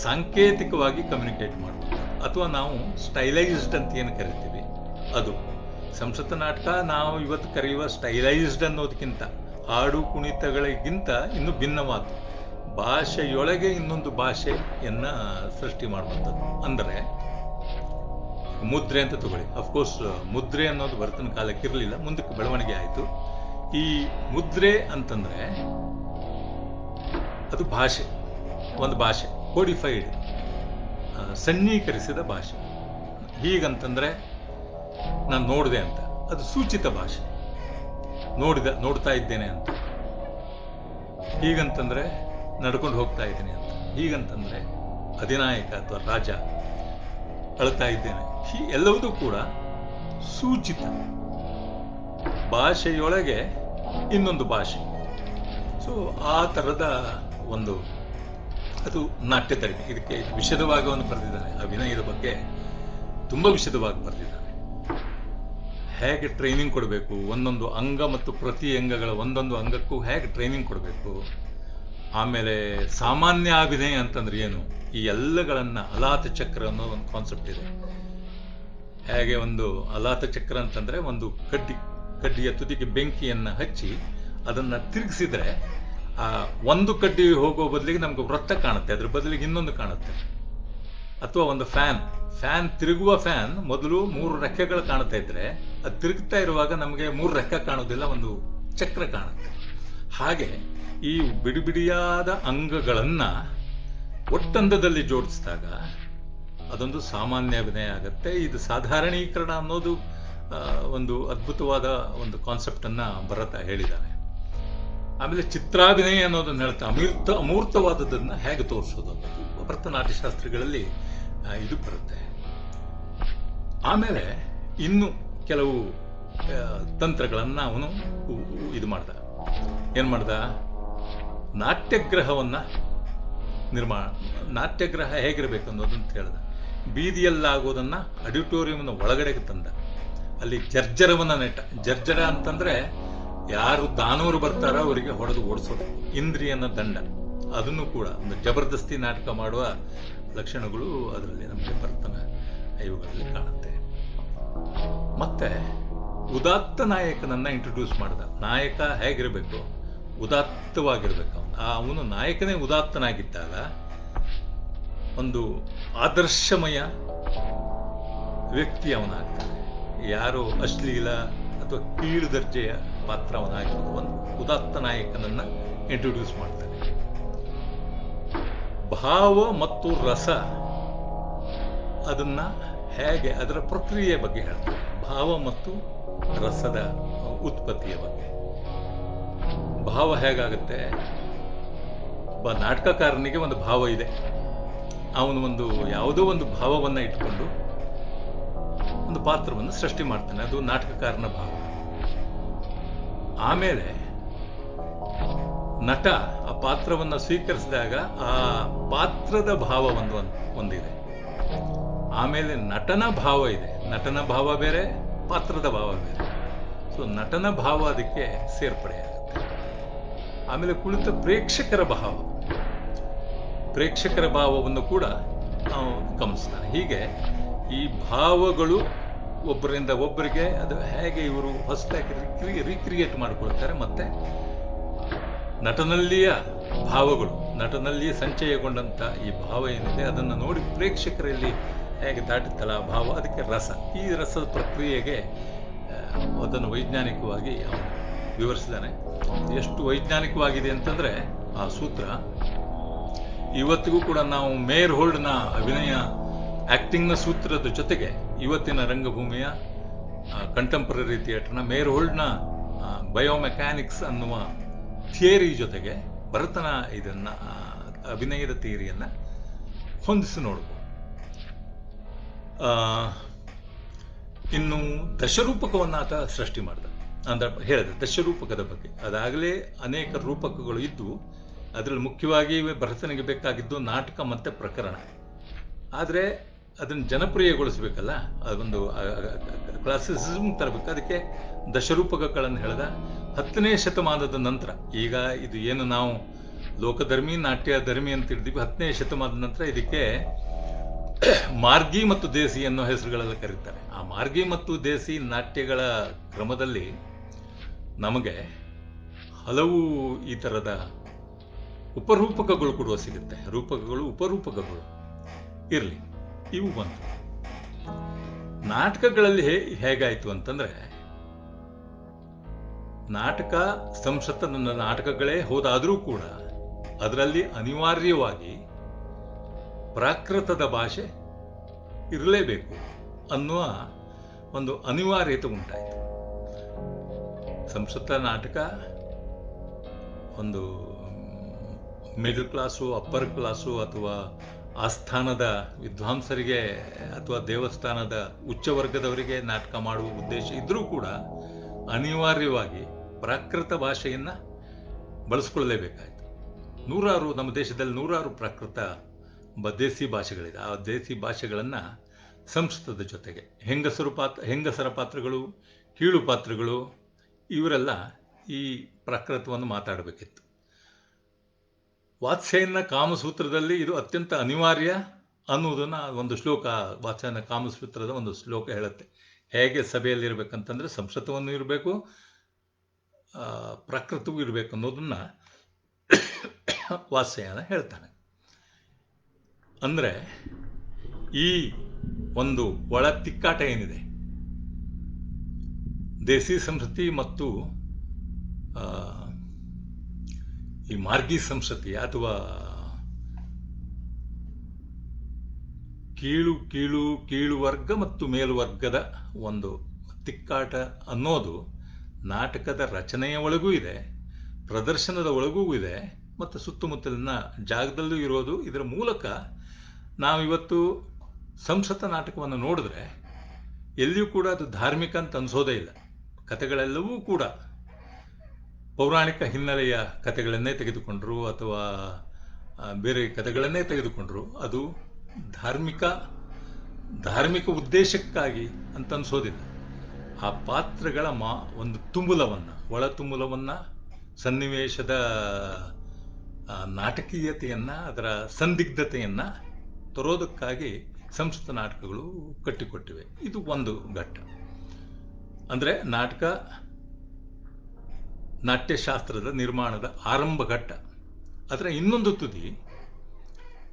S1: ಸಾಂಕೇತಿಕವಾಗಿ ಕಮ್ಯುನಿಕೇಟ್ ಮಾಡುವಂಥದ್ದು, ಅಥವಾ ನಾವು ಸ್ಟೈಲೈಸ್ಡ್ ಅಂತ ಏನು ಕರಿತೀವಿ ಅದು. ಸಂಸ್ಕೃತ ನಾಟಕ ನಾವು ಇವತ್ತು ಕರೆಯುವ ಸ್ಟೈಲೈಸ್ಡ್ ಅನ್ನೋದಕ್ಕಿಂತ, ಹಾಡು ಕುಣಿತಗಳಿಗಿಂತ ಇನ್ನೂ ಭಿನ್ನವಾದ ಭಾಷೆಯೊಳಗೆ ಇನ್ನೊಂದು ಭಾಷೆಯನ್ನ ಸೃಷ್ಟಿ ಮಾಡುವಂಥದ್ದು. ಅಂದರೆ ಮುದ್ರೆ ಅಂತ ತಗೊಳ್ಳಿ. ಅಫ್ಕೋರ್ಸ್ ಮುದ್ರೆ ಅನ್ನೋದು ಭರತನ ಕಾಲಕ್ಕೆ ಇರಲಿಲ್ಲ, ಮುಂದಕ್ಕೆ ಬೆಳವಣಿಗೆ ಆಯಿತು. ಈ ಮುದ್ರೆ ಅಂತಂದ್ರೆ ಅದು ಭಾಷೆ, ಒಂದು ಭಾಷೆ, ಕೋಡಿಫೈಡ್, ಸನ್ನಿಕರಿಸಿದ ಭಾಷೆ. ಹೀಗಂತಂದ್ರೆ ನಾನು ನೋಡಿದೆ ಅಂತ, ಅದು ಸೂಚಿತ ಭಾಷೆ, ನೋಡ್ತಾ ಇದ್ದೇನೆ ಅಂತ. ಹೀಗಂತಂದ್ರೆ ನಡ್ಕೊಂಡು ಹೋಗ್ತಾ ಇದ್ದೇನೆ ಅಂತ. ಹೀಗಂತಂದ್ರೆ ಅಧಿನಾಯಕ ಅಥವಾ ರಾಜ ಅಳ್ತಾ ಇದ್ದೇನೆ. ಎಲ್ಲವೂ ಕೂಡ ಸೂಚಿತ ಭಾಷೆಯೊಳಗೆ ಇನ್ನೊಂದು ಭಾಷೆ. ಸೊ ಆ ಥರದ ಒಂದು, ಅದು ನಾಟ್ಯಧರ್ಮಿ. ಇದಕ್ಕೆ ವಿಶದವಾಗಿ ಅವನು ಬರೆದಿದ್ದಾನೆ. ಅಭಿನಯದ ಬಗ್ಗೆ ತುಂಬ ವಿಶದವಾಗಿ ಬರೆದಿದ್ದಾನೆ. ಹೇಗೆ ಟ್ರೈನಿಂಗ್ ಕೊಡಬೇಕು, ಒಂದೊಂದು ಅಂಗ ಮತ್ತು ಪ್ರತಿ ಅಂಗಗಳ ಒಂದೊಂದು ಅಂಗಕ್ಕೂ ಹೇಗೆ ಟ್ರೈನಿಂಗ್ ಕೊಡಬೇಕು, ಆಮೇಲೆ ಸಾಮಾನ್ಯ ಅಭಿನಯ ಅಂತಂದ್ರೆ ಏನು, ಈ ಎಲ್ಲಗಳನ್ನ ಅಲಾತ ಚಕ್ರ ಅನ್ನೋ ಒಂದು ಕಾನ್ಸೆಪ್ಟ್ ಇದೆ. ಹೇಗೆ ಒಂದು ಅಲಾತ ಚಕ್ರ ಅಂತಂದ್ರೆ ಒಂದು ಕಡ್ಡಿಯ ತುದಿಗೆ ಬೆಂಕಿಯನ್ನ ಹಚ್ಚಿ ಅದನ್ನ ತಿರುಗಿಸಿದ್ರೆ ಆ ಒಂದು ಕಡ್ಡಿ ಹೋಗೋ ಬದಲಿಗೆ ನಮ್ಗೆ ವೃತ್ತ ಕಾಣುತ್ತೆ, ಅದ್ರ ಬದಲಿಗೆ ಇನ್ನೊಂದು ಕಾಣುತ್ತೆ. ಅಥವಾ ಒಂದು ಫ್ಯಾನ್ ತಿರುಗುವ ಫ್ಯಾನ್ ಮೊದಲು 3 ರೆಕ್ಕೆಗಳು ಕಾಣ್ತಾ ಇದ್ರೆ ಅದು ತಿರುಗ್ತಾ ಇರುವಾಗ ನಮಗೆ 3 ರೆಕ್ಕೆ ಕಾಣೋದಿಲ್ಲ, ಒಂದು ಚಕ್ರ ಕಾಣುತ್ತೆ. ಹಾಗೆ ಈ ಬಿಡಿಬಿಡಿಯಾದ ಅಂಗಗಳನ್ನ ಒಟ್ಟಂದದಲ್ಲಿ ಜೋಡಿಸಿದಾಗ ಅದೊಂದು ಸಾಮಾನ್ಯ ಅಭಿನಯ ಆಗುತ್ತೆ. ಇದು ಸಾಧಾರಣೀಕರಣ ಅನ್ನೋದು ಒಂದು ಅದ್ಭುತವಾದ ಒಂದು ಕಾನ್ಸೆಪ್ಟ್ ಅನ್ನ ಭರತ ಹೇಳಿದ್ದಾನೆ. ಆಮೇಲೆ ಚಿತ್ರಾಭಿನಯ ಅನ್ನೋದನ್ನ ಹೇಳ್ತಾ ಅಮೂರ್ತವಾದದನ್ನ ಹೇಗೆ ತೋರಿಸೋದು ಅನ್ನೋದು ಭರತನಾಟ್ಯ ಶಾಸ್ತ್ರಿಗಳಲ್ಲಿ ಇದು ಬರುತ್ತೆ. ಆಮೇಲೆ ಇನ್ನು ಕೆಲವು ತಂತ್ರಗಳನ್ನ ಅವನು ಇದು ಮಾಡ್ದ. ಏನ್ ಮಾಡ್ದ? ನಾಟ್ಯಗ್ರಹವನ್ನ ನಾಟ್ಯಗ್ರಹ ಹೇಗಿರ್ಬೇಕು ಅನ್ನೋದನ್ನ ಹೇಳ್ದ. ಬೀದಿಯಲ್ಲಾಗೋದನ್ನ ಆಡಿಟೋರಿಯಂನ ಒಳಗಡೆಗೆ ತಂದ. ಅಲ್ಲಿ ಜರ್ಜರವನ್ನ ನೆಟ್ಟ. ಜರ್ಜರ ಅಂತಂದ್ರೆ ಯಾರು ದಾನವರು ಬರ್ತಾರೋ ಅವರಿಗೆ ಹೊಡೆದು ಓಡಿಸೋದು, ಇಂದ್ರಿಯನ ದಂಡ. ಅದನ್ನು ಕೂಡ ಒಂದು ಜಬರ್ದಸ್ತಿ ನಾಟಕ ಮಾಡುವ ಲಕ್ಷಣಗಳು ಅದರಲ್ಲಿ ನಮಗೆ ಭರತನ ಇವುಗಳಲ್ಲಿ ಕಾಣುತ್ತೆ. ಮತ್ತೆ ಉದಾತ್ತ ನಾಯಕನನ್ನ ಇಂಟ್ರೊಡ್ಯೂಸ್ ಮಾಡಿದ. ನಾಯಕ ಹೇಗಿರ್ಬೇಕು? ಉದಾತ್ತವಾಗಿರ್ಬೇಕು. ಅವನು ನಾಯಕನೇ ಉದಾತ್ತನಾಗಿದ್ದಾಗ ಒಂದು ಆದರ್ಶಮಯ ವ್ಯಕ್ತಿ ಅವನಾಗ್ತಾನೆ. ಯಾರು ಅಶ್ಲೀಲ ಅಥವಾ ಕೀಳು ದರ್ಜೆಯ ಪಾತ್ರ ಅವನಾಗಿರೋದು ಒಂದು ಉದಾತ್ತ ನಾಯಕನನ್ನ ಇಂಟ್ರೊಡ್ಯೂಸ್ ಮಾಡ್ತಾನೆ. ಭಾವ ಮತ್ತು ರಸ ಅದನ್ನ ಹೇಗೆ, ಅದರ ಪ್ರಕ್ರಿಯೆ ಬಗ್ಗೆ ಹೇಳ್ತಾರೆ. ಭಾವ ಮತ್ತು ರಸದ ಉತ್ಪತ್ತಿಯ ಬಗ್ಗೆ. ಭಾವ ಹೇಗಾಗುತ್ತೆ? ಒಬ್ಬ ನಾಟಕಕಾರನಿಗೆ ಒಂದು ಭಾವ ಇದೆ. ಅವನು ಒಂದು ಯಾವುದೋ ಒಂದು ಭಾವವನ್ನ ಇಟ್ಕೊಂಡು ಒಂದು ಪಾತ್ರವನ್ನು ಸೃಷ್ಟಿ ಮಾಡ್ತಾನೆ. ಅದು ನಾಟಕಕಾರನ ಭಾವ. ಆಮೇಲೆ ನಟ ಆ ಪಾತ್ರವನ್ನ ಸ್ವೀಕರಿಸಿದಾಗ ಆ ಪಾತ್ರದ ಭಾವ ಒಂದಿದೆ. ಆಮೇಲೆ ನಟನ ಭಾವ ಇದೆ. ನಟನ ಭಾವ ಬೇರೆ, ಪಾತ್ರದ ಭಾವ ಬೇರೆ. ಸೊ ನಟನ ಭಾವ ಅದಕ್ಕೆ ಸೇರ್ಪಡೆ ಆಗುತ್ತೆ. ಆಮೇಲೆ ಕುಳಿತ ಪ್ರೇಕ್ಷಕರ ಭಾವವನ್ನು ಕೂಡ ನಾವು ಗಮನಿಸ್ತಾನೆ. ಹೀಗೆ ಈ ಭಾವಗಳು ಒಬ್ಬರಿಂದ ಒಬ್ಬರಿಗೆ ಅದು ಹೇಗೆ ಇವರು ಹೊಸದಾಗಿ ರೀಕ್ರಿಯೇಟ್ ಮಾಡಿಕೊಳ್ತಾರೆ. ಮತ್ತೆ ನಟನಲ್ಲಿಯ ಭಾವಗಳು, ನಟನಲ್ಲಿಯೇ ಸಂಚಯಗೊಂಡಂತ ಈ ಭಾವ ಏನಿದೆ ಅದನ್ನು ನೋಡಿ ಪ್ರೇಕ್ಷಕರಲ್ಲಿ ಹೇಗೆ ದಾಟುತ್ತಲ್ಲ ಆ ಭಾವ, ಅದಕ್ಕೆ ರಸ. ಈ ರಸದ ಪ್ರಕ್ರಿಯೆಗೆ ಅದನ್ನು ವೈಜ್ಞಾನಿಕವಾಗಿ ಅವನು ವಿವರಿಸಿದ್ದಾನೆ. ಎಷ್ಟು ವೈಜ್ಞಾನಿಕವಾಗಿದೆ ಅಂತಂದ್ರೆ ಆ ಸೂತ್ರ ಇವತ್ತಿಗೂ ಕೂಡ ನಾವು ಮೇಯರ್ ಹೋಲ್ಡ್ನ ಅಭಿನಯ ಆಕ್ಟಿಂಗ್ನ ಸೂತ್ರದ ಜೊತೆಗೆ ಇವತ್ತಿನ ರಂಗಭೂಮಿಯ ಕಂಟೆಂಪರರಿ ಥಿಯೇಟರ್ನ ಮೇಯರ್ ಹೋಲ್ಡ್ನ ಬಯೋಮೆಕ್ಯಾನಿಕ್ಸ್ ಅನ್ನುವ ಥಿಯರಿ ಜೊತೆಗೆ ಭರತನ ಇದನ್ನ ಅಭಿನಯದ ಥಿಯರಿಯನ್ನ ಹೊಂದಿಸಿ ನೋಡಬಹುದು. ಇನ್ನು ದಶರೂಪಕವನ್ನ ಆತ ಸೃಷ್ಟಿ ಮಾಡಿದ. ಅಂದ್ರೆ ಹೇಳಿದೆ ದಶರೂಪಕದ ಬಗ್ಗೆ. ಅದಾಗಲೇ ಅನೇಕ ರೂಪಕಗಳು ಇದ್ದು ಅದರಲ್ಲಿ ಮುಖ್ಯವಾಗಿ ಭರತನಿಗೆ ಬೇಕಾಗಿದ್ದು ನಾಟಕ ಮತ್ತೆ ಪ್ರಕರಣ. ಆದರೆ ಅದನ್ನು ಜನಪ್ರಿಯಗೊಳಿಸಬೇಕಲ್ಲ, ಅದೊಂದು ಕ್ಲಾಸಿಸಿಸಮ್ ತರಬೇಕು. ಅದಕ್ಕೆ ದಶರೂಪಕಗಳನ್ನು ಹೇಳಿದ. 10ನೇ ಶತಮಾನದ ನಂತರ, ಈಗ ಇದು ಏನು ನಾವು ಲೋಕಧರ್ಮಿ ನಾಟ್ಯ ಧರ್ಮಿ ಅಂತ ತಿಳಿದೀವಿ, 10ನೇ ಶತಮಾನದ ನಂತರ ಇದಕ್ಕೆ ಮಾರ್ಗಿ ಮತ್ತು ದೇಸಿ ಅನ್ನೋ ಹೆಸರುಗಳೆಲ್ಲ ಕರೀತಾರೆ. ಆ ಮಾರ್ಗಿ ಮತ್ತು ದೇಸಿ ನಾಟ್ಯಗಳ ಕ್ರಮದಲ್ಲಿ ನಮಗೆ ಹಲವು ಈ ತರದ ಉಪರೂಪಕಗಳು ಕೂಡ ಸಿಗುತ್ತೆ. ರೂಪಕಗಳು, ಉಪರೂಪಕಗಳು ಇರಲಿ, ಇವು ಬಂತು. ನಾಟಕಗಳಲ್ಲಿ ಹೇಗಾಯ್ತು ಅಂತಂದ್ರೆ, ನಾಟಕ ಸಂಸತ್ತ ನಾಟಕಗಳೇ ಹೋದಾದರೂ ಕೂಡ ಅದರಲ್ಲಿ ಅನಿವಾರ್ಯವಾಗಿ ಪ್ರಾಕೃತದ ಭಾಷೆ ಇರಲೇಬೇಕು ಅನ್ನುವ ಒಂದು ಅನಿವಾರ್ಯತೆ ಉಂಟಾಯಿತು. ಸಂಸ್ಕೃತ ನಾಟಕ ಒಂದು ಮಿಡಲ್ ಕ್ಲಾಸು, ಅಪ್ಪರ್ ಕ್ಲಾಸು ಅಥವಾ ಆಸ್ಥಾನದ ವಿದ್ವಾಂಸರಿಗೆ ಅಥವಾ ದೇವಸ್ಥಾನದ ಉಚ್ಚ ವರ್ಗದವರಿಗೆ ನಾಟಕ ಮಾಡುವ ಉದ್ದೇಶ ಇದ್ರೂ ಕೂಡ ಅನಿವಾರ್ಯವಾಗಿ ಪ್ರಾಕೃತ ಭಾಷೆಯನ್ನ ಬಳಸ್ಕೊಳ್ಳಲೇಬೇಕಾಯ್ತು. ನಮ್ಮ ದೇಶದಲ್ಲಿ ನೂರಾರು ಪ್ರಾಕೃತ ದೇಸಿ ಭಾಷೆಗಳಿದೆ. ಆ ದೇಸಿ ಭಾಷೆಗಳನ್ನ ಸಂಸ್ಕೃತದ ಜೊತೆಗೆ ಹೆಂಗಸರ ಪಾತ್ರಗಳು, ಕೀಳು ಪಾತ್ರಗಳು, ಇವರೆಲ್ಲ ಈ ಪ್ರಾಕೃತವನ್ನು ಮಾತಾಡಬೇಕಿತ್ತು. ವಾತ್ಸ್ಯಾಯನ ಕಾಮಸೂತ್ರದಲ್ಲಿ ಇದು ಅತ್ಯಂತ ಅನಿವಾರ್ಯ ಅನ್ನುವುದನ್ನ ಒಂದು ಶ್ಲೋಕ, ವಾತ್ಸ್ಯಾಯನ ಕಾಮಸೂತ್ರದ ಒಂದು ಶ್ಲೋಕ ಹೇಳುತ್ತೆ. ಹೇಗೆ ಸಭೆಯಲ್ಲಿರ್ಬೇಕಂತಂದ್ರೆ ಸಂಸ್ಕೃತವನ್ನು ಇರಬೇಕು, ಪ್ರಾಕೃತವೂ ಇರಬೇಕು ಅನ್ನೋದನ್ನ ವಾತ್ಸ್ಯಾಯನ ಹೇಳ್ತಾನೆ. ಅಂದ್ರೆ ಈ ಒಂದು ಒಳ ತಿಕ್ಕಾಟ ಏನಿದೆ, ದೇಸಿ ಸಂಸ್ಕೃತಿ ಮತ್ತು ಈ ಮಾರ್ಗಿ ಸಂಸ್ಕೃತಿ ಅಥವಾ ಕೀಳು ವರ್ಗ ಮತ್ತು ಮೇಲುವರ್ಗದ ಒಂದು ತಿಕ್ಕಾಟ ಅನ್ನೋದು ನಾಟಕದ ರಚನೆಯ ಒಳಗೂ ಇದೆ, ಪ್ರದರ್ಶನದ ಒಳಗೂ ಇದೆ, ಮತ್ತು ಸುತ್ತಮುತ್ತಲಿನ ಜಾಗದಲ್ಲೂ ಇರೋದು. ಇದರ ಮೂಲಕ ನಾವಿವತ್ತು ಸಂಸ್ಕೃತ ನಾಟಕವನ್ನು ನೋಡಿದ್ರೆ ಎಲ್ಲಿಯೂ ಕೂಡ ಅದು ಧಾರ್ಮಿಕ ಅಂತ ಅನಿಸೋದೇ ಇಲ್ಲ. ಕಥೆಗಳೆಲ್ಲವೂ ಕೂಡ ಪೌರಾಣಿಕ ಹಿನ್ನೆಲೆಯ ಕಥೆಗಳನ್ನೇ ತೆಗೆದುಕೊಂಡ್ರು ಅಥವಾ ಬೇರೆ ಕಥೆಗಳನ್ನೇ ತೆಗೆದುಕೊಂಡ್ರು ಅದು ಧಾರ್ಮಿಕ ಉದ್ದೇಶಕ್ಕಾಗಿ ಅಂತ ಅನ್ಸೋದಿಲ್ಲ. ಆ ಪಾತ್ರಗಳ ಒಂದು ಒಳ ತುಂಬುಲವನ್ನ, ಸನ್ನಿವೇಶದ ನಾಟಕೀಯತೆಯನ್ನ, ಅದರ ಸಂದಿಗ್ಧತೆಯನ್ನ ತರೋದಕ್ಕಾಗಿ ಸಂಸ್ಕೃತ ನಾಟಕಗಳು ಕಟ್ಟಿಕೊಟ್ಟಿವೆ. ಇದು ಒಂದು ಘಟ್ಟ. ಅಂದ್ರೆ ನಾಟ್ಯಶಾಸ್ತ್ರದ ನಿರ್ಮಾಣದ ಆರಂಭ ಘಟ್ಟ. ಅದರ ಇನ್ನೊಂದು ತುದಿ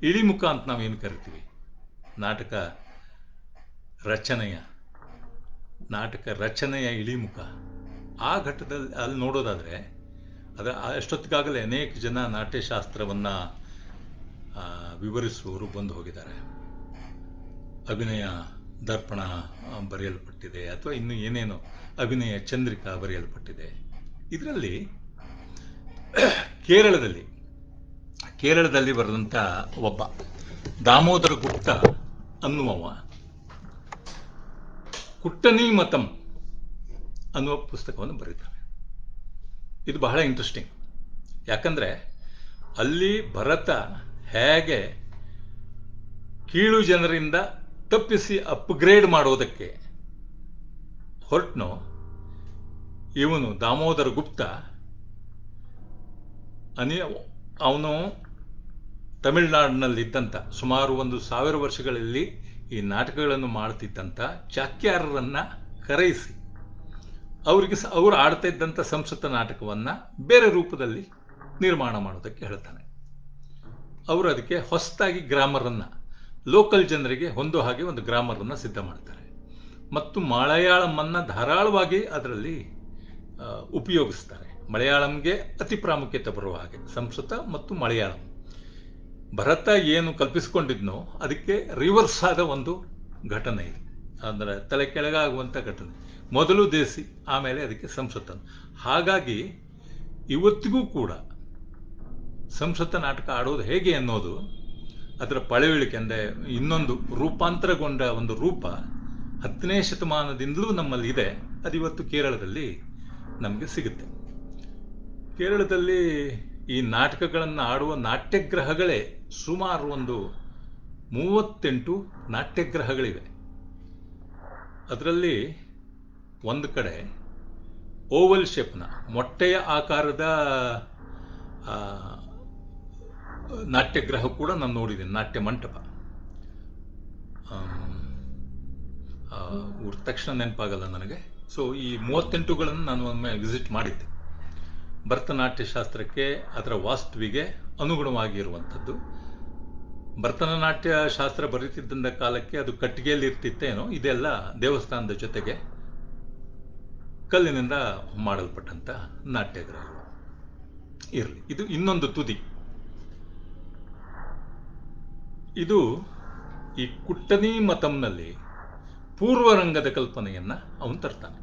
S1: ಇಳಿಮುಖ ಅಂತ ನಾವೇನು ಕರಿತೀವಿ, ನಾಟಕ ರಚನೆಯ ಇಳಿಮುಖ. ಆ ಘಟ್ಟದಲ್ಲಿ ಅಲ್ಲಿ ನೋಡೋದಾದ್ರೆ ಅಷ್ಟೊತ್ತಿಗಾಗಲೇ ಅನೇಕ ಜನ ನಾಟ್ಯಶಾಸ್ತ್ರವನ್ನ ವಿವರಿಸುವವರು ಬಂದು ಹೋಗಿದ್ದಾರೆ. ಅಭಿನಯ ದರ್ಪಣ ಬರೆಯಲ್ಪಟ್ಟಿದೆ, ಅಥವಾ ಇನ್ನು ಏನೇನೋ ಅಭಿನಯ ಚಂದ್ರಿಕಾ ಬರೆಯಲ್ಪಟ್ಟಿದೆ. ಇದರಲ್ಲಿ ಕೇರಳದಲ್ಲಿ ಬರೆದಂತ ಒಬ್ಬ ದಾಮೋದರ ಗುಪ್ತ ಅನ್ನುವವ ಕುಟ್ಟನಿ ಮತಂ ಅನ್ನುವ ಪುಸ್ತಕವನ್ನು ಬರೀತಾನೆ. ಇದು ಬಹಳ ಇಂಟ್ರೆಸ್ಟಿಂಗ್. ಯಾಕಂದ್ರೆ ಅಲ್ಲಿ ಭರತ ಹೇಗೆ ಕೀಳು ಜನರಿಂದ ತಪ್ಪಿಸಿ ಅಪ್ಗ್ರೇಡ್ ಮಾಡೋದಕ್ಕೆ ಹೊರಟ್ನೋ, ಇವನು ದಾಮೋದರ ಗುಪ್ತ ಅವನು ತಮಿಳುನಾಡಿನಲ್ಲಿದ್ದಂಥ ಸುಮಾರು 1000 ವರ್ಷಗಳಲ್ಲಿ ಈ ನಾಟಕಗಳನ್ನು ಮಾಡ್ತಿದ್ದಂಥ ಚಾಕ್ಯಾರರನ್ನ ಕರೆಯಿಸಿ ಅವರು ಆಡ್ತಾ ಇದ್ದಂಥ ಸಂಸ್ಕೃತ ನಾಟಕವನ್ನ ಬೇರೆ ರೂಪದಲ್ಲಿ ನಿರ್ಮಾಣ ಮಾಡೋದಕ್ಕೆ ಹೇಳ್ತಾನೆ. ಅವರು ಅದಕ್ಕೆ ಹೊಸದಾಗಿ ಗ್ರಾಮರನ್ನ, ಲೋಕಲ್ ಜನರಿಗೆ ಹೊಂದೋ ಹಾಗೆ ಒಂದು ಗ್ರಾಮರನ್ನ ಸಿದ್ಧ ಮಾಡ್ತಾರೆ. ಮತ್ತು ಮಲಯಾಳಮನ್ನ ಧಾರಾಳವಾಗಿ ಅದರಲ್ಲಿ ಉಪಯೋಗಿಸ್ತಾರೆ. ಮಲಯಾಳಂಗೆ ಅತಿ ಪ್ರಾಮುಖ್ಯತೆ ಬರುವ ಹಾಗೆ ಸಂಸ್ಕೃತ ಮತ್ತು ಮಲಯಾಳಂ. ಭರತ ಏನು ಕಲ್ಪಿಸಿಕೊಂಡಿದ್ನೋ ಅದಕ್ಕೆ ರಿವರ್ಸ್ ಆದ ಒಂದು ಘಟನೆ ಇದೆ. ಅಂದ್ರೆ ತಲೆ ಕೆಳಗಾಗುವಂಥ ಘಟನೆ. ಮೊದಲು ದೇಸಿ, ಆಮೇಲೆ ಅದಕ್ಕೆ ಸಂಸ್ಕೃತ. ಹಾಗಾಗಿ ಇವತ್ತಿಗೂ ಕೂಡ ಸಂಸ್ಕೃತ ನಾಟಕ ಆಡೋದು ಹೇಗೆ ಅನ್ನೋದು ಅದರ ಪಳೆಯುಳಿಕೆ, ಅಂದರೆ ಇನ್ನೊಂದು ರೂಪಾಂತರಗೊಂಡ ಒಂದು ರೂಪ 10ನೇ ಶತಮಾನದಿಂದಲೂ ನಮ್ಮಲ್ಲಿ ಇದೆ. ಅದು ಇವತ್ತು ಕೇರಳದಲ್ಲಿ ನಮಗೆ ಸಿಗುತ್ತೆ. ಕೇರಳದಲ್ಲಿ ಈ ನಾಟಕಗಳನ್ನು ಆಡುವ ನಾಟ್ಯಗ್ರಹಗಳೇ ಸುಮಾರು 38 ನಾಟ್ಯಗ್ರಹಗಳಿವೆ. ಅದರಲ್ಲಿ ಒಂದು ಕಡೆ ಓವಲ್ ಶೇಪ್ನ ಮೊಟ್ಟೆಯ ಆಕಾರದ ನಾಟ್ಯಗ್ರಹ ಕೂಡ ನಾನು ನೋಡಿದ್ದೀನಿ, ನಾಟ್ಯ ಮಂಟಪ. ತಕ್ಷಣ ನೆನಪಾಗಲ್ಲ ನನಗೆ. ಸೊ ಈ 38ಗಳನ್ನು ನಾನು ಒಮ್ಮೆ ವಿಸಿಟ್ ಮಾಡಿದ್ದೆ. ಭರತನಾಟ್ಯ ಶಾಸ್ತ್ರಕ್ಕೆ, ಅದರ ವಾಸ್ತುವಿಗೆ ಅನುಗುಣವಾಗಿ ಇರುವಂಥದ್ದು. ಭರತನಾಟ್ಯ ಶಾಸ್ತ್ರ ಬರೀತಿದ್ದಂಥ ಕಾಲಕ್ಕೆ ಅದು ಕಟ್ಟಿಗೆಯಲ್ಲಿ ಇರ್ತಿತ್ತೇನೋ, ಇದೆಲ್ಲ ದೇವಸ್ಥಾನದ ಜೊತೆಗೆ ಕಲ್ಲಿನಿಂದ ಮಾಡಲ್ಪಟ್ಟಂಥ ನಾಟ್ಯಗ್ರಹಗಳು ಇರಲಿ. ಇದು ಇನ್ನೊಂದು ತುದಿ. ಇದು ಈ ಕುಟ್ಟನಿ ಮತಂನಲ್ಲಿ ಪೂರ್ವರಂಗದ ಕಲ್ಪನೆಯನ್ನ ಅವನು ತರ್ತಾನೆ.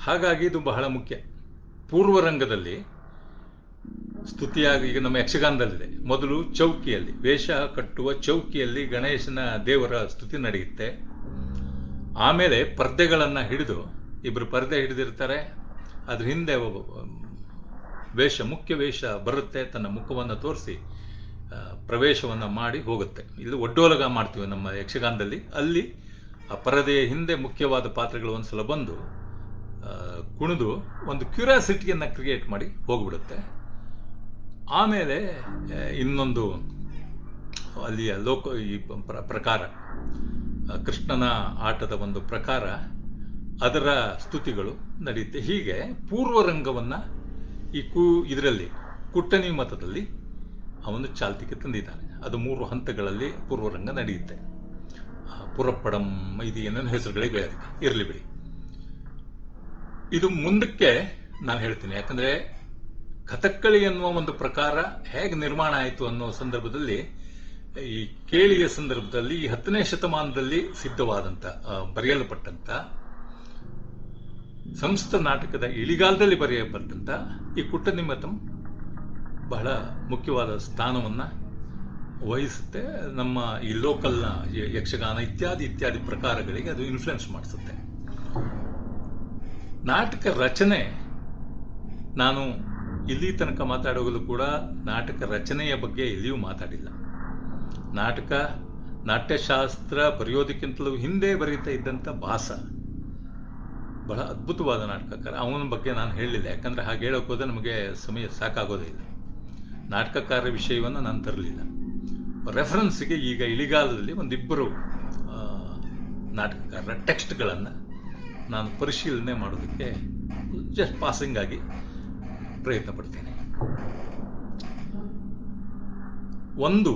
S1: ಹಾಗಾಗಿ ಇದು ಬಹಳ ಮುಖ್ಯ. ಪೂರ್ವರಂಗದಲ್ಲಿ ಸ್ತುತಿಯಾಗಿ, ಈಗ ನಮ್ಮ ಯಕ್ಷಗಾನದಲ್ಲಿದೆ, ಮೊದಲು ಚೌಕಿಯಲ್ಲಿ, ವೇಷ ಕಟ್ಟುವ ಚೌಕಿಯಲ್ಲಿ ಗಣೇಶನ ದೇವರ ಸ್ತುತಿ ನಡೆಯುತ್ತೆ. ಆಮೇಲೆ ಪರ್ದೆಗಳನ್ನು ಹಿಡಿದು, ಇಬ್ಬರು ಪರ್ದೆ ಹಿಡಿದಿರ್ತಾರೆ, ಅದ್ರ ಹಿಂದೆ ಮುಖ್ಯ ವೇಷ ಬರುತ್ತೆ, ತನ್ನ ಮುಖವನ್ನು ತೋರಿಸಿ ಪ್ರವೇಶವನ್ನು ಮಾಡಿ ಹೋಗುತ್ತೆ. ಇಲ್ಲಿ ಒಡ್ಡೋಲಗ ಮಾಡ್ತೀವಿ ನಮ್ಮ ಯಕ್ಷಗಾನದಲ್ಲಿ. ಅಲ್ಲಿ ಆ ಪರದೆಯ ಹಿಂದೆ ಮುಖ್ಯವಾದ ಪಾತ್ರಗಳು ಒಂದ್ಸಲ ಬಂದು ಕುಣಿದು ಒಂದು ಕ್ಯೂರಿಯಾಸಿಟಿಯನ್ನು ಕ್ರಿಯೇಟ್ ಮಾಡಿ ಹೋಗ್ಬಿಡುತ್ತೆ. ಆಮೇಲೆ ಇನ್ನೊಂದು ಅಲ್ಲಿಯ ಈ ಪ್ರಕಾರ, ಕೃಷ್ಣನ ಆಟದ ಒಂದು ಪ್ರಕಾರ, ಅದರ ಸ್ತುತಿಗಳು ನಡೆಯುತ್ತೆ. ಹೀಗೆ ಪೂರ್ವರಂಗವನ್ನು ಈ ಇದರಲ್ಲಿ ಕುಟ್ಟನಿ ಮತದಲ್ಲಿ ಅವನು ಚಾಲ್ತಿಗೆ ತಂದಿದ್ದಾನೆ. ಅದು 3 ಹಂತಗಳಲ್ಲಿ ಪೂರ್ವರಂಗ ನಡೆಯುತ್ತೆ. ಪುರಪ್ಪಡಂ ಇದು ಏನೇನು ಹೆಸರುಗಳಿಗೆ ಇರಲಿ ಬಿಡಿ. ಇದು ಮುಂದಕ್ಕೆ ನಾನು ಹೇಳ್ತೀನಿ, ಯಾಕಂದ್ರೆ ಕಥಕ್ಕಳಿ ಎನ್ನುವ ಒಂದು ಪ್ರಕಾರ ಹೇಗೆ ನಿರ್ಮಾಣ ಆಯಿತು ಅನ್ನೋ ಸಂದರ್ಭದಲ್ಲಿ, ಈ ಕೇಳಿಯ ಸಂದರ್ಭದಲ್ಲಿ ಈ 10ನೇ ಶತಮಾನದಲ್ಲಿ ಸಿದ್ಧವಾದಂಥ ಬರೆಯಲ್ಪಟ್ಟಂತ ಸಂಸ್ಕೃತ ನಾಟಕದ ಇಳಿಗಾಲದಲ್ಲಿ ಬರೆಯಲ್ಪಟ್ಟಂತ ಈ ಕುಟ್ಟನಿಮತಂ ಬಹಳ ಮುಖ್ಯವಾದ ಸ್ಥಾನವನ್ನ ವಹಿಸುತ್ತೆ. ನಮ್ಮ ಈ ಲೋಕಲ್ನ ಯಕ್ಷಗಾನ ಇತ್ಯಾದಿ ಪ್ರಕಾರಗಳಿಗೆ ಅದು ಇನ್ಫ್ಲುಯೆನ್ಸ್ ಮಾಡಿಸುತ್ತೆ. ನಾಟಕ ರಚನೆ, ನಾನು ಇಲ್ಲಿ ತನಕ ಮಾತಾಡೋಗಲು ಕೂಡ ನಾಟಕ ರಚನೆಯ ಬಗ್ಗೆ ಎಲ್ಲಿಯೂ ಮಾತಾಡಿಲ್ಲ. ನಾಟ್ಯಶಾಸ್ತ್ರ ಬರೆಯೋದಕ್ಕಿಂತಲೂ ಹಿಂದೆ ಬರೀತಾ ಇದ್ದಂಥ ಭಾಸ ಬಹಳ ಅದ್ಭುತವಾದ ನಾಟಕಕಾರ. ಅವನ ಬಗ್ಗೆ ನಾನು ಹೇಳಲಿಲ್ಲ, ಯಾಕಂದ್ರೆ ಹಾಗೆ ಹೇಳೋಕೆ ಹೋದ್ರೆ ನಮಗೆ ಸಮಯ ಸಾಕಾಗೋದೇ ಇಲ್ಲ. ನಾಟಕಕಾರ ವಿಷಯವನ್ನು ನಾನು ತರಲಿಲ್ಲ. ರೆಫರೆನ್ಸ್ಗೆ ಈಗ ಇಳಿಗಾಲದಲ್ಲಿ ಒಂದಿಬ್ಬರು ನಾಟಕಕಾರರ ಟೆಕ್ಸ್ಟ್ಗಳನ್ನು ನಾನು ಪರಿಶೀಲನೆ ಮಾಡೋದಕ್ಕೆ ಜಸ್ಟ್ ಪಾಸಿಂಗ್ ಆಗಿ ಪ್ರಯತ್ನ ಪಡ್ತೇನೆ. ಒಂದು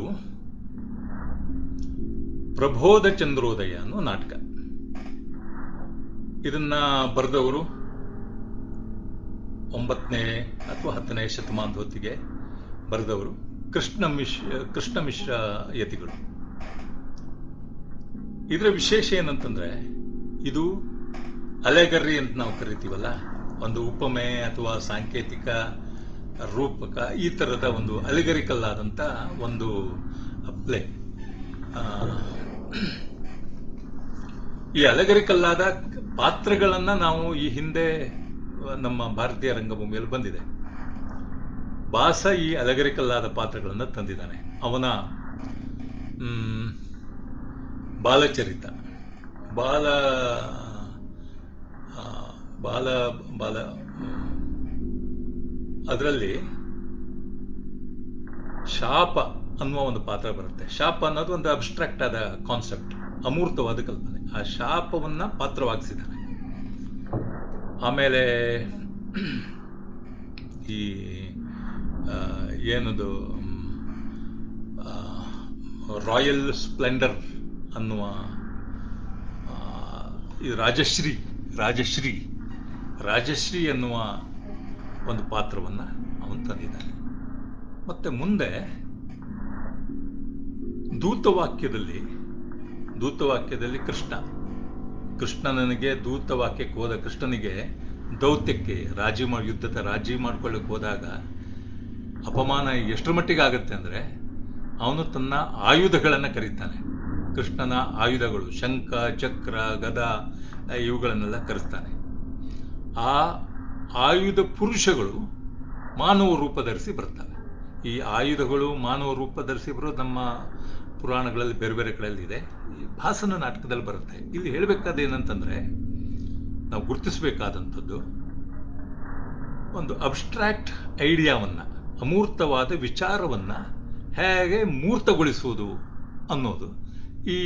S1: ಪ್ರಬೋಧ ಚಂದ್ರೋದಯ ಅನ್ನೋ ನಾಟಕ. ಇದನ್ನ ಬರೆದವರು 9ನೇ ಅಥವಾ 10ನೇ ಶತಮಾನದ ಹೊತ್ತಿಗೆ ಬರೆದವರು ಕೃಷ್ಣ ಮಿಶ್ರ ಯತಿಗಳು. ಇದರ ವಿಶೇಷ ಏನಂತಂದ್ರೆ, ಇದು ಅಲೆಗರ್ರಿ ಅಂತ ನಾವು ಕರಿತೀವಲ್ಲ, ಒಂದು ಉಪಮೆ ಅಥವಾ ಸಾಂಕೇತಿಕ ರೂಪಕ, ಈ ತರದ ಒಂದು ಅಲೆಗರಿಕಲ್ ಆದಂತ ಒಂದು ಪ್ಲೇ. ಈ ಅಲೆಗರಿಕಲ್ ಆದ ಪಾತ್ರಗಳನ್ನ ನಾವು ಈ ಹಿಂದೆ ನಮ್ಮ ಭಾರತೀಯ ರಂಗಭೂಮಿಯಲ್ಲಿ ಬಂದಿದೆ. ಭಾಸ ಈ ಅಲೆಗರಿಕಲ್ ಆದ ಪಾತ್ರಗಳನ್ನು ತಂದಿದ್ದಾನೆ. ಅವನ ಬಾಲಚರಿತ, ಅದರಲ್ಲಿ ಶಾಪ ಅನ್ನುವ ಒಂದು ಪಾತ್ರ ಬರುತ್ತೆ. ಶಾಪ ಅನ್ನೋದು ಒಂದು ಅಬ್ಸ್ಟ್ರಾಕ್ಟ್ ಆದ ಕಾನ್ಸೆಪ್ಟ್, ಅಮೂರ್ತವಾದ ಕಲ್ಪನೆ. ಆ ಶಾಪವನ್ನ ಪಾತ್ರವಾಗಿಸಿದ್ದಾನೆ. ಆಮೇಲೆ ಈ ಏನದು ರಾಯಲ್ ಸ್ಪ್ಲೆಂಡರ್ ಅನ್ನುವ ಈ ರಾಜಶ್ರೀ ಎನ್ನುವ ಒಂದು ಪಾತ್ರವನ್ನ ಅವನು ತಂದಿದ್ದಾನೆ. ಮತ್ತೆ ಮುಂದೆ ದೂತವಾಕ್ಯದಲ್ಲಿ ಕೃಷ್ಣನಿಗೆ ದೂತವಾಕ್ಯಕ್ಕೆ ಹೋದ ಕೃಷ್ಣನಿಗೆ ದೌತ್ಯಕ್ಕೆ ಯುದ್ಧದ ರಾಜಿ ಮಾಡ್ಕೊಳ್ಳಿಕ್ಕೆ ಹೋದಾಗ ಅಪಮಾನ ಎಷ್ಟರ ಮಟ್ಟಿಗೆ ಆಗುತ್ತೆ ಅಂದ್ರೆ, ಅವನು ತನ್ನ ಆಯುಧಗಳನ್ನು ಕರೀತಾನೆ. ಕೃಷ್ಣನ ಆಯುಧಗಳು ಶಂಖ, ಚಕ್ರ, ಗದ ಇವುಗಳನ್ನೆಲ್ಲ ಕರೆಸ್ತಾನೆ. ಆ ಆಯುಧ ಪುರುಷಗಳು ಮಾನವ ರೂಪ ಧರಿಸಿ ಬರ್ತವೆ. ಈ ಆಯುಧಗಳು ಮಾನವ ರೂಪ ಧರಿಸಿ ಬರೋದು ನಮ್ಮ ಪುರಾಣಗಳಲ್ಲಿ ಬೇರೆ ಬೇರೆ ಕಡೆಯಲ್ಲಿ ಇದೆ. ಈ ಭಾಸನ ನಾಟಕದಲ್ಲಿ ಬರುತ್ತೆ. ಇಲ್ಲಿ ಹೇಳಬೇಕಾದ ಏನಂತಂದ್ರೆ, ನಾವು ಗುರುತಿಸಬೇಕಾದಂಥದ್ದು ಒಂದು ಅಬ್ಸ್ಟ್ರಾಕ್ಟ್ ಐಡಿಯಾವನ್ನ, ಅಮೂರ್ತವಾದ ವಿಚಾರವನ್ನ ಹೇಗೆ ಮೂರ್ತಗೊಳಿಸುವುದು ಅನ್ನೋದು ಈ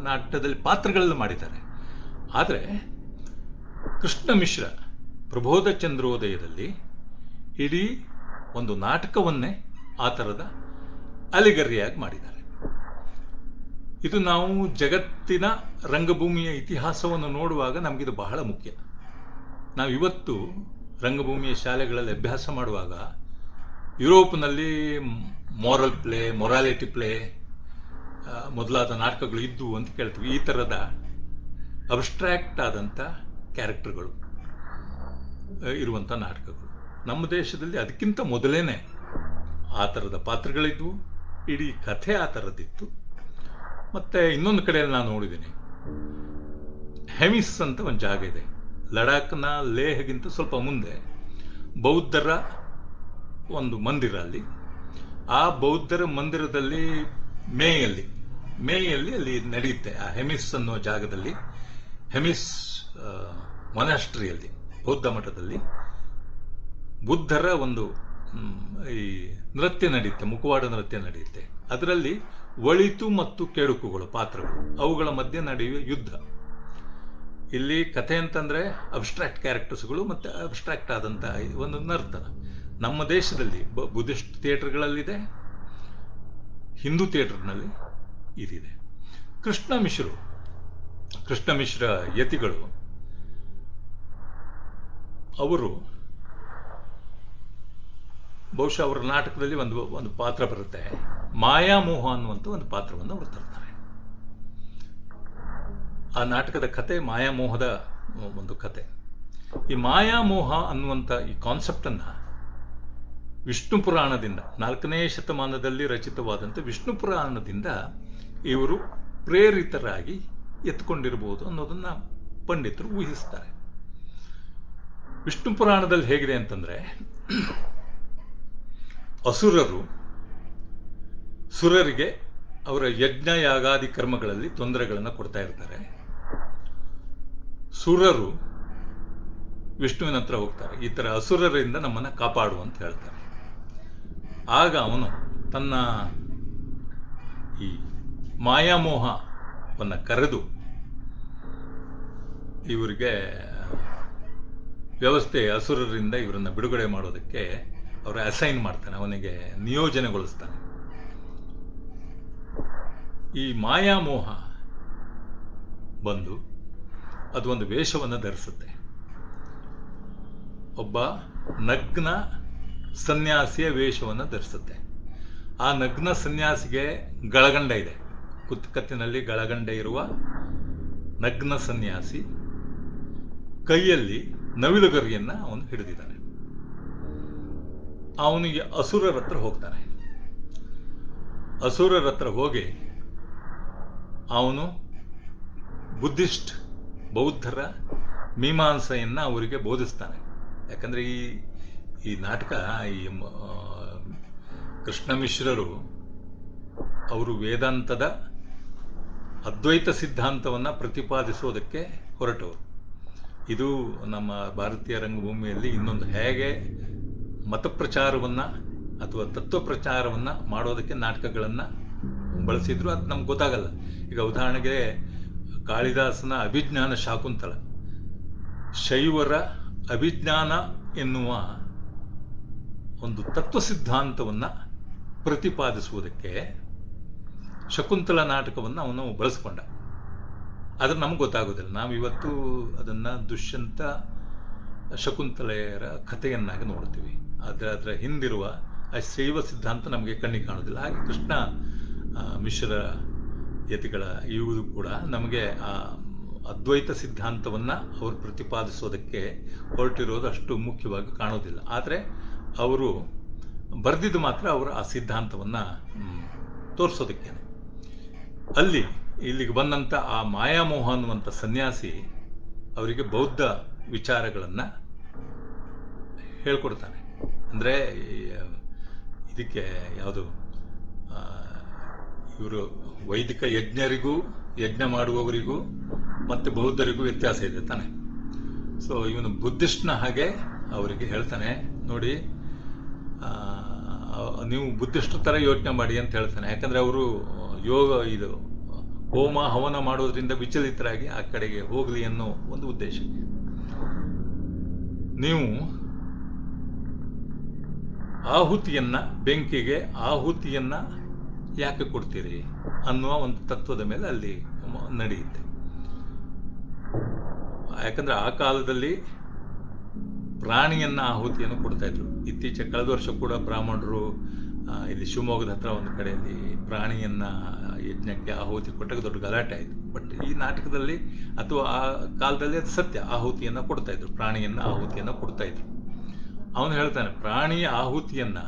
S1: ನಾಟಕದಲ್ಲಿ ಪಾತ್ರಗಳಲ್ಲಿ ಮಾಡಿದ್ದಾರೆ. ಆದರೆ ಕೃಷ್ಣ ಮಿಶ್ರ ಪ್ರಬೋಧ ಚಂದ್ರೋದಯದಲ್ಲಿ ಇಡೀ ಒಂದು ನಾಟಕವನ್ನೇ ಆ ಥರದ ಅಲಿಗರಿಯಾಗಿ ಮಾಡಿದ್ದಾರೆ. ಇದು ನಾವು ಜಗತ್ತಿನ ರಂಗಭೂಮಿಯ ಇತಿಹಾಸವನ್ನು ನೋಡುವಾಗ ನಮಗಿದು ಬಹಳ ಮುಖ್ಯ. ನಾವು ಇವತ್ತು ರಂಗಭೂಮಿಯ ಶಾಲೆಗಳಲ್ಲಿ ಅಭ್ಯಾಸ ಮಾಡುವಾಗ ಯುರೋಪ್ನಲ್ಲಿ ಮೊರಾಲಿಟಿ ಪ್ಲೇ ಮೊದಲಾದ ನಾಟಕಗಳು ಇದ್ದು ಅಂತ ಕೇಳ್ತೀವಿ. ಈ ಥರದ ಅಬ್ಸ್ಟ್ರಾಕ್ಟ್ ಆದಂಥ ಕ್ಯಾರೆಕ್ಟರ್ಗಳು ಇರುವಂಥ ನಾಟಕಗಳು. ನಮ್ಮ ದೇಶದಲ್ಲಿ ಅದಕ್ಕಿಂತ ಮೊದಲೇನೆ ಆ ಥರದ ಪಾತ್ರಗಳಿದ್ವು, ಇಡೀ ಕಥೆ ಆ ಥರದ್ದಿತ್ತು. ಮತ್ತೆ ಇನ್ನೊಂದು ಕಡೆಯಲ್ಲಿ ನಾನು ನೋಡಿದ್ದೀನಿ, ಹೆಮಿಸ್ ಅಂತ ಒಂದು ಜಾಗ ಇದೆ, ಲಡಾಖ್ನ ಲೇಹ್ಗಿಂತ ಸ್ವಲ್ಪ ಮುಂದೆ, ಬೌದ್ಧರ ಒಂದು ಮಂದಿರ. ಅಲ್ಲಿ ಆ ಬೌದ್ಧರ ಮಂದಿರದಲ್ಲಿ ಮೇಯಲ್ಲಿ ಅಲ್ಲಿ ನಡೆಯುತ್ತೆ. ಆ ಹೆಮಿಸ್ ಅನ್ನೋ ಜಾಗದಲ್ಲಿ, ಹೆಮಿಸ್ ಮೊನಾಸ್ಟ್ರಿಯಲ್ಲಿ, ಬೌದ್ಧ ಮಠದಲ್ಲಿ ಬುದ್ಧರ ಒಂದು ಈ ನೃತ್ಯ ನಡೆಯುತ್ತೆ, ಮುಖವಾಡ ನೃತ್ಯ ನಡೆಯುತ್ತೆ. ಅದರಲ್ಲಿ ಒಳಿತು ಮತ್ತು ಕೆಡುಕುಗಳು ಪಾತ್ರಗಳು, ಅವುಗಳ ಮಧ್ಯೆ ನಡೆಯುವ ಯುದ್ಧ. ಇಲ್ಲಿ ಕಥೆ ಅಂತಂದ್ರೆ ಅಬ್ಸ್ಟ್ರಾಕ್ಟ್ ಕ್ಯಾರೆಕ್ಟರ್ಸ್ಗಳು ಮತ್ತು ಅಬ್ಸ್ಟ್ರಾಕ್ಟ್ ಆದಂಥ ಒಂದು ನರ್ತನ. ನಮ್ಮ ದೇಶದಲ್ಲಿ ಬುದ್ಧಿಸ್ಟ್ ಥಿಯೇಟರ್ಗಳಲ್ಲಿದೆ, ಹಿಂದೂ ಥಿಯೇಟರ್ನಲ್ಲಿ ಇದಿದೆ. ಕೃಷ್ಣ ಮಿಶ್ರ ಯತಿಗಳು ಅವರು ಬಹುಶಃ ಅವರ ನಾಟಕದಲ್ಲಿ ಒಂದು ಪಾತ್ರ ಬರುತ್ತೆ, ಮಾಯಾಮೋಹ ಅನ್ನುವಂಥ ಒಂದು ಪಾತ್ರವನ್ನು ಅವರು ತರ್ತಾರೆ. ಆ ನಾಟಕದ ಕತೆ ಮಾಯಾಮೋಹದ ಒಂದು ಕತೆ. ಈ ಮಾಯಾಮೋಹ ಅನ್ನುವಂಥ ಈ ಕಾನ್ಸೆಪ್ಟನ್ನು ವಿಷ್ಣು ಪುರಾಣದಿಂದ, 4ನೇ ಶತಮಾನದಲ್ಲಿ ರಚಿತವಾದಂಥ ವಿಷ್ಣು ಪುರಾಣದಿಂದ ಇವರು ಪ್ರೇರಿತರಾಗಿ ಎತ್ಕೊಂಡಿರಬಹುದು ಅನ್ನೋದನ್ನ ಪಂಡಿತರು ಊಹಿಸ್ತಾರೆ. ವಿಷ್ಣು ಪುರಾಣದಲ್ಲಿ ಹೇಗಿದೆ ಅಂತಂದ್ರೆ, ಸುರರಿಗೆ ಅವರ ಯಜ್ಞ ಯಾಗಾದಿ ಕರ್ಮಗಳಲ್ಲಿ ತೊಂದರೆಗಳನ್ನು ಕೊಡ್ತಾ ಇರ್ತಾರೆ. ಸುರರು ವಿಷ್ಣುವಿನ ಹತ್ರ ಹೋಗ್ತಾರೆ, ಈ ತರ ಅಸುರರಿಂದ ನಮ್ಮನ್ನ ಕಾಪಾಡು ಅಂತ ಹೇಳ್ತಾರೆ. ಆಗ ಅವನು ತನ್ನ ಈ ಮಾಯಾಮೋಹವನ್ನು ಕರೆದು ಇವರಿಗೆ ಅಸುರರಿಂದ ಇವರನ್ನ ಬಿಡುಗಡೆ ಮಾಡೋದಕ್ಕೆ ಅವರ ಅಸೈನ್ ಮಾಡ್ತಾನೆ, ಅವನಿಗೆ ನಿಯೋಜನೆಗೊಳಿಸ್ತಾನೆ. ಈ ಮಾಯಾಮೋಹ ಬಂದು ಅದು ಒಂದು ವೇಷವನ್ನು ಧರಿಸುತ್ತೆ. ಒಬ್ಬ ನಗ್ನ ಸನ್ಯಾಸಿಯ ವೇಷವನ್ನು ಧರಿಸುತ್ತೆ. ಆ ನಗ್ನ ಸನ್ಯಾಸಿಗೆ ಗಳಗಂಡ ಇದೆ, ಕತ್ತಿನಲ್ಲಿ ಗಳಗಂಡ ಇರುವ ನಗ್ನ ಸನ್ಯಾಸಿ ಕೈಯಲ್ಲಿ ನವಿಲುಗರಿಯನ್ನ ಅವನು ಹಿಡಿದಿದ್ದಾನೆ. ಅವನಿಗೆ ಅಸುರರ ಹತ್ರ ಹೋಗ್ತಾನೆ. ಅಸುರರ ಹತ್ರ ಹೋಗಿ ಅವನು ಬೌದ್ಧರ ಮೀಮಾಂಸೆಯನ್ನ ಅವರಿಗೆ ಬೋಧಿಸ್ತಾನೆ. ಯಾಕಂದ್ರೆ ಈ ನಾಟಕ ಕೃಷ್ಣ ಮಿಶ್ರರು ಅವರು ವೇದಾಂತದ ಅದ್ವೈತ ಸಿದ್ಧಾಂತವನ್ನ ಪ್ರತಿಪಾದಿಸೋದಕ್ಕೆ ಹೊರಟವರು. ಇದು ನಮ್ಮ ಭಾರತೀಯ ರಂಗಭೂಮಿಯಲ್ಲಿ ಇನ್ನೊಂದು ಹೇಗೆ ಮತ ಪ್ರಚಾರವನ್ನ ಅಥವಾ ತತ್ವ ಪ್ರಚಾರವನ್ನ ಮಾಡೋದಕ್ಕೆ ನಾಟಕಗಳನ್ನ ಬಳಸಿದ್ರು ಅದು ನಮ್ಗೆ ಗೊತ್ತಾಗಲ್ಲ. ಈಗ ಉದಾಹರಣೆಗೆ ಕಾಳಿದಾಸನ ಅಭಿಜ್ಞಾನ ಶಾಕುಂತಲ, ಶೈವರ ಅಭಿಜ್ಞಾನ ಎನ್ನುವ ಒಂದು ತತ್ವ ಸಿದ್ಧಾಂತವನ್ನ ಪ್ರತಿಪಾದಿಸುವುದಕ್ಕೆ ಶಕುಂತಲ ನಾಟಕವನ್ನು ಅವನು ಬಳಸ್ಕೊಂಡ. ಆದ್ರೆ ನಮ್ಗೆ ಗೊತ್ತಾಗೋದಿಲ್ಲ. ನಾವಿವತ್ತು ಅದನ್ನ ದುಷ್ಯಂತ ಶಕುಂತಲೆಯರ ಕಥೆಯನ್ನಾಗಿ ನೋಡ್ತೀವಿ. ಅದರ ಹಿಂದಿರುವ ಆ ಶೈವ ಸಿದ್ಧಾಂತ ನಮಗೆ ಕಣ್ಣಿಗೆ ಕಾಣೋದಿಲ್ಲ. ಹಾಗೆ ಕೃಷ್ಣ ಮಿಶ್ರ ಯತಿಗಳ ಇವುದು ಕೂಡ ನಮಗೆ ಆ ಅದ್ವೈತ ಸಿದ್ಧಾಂತವನ್ನ ಅವರು ಪ್ರತಿಪಾದಿಸೋದಕ್ಕೆ ಹೊರಟಿರೋದು ಅಷ್ಟು ಮುಖ್ಯವಾಗಿ ಕಾಣೋದಿಲ್ಲ. ಆದರೆ ಅವರು ಬರೆದಿದ್ದು ಮಾತ್ರ ಅವರು ಆ ಸಿದ್ಧಾಂತವನ್ನ ತೋರಿಸೋದಕ್ಕೆ. ಇಲ್ಲಿಗೆ ಬಂದಂತ ಆ ಮಾಯಾಮೋಹ ಅನ್ನುವಂಥ ಸನ್ಯಾಸಿ ಅವರಿಗೆ ಬೌದ್ಧ ವಿಚಾರಗಳನ್ನ ಹೇಳ್ಕೊಡ್ತಾನೆ. ಅಂದ್ರೆ ಇದಕ್ಕೆ ಯಾವುದು ಇವರು ವೈದಿಕ ಯಜ್ಞ ಮಾಡುವವರಿಗೂ ಮತ್ತೆ ಬೌದ್ಧರಿಗೂ ವ್ಯತ್ಯಾಸ ಇದೆ ತಾನೆ. ಸೊ ಇವನು ಬುದ್ಧಿಸ್ಟ್ನ ಹಾಗೆ ಅವರಿಗೆ ಹೇಳ್ತಾನೆ, ನೋಡಿ ನೀವು ಬುದ್ಧಿಸ್ಟ್ ತರ ಯೋಚನೆ ಮಾಡಿ ಅಂತ ಹೇಳ್ತಾನೆ. ಯಾಕಂದ್ರೆ ಅವರು ಇದು ಹೋಮ ಹವನ ಮಾಡೋದ್ರಿಂದ ವಿಚಲಿತರಾಗಿ ಆ ಕಡೆಗೆ ಹೋಗ್ಲಿ ಅನ್ನೋ ಒಂದು ಉದ್ದೇಶಕ್ಕೆ ನೀವು ಬೆಂಕಿಗೆ ಆಹುತಿಯನ್ನ ಯಾಕೆ ಕೊಡ್ತೀರಿ ಅನ್ನುವ ಒಂದು ತತ್ವದ ಮೇಲೆ ಅಲ್ಲಿ ನಡೆಯುತ್ತೆ. ಯಾಕಂದ್ರೆ ಆ ಕಾಲದಲ್ಲಿ ಪ್ರಾಣಿಯನ್ನ ಆಹುತಿಯನ್ನು ಕೊಡ್ತಾ ಇದ್ರು. ಇತ್ತೀಚೆಗೆ ಕಳೆದ ವರ್ಷ ಕೂಡ ಬ್ರಾಹ್ಮಣರು ಇಲ್ಲಿ ಶಿವಮೊಗ್ಗದ ಹತ್ರ ಒಂದು ಕಡೆಯಲ್ಲಿ ಪ್ರಾಣಿಯನ್ನ ಯಜ್ಞಕ್ಕೆ ಆಹುತಿ ಕೊಟ್ಟಾಗ ದೊಡ್ಡ ಗಲಾಟೆ ಆಯಿತು. ಬಟ್ ಈ ನಾಟಕದಲ್ಲಿ ಅಥವಾ ಆ ಕಾಲದಲ್ಲಿ ಅದು ಸತ್ಯ, ಆಹುತಿಯನ್ನ ಕೊಡ್ತಾ ಇದ್ರು, ಪ್ರಾಣಿಯನ್ನ ಆಹುತಿಯನ್ನ ಕೊಡ್ತಾ ಇದ್ರು. ಅವನು ಹೇಳ್ತಾನೆ, ಪ್ರಾಣಿಯ ಆಹುತಿಯನ್ನ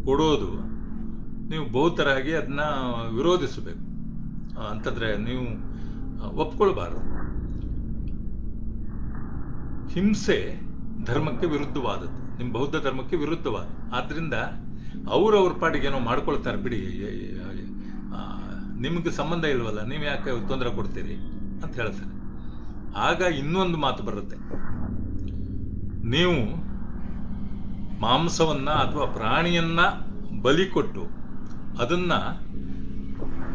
S1: ಕೊಡೋದು ನೀವು ಬೌದ್ಧರಾಗಿ ಅದನ್ನ ವಿರೋಧಿಸಬೇಕು ಅಂತಂದ್ರೆ ನೀವು ಒಪ್ಕೊಳ್ಬಾರದು. ಹಿಂಸೆ ಧರ್ಮಕ್ಕೆ ವಿರುದ್ಧವಾದದ್ದು, ನಿಮ್ಮ ಬೌದ್ಧ ಧರ್ಮಕ್ಕೆ ವಿರುದ್ಧವಾದ. ಆದ್ರಿಂದ ಅವ್ರವ್ರ ಪಾಡಿಗೆ ಏನೋ ಮಾಡ್ಕೊಳ್ತಾರೆ ಬಿಡಿ, ನಿಮ್ಗೆ ಸಂಬಂಧ ಇಲ್ವಲ್ಲ, ನೀವು ಯಾಕೆ ತೊಂದರೆ ಕೊಡ್ತೀರಿ ಅಂತ ಹೇಳ್ತಾರೆ. ಆಗ ಇನ್ನೊಂದು ಮಾತು ಬರುತ್ತೆ, ನೀವು ಮಾಂಸವನ್ನ ಅಥವಾ ಪ್ರಾಣಿಯನ್ನ ಬಲಿ ಕೊಟ್ಟು ಅದನ್ನ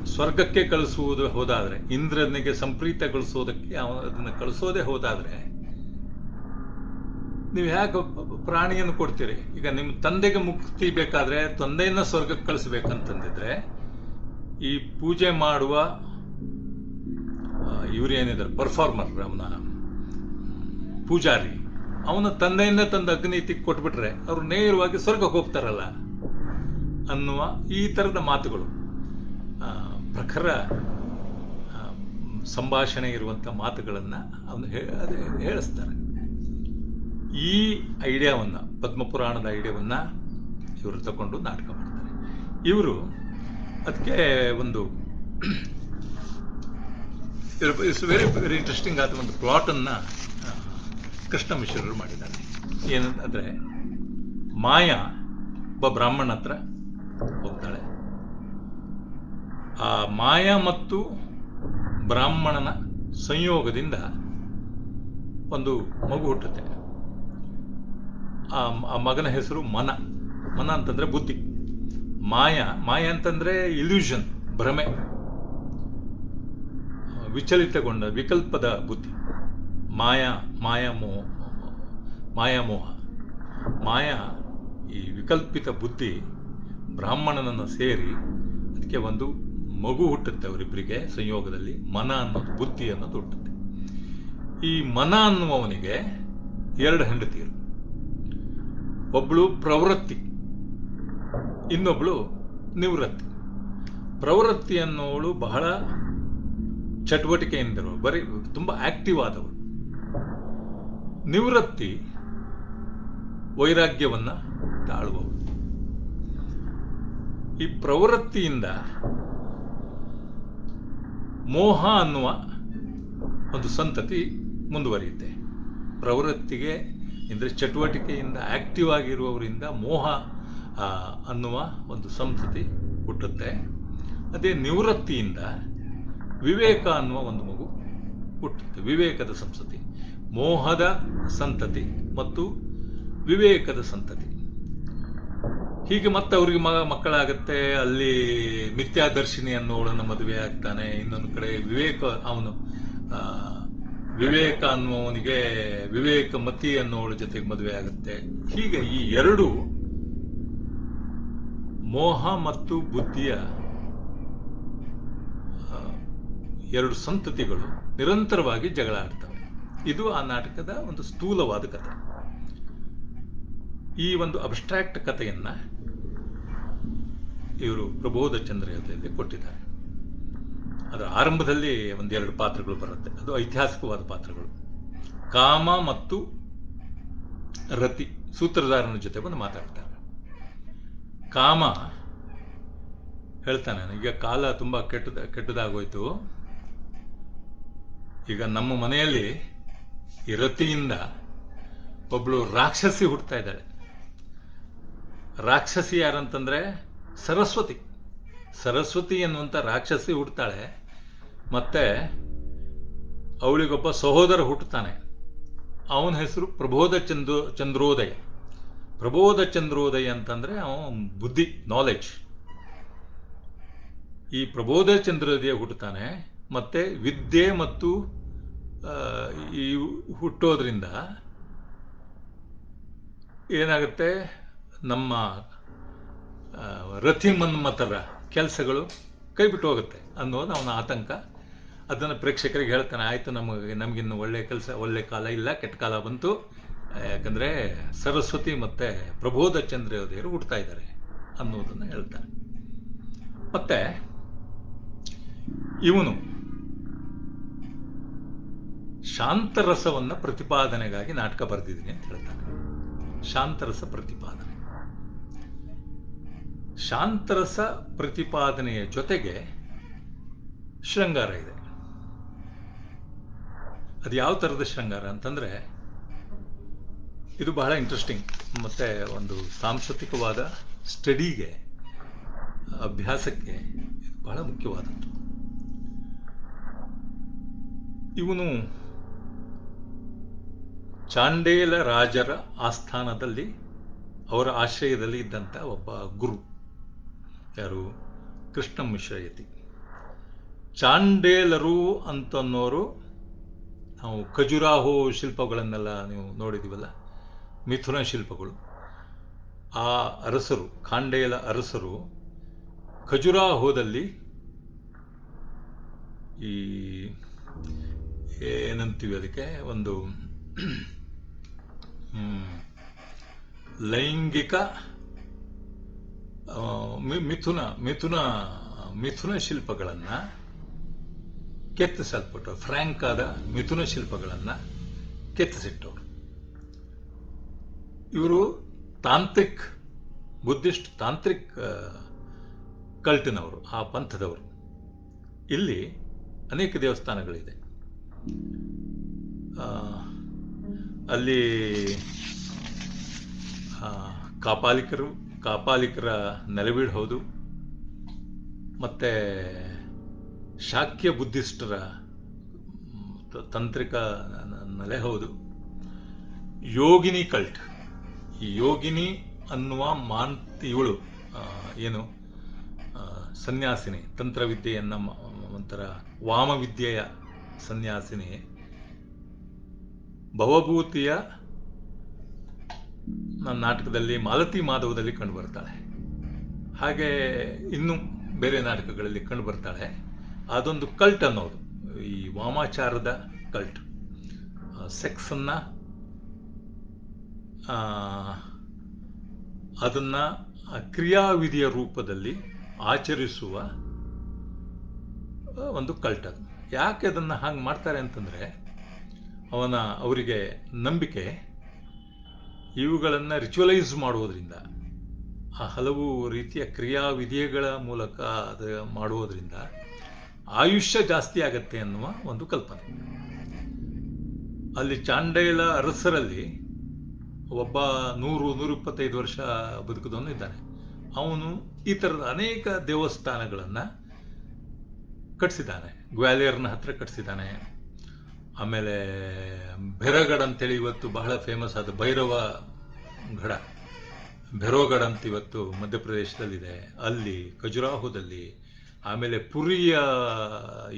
S1: ಸ್ವರ್ಗಕ್ಕೆ ಕಳಿಸುವುದು ಹೋದಾದ್ರೆ, ಇಂದ್ರನಿಗೆ ಸಂಪ್ರೀತಗೊಳಿಸೋದಕ್ಕೆ ಅದನ್ನು ಕಳಿಸೋದೇ ಹೋದಾದ್ರೆ, ನೀವು ಯಾಕೆ ಪ್ರಾಣಿಯನ್ನು ಕೊಡ್ತೀರಿ? ಈಗ ನಿಮ್ಮ ತಂದೆಗೆ ಮುಕ್ತಿ ಬೇಕಾದ್ರೆ ತಂದೆಯನ್ನ ಸ್ವರ್ಗಕ್ಕೆ ಕಳಿಸ್ಬೇಕಂತಂದಿದ್ರೆ ಈ ಪೂಜೆ ಮಾಡುವ ಇವ್ರು ಏನಿದ್ದಾರೆ ಪರ್ಫಾರ್ಮರ್, ಅವನ ಪೂಜಾರಿ, ಅವನ ತಂದೆಯನ್ನೇ ತಂದು ಅಗ್ನಿತಿಗೆ ಕೊಟ್ಬಿಟ್ರೆ ಅವ್ರು ನೇರವಾಗಿ ಸ್ವರ್ಗಕ್ಕೆ ಹೋಗ್ತಾರಲ್ಲ ಅನ್ನುವ ಈ ಥರದ ಮಾತುಗಳು, ಪ್ರಖರ ಸಂಭಾಷಣೆ ಇರುವಂಥ ಮಾತುಗಳನ್ನು ಅವನು ಹೇಳಿಸ್ತಾರೆ. ಈ ಐಡಿಯಾವನ್ನು, ಪದ್ಮಪುರಾಣದ ಐಡಿಯಾವನ್ನು ಇವರು ತಗೊಂಡು ನಾಟಕ ಮಾಡ್ತಾರೆ. ಇವರು ಅದಕ್ಕೆ ಒಂದು ಇಟ್ಸ್ ವೆರಿ ವೆರಿ ಇಂಟ್ರೆಸ್ಟಿಂಗ್ ಆದ ಒಂದು ಪ್ಲಾಟನ್ನು ಕೃಷ್ಣ ಮಿಶ್ರರು ಮಾಡಿದ್ದಾರೆ. ಏನಂದರೆ, ಮಾಯಾ ಒಬ್ಬ ಬ್ರಾಹ್ಮಣ ಹತ್ರ ಹೋಗ್ತಾಳೆ. ಆ ಮಾಯಾ ಮತ್ತು ಬ್ರಾಹ್ಮಣನ ಸಂಯೋಗದಿಂದ ಒಂದು ಮಗು ಹುಟ್ಟುತ್ತೆ. ಆ ಮಗನ ಹೆಸರು ಮನ. ಮನ ಅಂತಂದ್ರೆ ಬುದ್ಧಿ. ಮಾಯ ಅಂತಂದ್ರೆ ಇಲ್ಯೂಷನ್, ಭ್ರಮೆ, ವಿಚಲಿತಗೊಂಡ ವಿಕಲ್ಪದ ಬುದ್ಧಿ. ಮಾಯಾಮೋಹ. ಮಾಯಾ ಈ ವಿಕಲ್ಪಿತ ಬುದ್ಧಿ ಬ್ರಾಹ್ಮಣನನ್ನು ಸೇರಿ ಅದಕ್ಕೆ ಒಂದು ಮಗು ಹುಟ್ಟುತ್ತೆ. ಅವರಿಬ್ಬರಿಗೆ ಸಂಯೋಗದಲ್ಲಿ ಮನ ಅನ್ನೋದು, ಬುದ್ಧಿ ಅನ್ನೋದು ಹುಟ್ಟುತ್ತೆ. ಈ ಮನ ಅನ್ನುವವನಿಗೆ 2 ಹೆಂಡತಿಯರು. ಒಬ್ಳು ಪ್ರವೃತ್ತಿ, ಇನ್ನೊಬ್ಳು ನಿವೃತ್ತಿ. ಪ್ರವೃತ್ತಿ ಅನ್ನೋವಳು ಬಹಳ ಚಟುವಟಿಕೆಯಿಂದರು, ಬರೀ ತುಂಬಾ ಆಕ್ಟಿವ್ ಆದವಳು. ನಿವೃತ್ತಿ ವೈರಾಗ್ಯವನ್ನ ತಾಳುವವಳು. ಈ ಪ್ರವೃತ್ತಿಯಿಂದ ಮೋಹ ಅನ್ನುವ ಒಂದು ಸಂತತಿ ಮುಂದುವರಿಯುತ್ತೆ. ಪ್ರವೃತ್ತಿಗೆ ಅಂದರೆ ಚಟುವಟಿಕೆಯಿಂದ ಆಕ್ಟಿವ್ ಆಗಿರುವವರಿಂದ ಮೋಹ ಅನ್ನುವ ಒಂದು ಸಂತತಿ ಹುಟ್ಟುತ್ತೆ. ಅದೇ ನಿವೃತ್ತಿಯಿಂದ ವಿವೇಕ ಅನ್ನುವ ಒಂದು ಮಗು ಹುಟ್ಟುತ್ತೆ. ವಿವೇಕದ ಸಂತತಿ, ಮೋಹದ ಸಂತತಿ ಮತ್ತು ವಿವೇಕದ ಸಂತತಿ. ಹೀಗೆ ಮತ್ತೆ ಅವ್ರಿಗೆ ಮಕ್ಕಳಾಗತ್ತೆ. ಅಲ್ಲಿ ಮಿಥ್ಯಾದರ್ಶಿನಿ ಅನ್ನೋಳನ್ನ ಮದುವೆ ಆಗ್ತಾನೆ. ಇನ್ನೊಂದು ಕಡೆ ವಿವೇಕ ಅನ್ನುವವನಿಗೆ ವಿವೇಕ ಮತಿ ಅನ್ನೋಳ ಜೊತೆಗೆ ಮದುವೆ ಆಗುತ್ತೆ. ಹೀಗೆ ಈ 2 ಮೋಹ ಮತ್ತು ಬುದ್ಧಿಯ 2 ಸಂತತಿಗಳು ನಿರಂತರವಾಗಿ ಜಗಳ ಆಡ್ತವೆ. ಇದು ಆ ನಾಟಕದ ಒಂದು ಸ್ಥೂಲವಾದ ಕಥೆ. ಈ ಒಂದು ಅಬ್ಸ್ಟ್ರಾಕ್ಟ್ ಕಥೆಯನ್ನ ಇವರು ಪ್ರಬೋಧ ಚಂದ್ರಯೋಧೆಯಲ್ಲಿ ಕೊಟ್ಟಿದ್ದಾರೆ. ಅದರ ಆರಂಭದಲ್ಲಿ 1-2 ಪಾತ್ರಗಳು ಬರುತ್ತೆ. ಅದು ಐತಿಹಾಸಿಕವಾದ ಪಾತ್ರಗಳು. ಕಾಮ ಮತ್ತು ರತಿ ಸೂತ್ರಧಾರನ ಜೊತೆ ಬಂದು ಮಾತಾಡ್ತಾರೆ. ಕಾಮ ಹೇಳ್ತಾನೆ, ಈಗ ಕಾಲ ತುಂಬಾ ಕೆಟ್ಟದಾಗೋಯ್ತು. ಈಗ ನಮ್ಮ ಮನೆಯಲ್ಲಿ ಈ ರತಿಯಿಂದ ಒಬ್ಳು ರಾಕ್ಷಸಿ ಹುಟ್ಟುತ್ತಾ ಇದ್ದಾಳೆ. ರಾಕ್ಷಸಿ ಯಾರಂತಂದ್ರೆ ಸರಸ್ವತಿ ಎನ್ನುವಂತ ರಾಕ್ಷಸಿ ಹುಟ್ಟುತ್ತಾಳೆ. ಮತ್ತೆ ಅವಳಿಗೊಬ್ಬ ಸಹೋದರ ಹುಟ್ಟುತ್ತಾನೆ. ಅವನ ಹೆಸರು ಪ್ರಬೋಧ ಚಂದ್ರೋದಯ. ಪ್ರಬೋಧ ಚಂದ್ರೋದಯ ಅಂತಂದ್ರೆ ಅವನ ಬುದ್ಧಿ, ನಾಲೆಡ್ಜ್. ಈ ಪ್ರಬೋಧ ಚಂದ್ರೋದಯ ಹುಟ್ಟುತ್ತಾನೆ. ಮತ್ತೆ ವಿದ್ಯೆ ಮತ್ತು ಈ ಹುಟ್ಟೋದ್ರಿಂದ ಏನಾಗುತ್ತೆ, ನಮ್ಮ ರತಿ ಮನ್ಮಥರ ಕೆಲಸಗಳು ಕೈಬಿಟ್ಟು ಹೋಗುತ್ತೆ ಅನ್ನೋದು ಅವನ ಆತಂಕ. ಅದನ್ನು ಪ್ರೇಕ್ಷಕರಿಗೆ ಹೇಳ್ತಾನೆ, ಆಯ್ತು ನಮಗಿನ್ನು ಒಳ್ಳೆ ಕಾಲ ಇಲ್ಲ, ಕೆಟ್ಟ ಕಾಲ ಬಂತು. ಯಾಕಂದ್ರೆ ಸರಸ್ವತಿ ಮತ್ತೆ ಪ್ರಬೋಧ ಚಂದ್ರೋದಯರು ಹುಟ್ಟುತ್ತಾ ಇದ್ದಾರೆ ಅನ್ನೋದನ್ನು ಹೇಳ್ತಾನೆ. ಮತ್ತೆ ಇವನು ಶಾಂತರಸವನ್ನ ಪ್ರತಿಪಾದನೆಗಾಗಿ ನಾಟಕ ಬರೆದಿದ್ದೀನಿ ಅಂತ ಹೇಳ್ತಾನೆ. ಶಾಂತರಸ ಪ್ರತಿಪಾದನೆ. ಶಾಂತರಸ ಪ್ರತಿಪಾದನೆಯ ಜೊತೆಗೆ ಶೃಂಗಾರ ಇದೆ. ಅದು ಯಾವ ತರದ ಶೃಂಗಾರ ಅಂತಂದ್ರೆ, ಇದು ಬಹಳ ಇಂಟ್ರೆಸ್ಟಿಂಗ್. ಮತ್ತೆ ಒಂದು ಸಾಂಸ್ಕೃತಿಕವಾದ ಸ್ಟಡಿಗೆ, ಅಭ್ಯಾಸಕ್ಕೆ ಬಹಳ ಮುಖ್ಯವಾದದ್ದು. ಇವನು ಚಾಂಡೇಲ ರಾಜರ ಆಸ್ಥಾನದಲ್ಲಿ ಅವರ ಆಶ್ರಯದಲ್ಲಿ ಇದ್ದಂಥ ಒಬ್ಬ ಗುರು. ಯಾರು? ಕೃಷ್ಣ ಮಿಶ್ರಯತಿ. ಚಾಂಡೇಲರು ಅಂತನ್ನೋರು, ನಾವು ಖಜುರಾಹೋ ಶಿಲ್ಪಗಳನ್ನೆಲ್ಲ ನೀವು ನೋಡಿದ್ದೀವಲ್ಲ, ಮಿಥುನ ಶಿಲ್ಪಗಳು. ಆ ಅರಸರು, ಖಾಂಡೇಲ ಅರಸರು ಖಜುರಾಹೋದಲ್ಲಿ ಈ ಏನಂತೀವಿ ಅದಕ್ಕೆ, ಒಂದು ಲೈಂಗಿಕ ಮಿಥುನ ಮಿಥುನ ಮಿಥುನ ಶಿಲ್ಪಗಳನ್ನು ಕೆತ್ತಿಸಲ್ಪಟ್ಟರು. ಫ್ರ್ಯಾಂಕ್ ಆದ ಮಿಥುನ ಶಿಲ್ಪಗಳನ್ನು ಕೆತ್ತಿಸಿಟ್ಟವರು. ಇವರು ತಾಂತ್ರಿಕ್, ಬುದ್ಧಿಸ್ಟ್ ತಾಂತ್ರಿಕ್ ಕಲ್ಟಿನವರು, ಆ ಪಂಥದವರು. ಇಲ್ಲಿ ಅನೇಕ ದೇವಸ್ಥಾನಗಳಿದೆ. ಅಲ್ಲಿ ಕಾಪಾಲಿಕರ ನೆಲೆವೀಡು ಹೌದು, ಮತ್ತೆ ಶಾಕ್ಯ ಬುದ್ಧಿಸ್ಟರ ತಾಂತ್ರಿಕ ನೆಲೆ ಹೌದು. ಯೋಗಿನಿ ಕಲ್ಟ್, ಈ ಯೋಗಿನಿ ಅನ್ನುವ ಇವಳು ಏನು ಸನ್ಯಾಸಿನಿ, ತಂತ್ರವಿದ್ಯೆಯನ್ನ ಒಂಥರ ವಾಮವಿದ್ಯೆಯ ಸನ್ಯಾಸಿನಿ, ಭವಭೂತಿಯ ನಾಟಕದಲ್ಲಿ ಮಾಲತಿ ಮಾಧವದಲ್ಲಿ ಕಂಡು ಬರ್ತಾಳೆ. ಹಾಗೆ ಇನ್ನು ಬೇರೆ ನಾಟಕಗಳಲ್ಲಿ ಕಂಡು ಬರ್ತಾಳೆ. ಅದೊಂದು ಕಲ್ಟ್ ಅನ್ನೋದು, ಈ ವಾಮಾಚಾರದ ಕಲ್ಟ್. ಸೆಕ್ಸನ್ನ ಅದನ್ನ ಕ್ರಿಯಾವಿಧಿಯ ರೂಪದಲ್ಲಿ ಆಚರಿಸುವ ಒಂದು ಕಲ್ಟ್. ಅದು ಯಾಕೆ ಅದನ್ನು ಹಾಗೆ ಮಾಡ್ತಾರೆ ಅಂತಂದರೆ, ಅವರಿಗೆ ನಂಬಿಕೆ ಇವುಗಳನ್ನು ರಿಚುವಲೈಸ್ ಮಾಡುವುದರಿಂದ, ಆ ಹಲವು ರೀತಿಯ ಕ್ರಿಯಾವಿಧಿಗಳ ಮೂಲಕ ಅದು ಮಾಡುವುದರಿಂದ ಆಯುಷ್ಯ ಜಾಸ್ತಿ ಆಗತ್ತೆ ಅನ್ನುವ ಒಂದು ಕಲ್ಪನೆ. ಅಲ್ಲಿ ಚಾಂಡೇಲ ಅರಸರಲ್ಲಿ ಒಬ್ಬ 100-125 ವರ್ಷ ಬದುಕಿದವನು ಇದ್ದಾನೆ. ಅವನು ಈ ಥರದ ಅನೇಕ ದೇವಸ್ಥಾನಗಳನ್ನು ಕಟ್ಟಿಸಿದ್ದಾನೆ. ಗ್ವಾಲಿಯರ್ನ ಹತ್ರ ಕಟ್ಟಿಸಿದ್ದಾನೆ. ಆಮೇಲೆ ಭೆರಗಢ ಅಂತೇಳಿ ಇವತ್ತು ಬಹಳ ಫೇಮಸ್ ಆದ ಭೈರವ ಗಢ, ಭೆರೋಗಢ ಅಂತ ಇವತ್ತು ಮಧ್ಯಪ್ರದೇಶದಲ್ಲಿದೆ. ಅಲ್ಲಿ ಖಜುರಾಹೋದಲ್ಲಿ, ಆಮೇಲೆ ಪುರಿಯ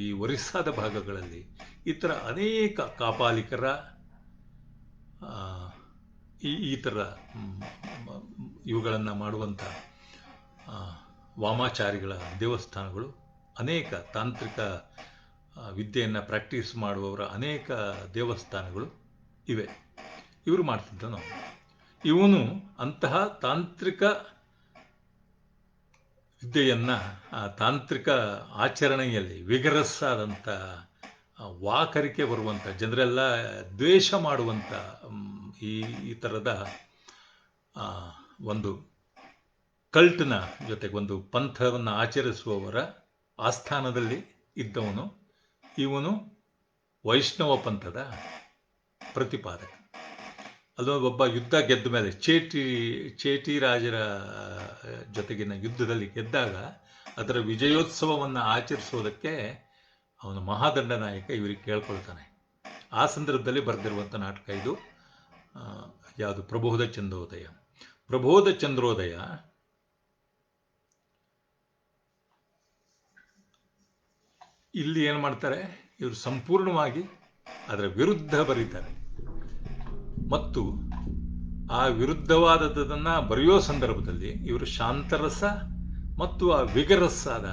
S1: ಈ ಒರಿಸ್ಸಾದ ಭಾಗಗಳಲ್ಲಿ ಈ ಥರ ಅನೇಕ ಕಾಪಾಲಿಕರ ಈ ಥರ ಇವುಗಳನ್ನು ಮಾಡುವಂಥ ವಾಮಾಚಾರಿಗಳ ದೇವಸ್ಥಾನಗಳು, ಅನೇಕ ತಾಂತ್ರಿಕ ವಿದ್ಯೆಯನ್ನು ಪ್ರಾಕ್ಟೀಸ್ ಮಾಡುವವರ ಅನೇಕ ದೇವಸ್ಥಾನಗಳು ಇವೆ. ಇವರು ಮಾಡ್ತಿದ್ದನು. ಇವನು ಅಂತಹ ತಾಂತ್ರಿಕ ವಿದ್ಯೆಯನ್ನು, ತಾಂತ್ರಿಕ ಆಚರಣೆಯಲ್ಲಿ ವಿಗರಸ್ ಆದಂಥ, ವಾಕರಿಕೆ ಬರುವಂಥ, ಜನರೆಲ್ಲ ದ್ವೇಷ ಮಾಡುವಂಥ ಈ ಥರದ ಒಂದು ಕಲ್ಟ್ನ ಜೊತೆಗೆ ಒಂದು ಪಂಥವನ್ನು ಆಚರಿಸುವವರ ಆಸ್ಥಾನದಲ್ಲಿ ಇದ್ದವನು. ಇವನು ವೈಷ್ಣವ ಪಂಥದ ಪ್ರತಿಪಾದಕ. ಅದು ಒಬ್ಬ ಯುದ್ಧ ಗೆದ್ದ ಮೇಲೆ, ಚೇಟಿ ರಾಜರ ಜೊತೆಗಿನ ಯುದ್ಧದಲ್ಲಿ ಗೆದ್ದಾಗ ಅದರ ವಿಜಯೋತ್ಸವವನ್ನು ಆಚರಿಸೋದಕ್ಕೆ ಅವನು ಮಹಾದಂಡ ನಾಯಕ ಇವರಿಗೆ ಕೇಳ್ಕೊಳ್ತಾನೆ. ಆ ಸಂದರ್ಭದಲ್ಲಿ ಬರೆದಿರುವಂಥ ನಾಟಕ ಇದು. ಯಾವುದು? ಪ್ರಬೋಧ ಚಂದ್ರೋದಯ. ಪ್ರಬೋಧ ಚಂದ್ರೋದಯ ಇಲ್ಲಿ ಏನು ಮಾಡ್ತಾರೆ, ಇವರು ಸಂಪೂರ್ಣವಾಗಿ ಅದರ ವಿರುದ್ಧ ಬರೀತಾರೆ. ಮತ್ತು ಆ ವಿರುದ್ಧವಾದದ್ದನ್ನು ಬರೆಯೋ ಸಂದರ್ಭದಲ್ಲಿ ಇವರು ಶಾಂತರಸ ಮತ್ತು ಆ ವಿಗರಸ್ಸಾದ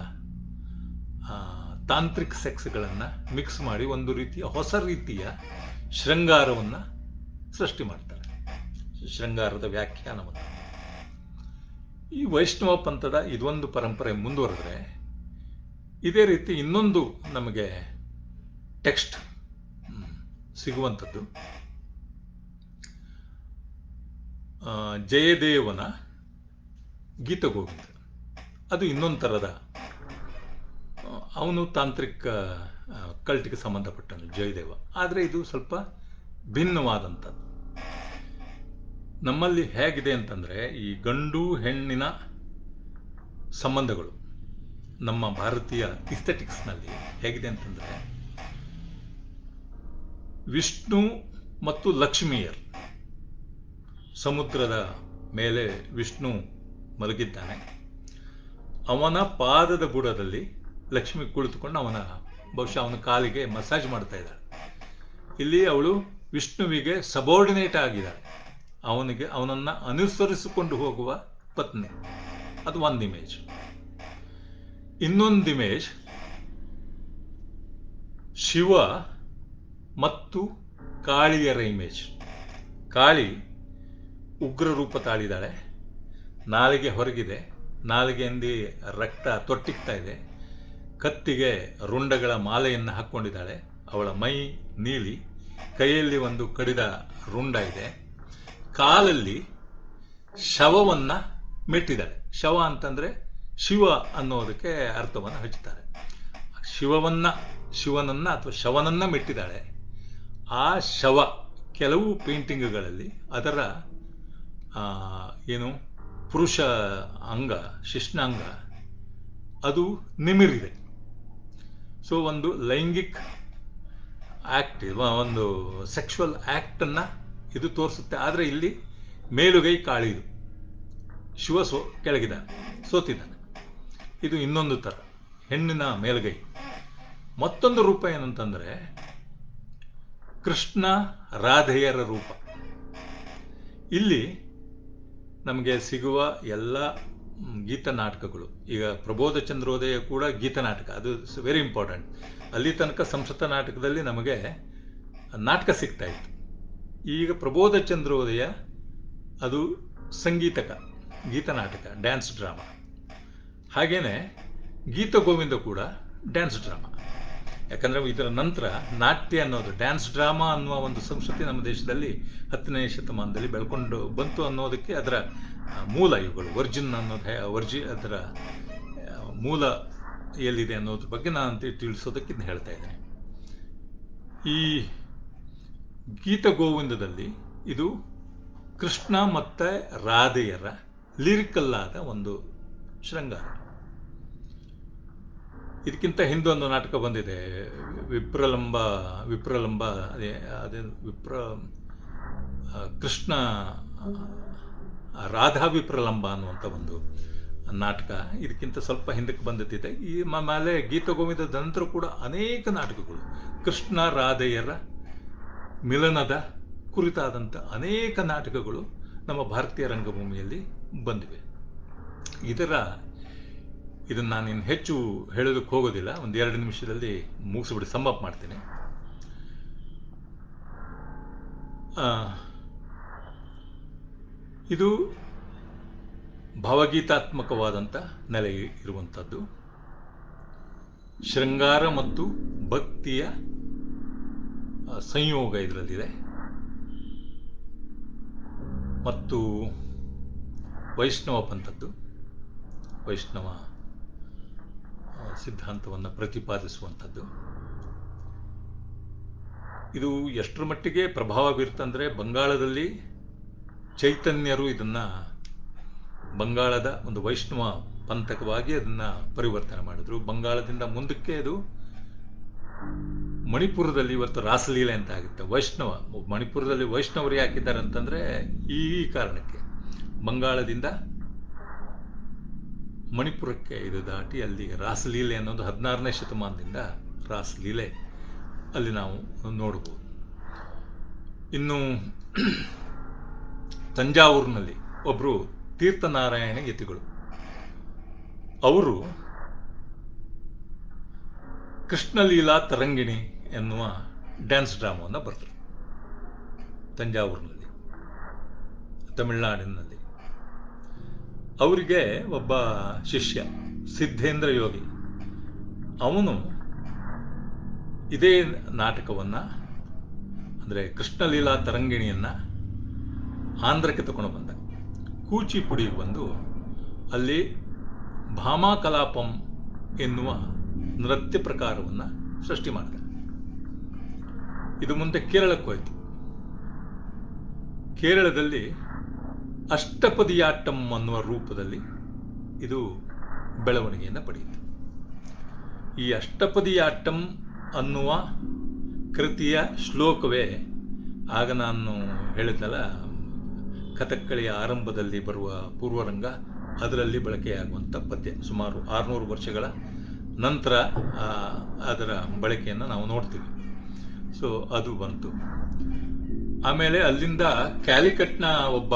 S1: ತಾಂತ್ರಿಕ್ ಸೆಕ್ಸ್ಗಳನ್ನು ಮಿಕ್ಸ್ ಮಾಡಿ ಒಂದು ರೀತಿಯ ಹೊಸ ರೀತಿಯ ಶೃಂಗಾರವನ್ನು ಸೃಷ್ಟಿ ಮಾಡ್ತಾರೆ, ಶೃಂಗಾರದ ವ್ಯಾಖ್ಯಾನವನ್ನು. ಈ ವೈಷ್ಣವ ಪಂಥದ ಇದೊಂದು ಪರಂಪರೆ ಮುಂದುವರೆದ್ರೆ, ಇದೇ ರೀತಿ ಇನ್ನೊಂದು ನಮಗೆ ಟೆಕ್ಸ್ಟ್ ಸಿಗುವಂಥದ್ದು ಜಯದೇವನ ಗೀತಗೋವಿಂದ. ಅದು ಇನ್ನೊಂದು ಥರದ, ಅವನು ತಾಂತ್ರಿಕ ಕಲ್ಟಿಗೆ ಸಂಬಂಧಪಟ್ಟನು ಜಯದೇವ. ಆದರೆ ಇದು ಸ್ವಲ್ಪ ಭಿನ್ನವಾದಂಥದ್ದು. ನಮ್ಮಲ್ಲಿ ಹೇಗಿದೆ ಅಂತಂದರೆ, ಈ ಗಂಡು ಹೆಣ್ಣಿನ ಸಂಬಂಧಗಳು ನಮ್ಮ ಭಾರತೀಯ ಇಸ್ಥೆಟಿಕ್ಸ್ನಲ್ಲಿ ಹೇಗಿದೆ ಅಂತಂದರೆ, ವಿಷ್ಣು ಮತ್ತು ಲಕ್ಷ್ಮಿಯರು ಸಮುದ್ರದ ಮೇಲೆ ವಿಷ್ಣು ಮಲಗಿದ್ದಾನೆ. ಅವನ ಪಾದದ ಬುಡದಲ್ಲಿ ಲಕ್ಷ್ಮಿ ಕುಳಿತುಕೊಂಡು ಬಹುಶಃ ಅವನ ಕಾಲಿಗೆ ಮಸಾಜ್ ಮಾಡ್ತಾ ಇದ್ದಾಳೆ. ಇಲ್ಲಿ ಅವಳು ವಿಷ್ಣುವಿಗೆ ಸಬಾರ್ಡಿನೇಟ್ ಆಗಿದ್ದಾಳೆ, ಅವನನ್ನು ಅನುಸರಿಸಿಕೊಂಡು ಹೋಗುವ ಪತ್ನಿ. ಅದು ಒಂದು ಇಮೇಜ್. ಇನ್ನೊಂದು ಇಮೇಜ್ ಶಿವ ಮತ್ತು ಕಾಳಿಯರ ಇಮೇಜ್. ಕಾಳಿ ಉಗ್ರ ರೂಪ ತಾಳಿದ್ದಾಳೆ, ನಾಲಿಗೆ ಹೊರಗಿದೆ, ನಾಲಿಗೆಯಿಂದ ರಕ್ತ ತೊಟ್ಟಿಗ್ತಾ ಇದೆ, ಕತ್ತಿಗೆ ರುಂಡಗಳ ಮಾಲೆಯನ್ನು ಹಾಕ್ಕೊಂಡಿದ್ದಾಳೆ, ಅವಳ ಮೈ ನೀಲಿ, ಕೈಯಲ್ಲಿ ಒಂದು ಕಡಿದ ರುಂಡ ಇದೆ, ಕಾಲಲ್ಲಿ ಶವವನ್ನ ಮೆಟ್ಟಿದ್ದಾಳೆ. ಶವ ಅಂತಂದ್ರೆ ಶಿವ ಅನ್ನೋದಕ್ಕೆ ಅರ್ಥವನ್ನು ಹಚ್ಚುತ್ತಾರೆ. ಶಿವನನ್ನ ಅಥವಾ ಶವನನ್ನ ಮೆಟ್ಟಿದ್ದಾಳೆ. ಆ ಶವ ಕೆಲವು ಪೇಂಟಿಂಗ್ಗಳಲ್ಲಿ ಅದರ ಏನು ಪುರುಷ ಅಂಗ, ಶಿಷ್ಣಾಂಗ ಅದು ನಿಮಿರಿದೆ. ಸೊ ಒಂದು ಲೈಂಗಿಕ ಆಕ್ಟ್, ಒಂದು ಸೆಕ್ಷುವಲ್ ಆಕ್ಟ್ ಅನ್ನ ಇದು ತೋರಿಸುತ್ತೆ. ಆದರೆ ಇಲ್ಲಿ ಮೇಲುಗೈ ಕಾಳಿದು, ಶಿವ ಕೆಳಗಿದ್ದಾನೆ, ಸೋತಿದ್ದಾನೆ. ಇದು ಇನ್ನೊಂದು ಥರ ಹೆಣ್ಣಿನ ಮೇಲುಗೈ. ಮತ್ತೊಂದು ರೂಪ ಏನಂತಂದ್ರೆ ಕೃಷ್ಣ ರಾಧೆಯರ ರೂಪ. ಇಲ್ಲಿ ನಮಗೆ ಸಿಗುವ ಎಲ್ಲ ಗೀತ ನಾಟಕಗಳು, ಈಗ ಪ್ರಬೋಧ ಚಂದ್ರೋದಯ ಕೂಡ ಗೀತ ನಾಟಕ, ಅದು ವೆರಿ ಇಂಪಾರ್ಟೆಂಟ್. ಅಲ್ಲಿ ತನಕ ಸಂಸ್ಕೃತ ನಾಟಕದಲ್ಲಿ ನಮಗೆ ನಾಟಕ ಸಿಗ್ತಾ ಇತ್ತು. ಈಗ ಪ್ರಬೋಧ ಚಂದ್ರೋದಯ ಅದು ಸಂಗೀತಕ, ಗೀತ ನಾಟಕ, ಡ್ಯಾನ್ಸ್ ಡ್ರಾಮಾ. ಹಾಗೇನೆ ಗೀತ ಗೋವಿಂದ ಕೂಡ ಡ್ಯಾನ್ಸ್ ಡ್ರಾಮಾ. ಯಾಕಂದ್ರೆ ಇದರ ನಂತರ ನಾಟ್ಯ ಅನ್ನೋದು, ಡ್ಯಾನ್ಸ್ ಡ್ರಾಮಾ ಅನ್ನುವ ಒಂದು ಸಂಸ್ಕೃತಿ ನಮ್ಮ ದೇಶದಲ್ಲಿ 10ನೇ ಶತಮಾನದಲ್ಲಿ ಬೆಳ್ಕೊಂಡು ಬಂತು ಅನ್ನೋದಕ್ಕೆ ಅದರ ಮೂಲ ಇವುಗಳು. ವರ್ಜಿನ್ ಅನ್ನೋದು ಅದರ ಮೂಲ ಎಲ್ಲಿದೆ ಅನ್ನೋದ್ರ ಬಗ್ಗೆ ನಾನು ತಿಳಿಸೋದಕ್ಕೆ ಇದನ್ನ ಹೇಳ್ತಾ ಇದ್ದೇನೆ. ಈ ಗೀತ ಗೋವಿಂದದಲ್ಲಿ ಇದು ಕೃಷ್ಣ ಮತ್ತೆ ರಾಧೆಯರ ಲಿರಿಕಲ್ ಆದ ಒಂದು ಶೃಂಗಾರ. ಇದಕ್ಕಿಂತ ಹಿಂದೊಂದು ನಾಟಕ ಬಂದಿದೆ, ವಿಪ್ರಲಂಬ ಕೃಷ್ಣ ರಾಧಾ ವಿಪ್ರಲಂಬ ಅನ್ನುವಂಥ ಒಂದು ನಾಟಕ. ಇದಕ್ಕಿಂತ ಸ್ವಲ್ಪ ಹಿಂದಕ್ಕೆ ಬಂದಿದೆ. ಈ ಮೇಲೆ ಗೀತ ಗೋವಿಂದದ ನಂತರ ಕೂಡ ಅನೇಕ ನಾಟಕಗಳು ಕೃಷ್ಣ ರಾಧೆಯರ ಮಿಲನದ ಕುರಿತಾದಂಥ ಅನೇಕ ನಾಟಕಗಳು ನಮ್ಮ ಭಾರತೀಯ ರಂಗಭೂಮಿಯಲ್ಲಿ ಬಂದಿವೆ. ಇದನ್ನು ನಾನಿನ್ನು ಹೆಚ್ಚು ಹೇಳೋದಕ್ಕೆ ಹೋಗೋದಿಲ್ಲ, 1-2 ನಿಮಿಷದಲ್ಲಿ ಮುಗಿಸ್ಬಿಟ್ಟು ಸಮ್ಮಪ್ ಮಾಡ್ತೀನಿ. ಇದು ಭಾವಗೀತಾತ್ಮಕವಾದಂಥ ನೆಲೆ ಇರುವಂಥದ್ದು. ಶೃಂಗಾರ ಮತ್ತು ಭಕ್ತಿಯ ಸಂಯೋಗ ಇದರಲ್ಲಿದೆ. ಮತ್ತು ವೈಷ್ಣವ ಪಂಥದ್ದು, ವೈಷ್ಣವ ಸಿದ್ಧಾಂತವನ್ನು ಪ್ರತಿಪಾದಿಸುವಂಥದ್ದು. ಇದು ಎಷ್ಟರ ಮಟ್ಟಿಗೆ ಪ್ರಭಾವ ಬೀರ್ತಂದ್ರೆ, ಬಂಗಾಳದಲ್ಲಿ ಚೈತನ್ಯರು ಇದನ್ನ ಬಂಗಾಳದ ಒಂದು ವೈಷ್ಣವ ಪಂಥಕವಾಗಿ ಅದನ್ನ ಪರಿವರ್ತನೆ ಮಾಡಿದ್ರು. ಬಂಗಾಳದಿಂದ ಮುಂದಕ್ಕೆ ಅದು ಮಣಿಪುರದಲ್ಲಿ ಇವತ್ತು ರಾಸಲೀಲೆ ಅಂತ ಆಗುತ್ತೆ. ಮಣಿಪುರದಲ್ಲಿ ವೈಷ್ಣವರು ಯಾಕಿದ್ದಾರೆ ಅಂತಂದ್ರೆ ಈ ಕಾರಣಕ್ಕೆ, ಬಂಗಾಳದಿಂದ ಮಣಿಪುರಕ್ಕೆ ಇದು ದಾಟಿ ಅಲ್ಲಿ ರಾಸಲೀಲೆ ಅನ್ನೋದು 16ನೇ ಶತಮಾನದಿಂದ ರಾಸಲೀಲೆ ಅಲ್ಲಿ ನಾವು ನೋಡಬಹುದು. ಇನ್ನು ತಂಜಾವೂರಿನಲ್ಲಿ ಒಬ್ರು ತೀರ್ಥನಾರಾಯಣ ಯತಿಗಳು, ಅವರು ಕೃಷ್ಣಲೀಲಾ ತರಂಗಿಣಿ ಎನ್ನುವ ಡ್ಯಾನ್ಸ್ ಡ್ರಾಮಾವನ್ನು ಬರೆದರು ತಂಜಾವೂರಿನಲ್ಲಿ, ತಮಿಳುನಾಡಿನಲ್ಲಿ. ಅವರಿಗೆ ಒಬ್ಬ ಶಿಷ್ಯ ಸಿದ್ಧೇಂದ್ರ ಯೋಗಿ, ಅವನು ಇದೇ ನಾಟಕವನ್ನು ಅಂದರೆ ಕೃಷ್ಣಲೀಲಾ ತರಂಗಿಣಿಯನ್ನು ಆಂಧ್ರಕ್ಕೆ ತಗೊಂಡು ಬಂದ. ಕೂಚಿಪುಡಿಗೆ ಬಂದು ಅಲ್ಲಿ ಭಾಮಾ ಕಲಾಪಂ ಎನ್ನುವ ನೃತ್ಯ ಪ್ರಕಾರವನ್ನು ಸೃಷ್ಟಿ ಮಾಡಿದ. ಇದು ಮುಂದೆ ಕೇರಳಕ್ಕೆ ಹೋಯಿತು. ಕೇರಳದಲ್ಲಿ ಅಷ್ಟಪದಿಯಾಟ್ಟಂ ಅನ್ನುವ ರೂಪದಲ್ಲಿ ಇದು ಬೆಳವಣಿಗೆಯನ್ನು ಪಡೆಯಿತು. ಈ ಅಷ್ಟಪದಿಯಾಟ್ಟಂ ಅನ್ನುವ ಕೃತಿಯ ಶ್ಲೋಕವೇ ಆಗ ನಾನು ಹೇಳಿದ್ದಲ್ಲ, ಕಥಕ್ಕಳಿಯ ಆರಂಭದಲ್ಲಿ ಬರುವ ಪೂರ್ವರಂಗ, ಅದರಲ್ಲಿ ಬಳಕೆಯಾಗುವಂಥ ಪದ್ಯ ಸುಮಾರು 600 ವರ್ಷಗಳ ನಂತರ ಅದರ ಬಳಕೆಯನ್ನು ನಾವು ನೋಡ್ತೀವಿ. ಸೊ ಅದು ಬಂತು. ಆಮೇಲೆ ಅಲ್ಲಿಂದ ಕ್ಯಾಲಿಕಟ್ನ ಒಬ್ಬ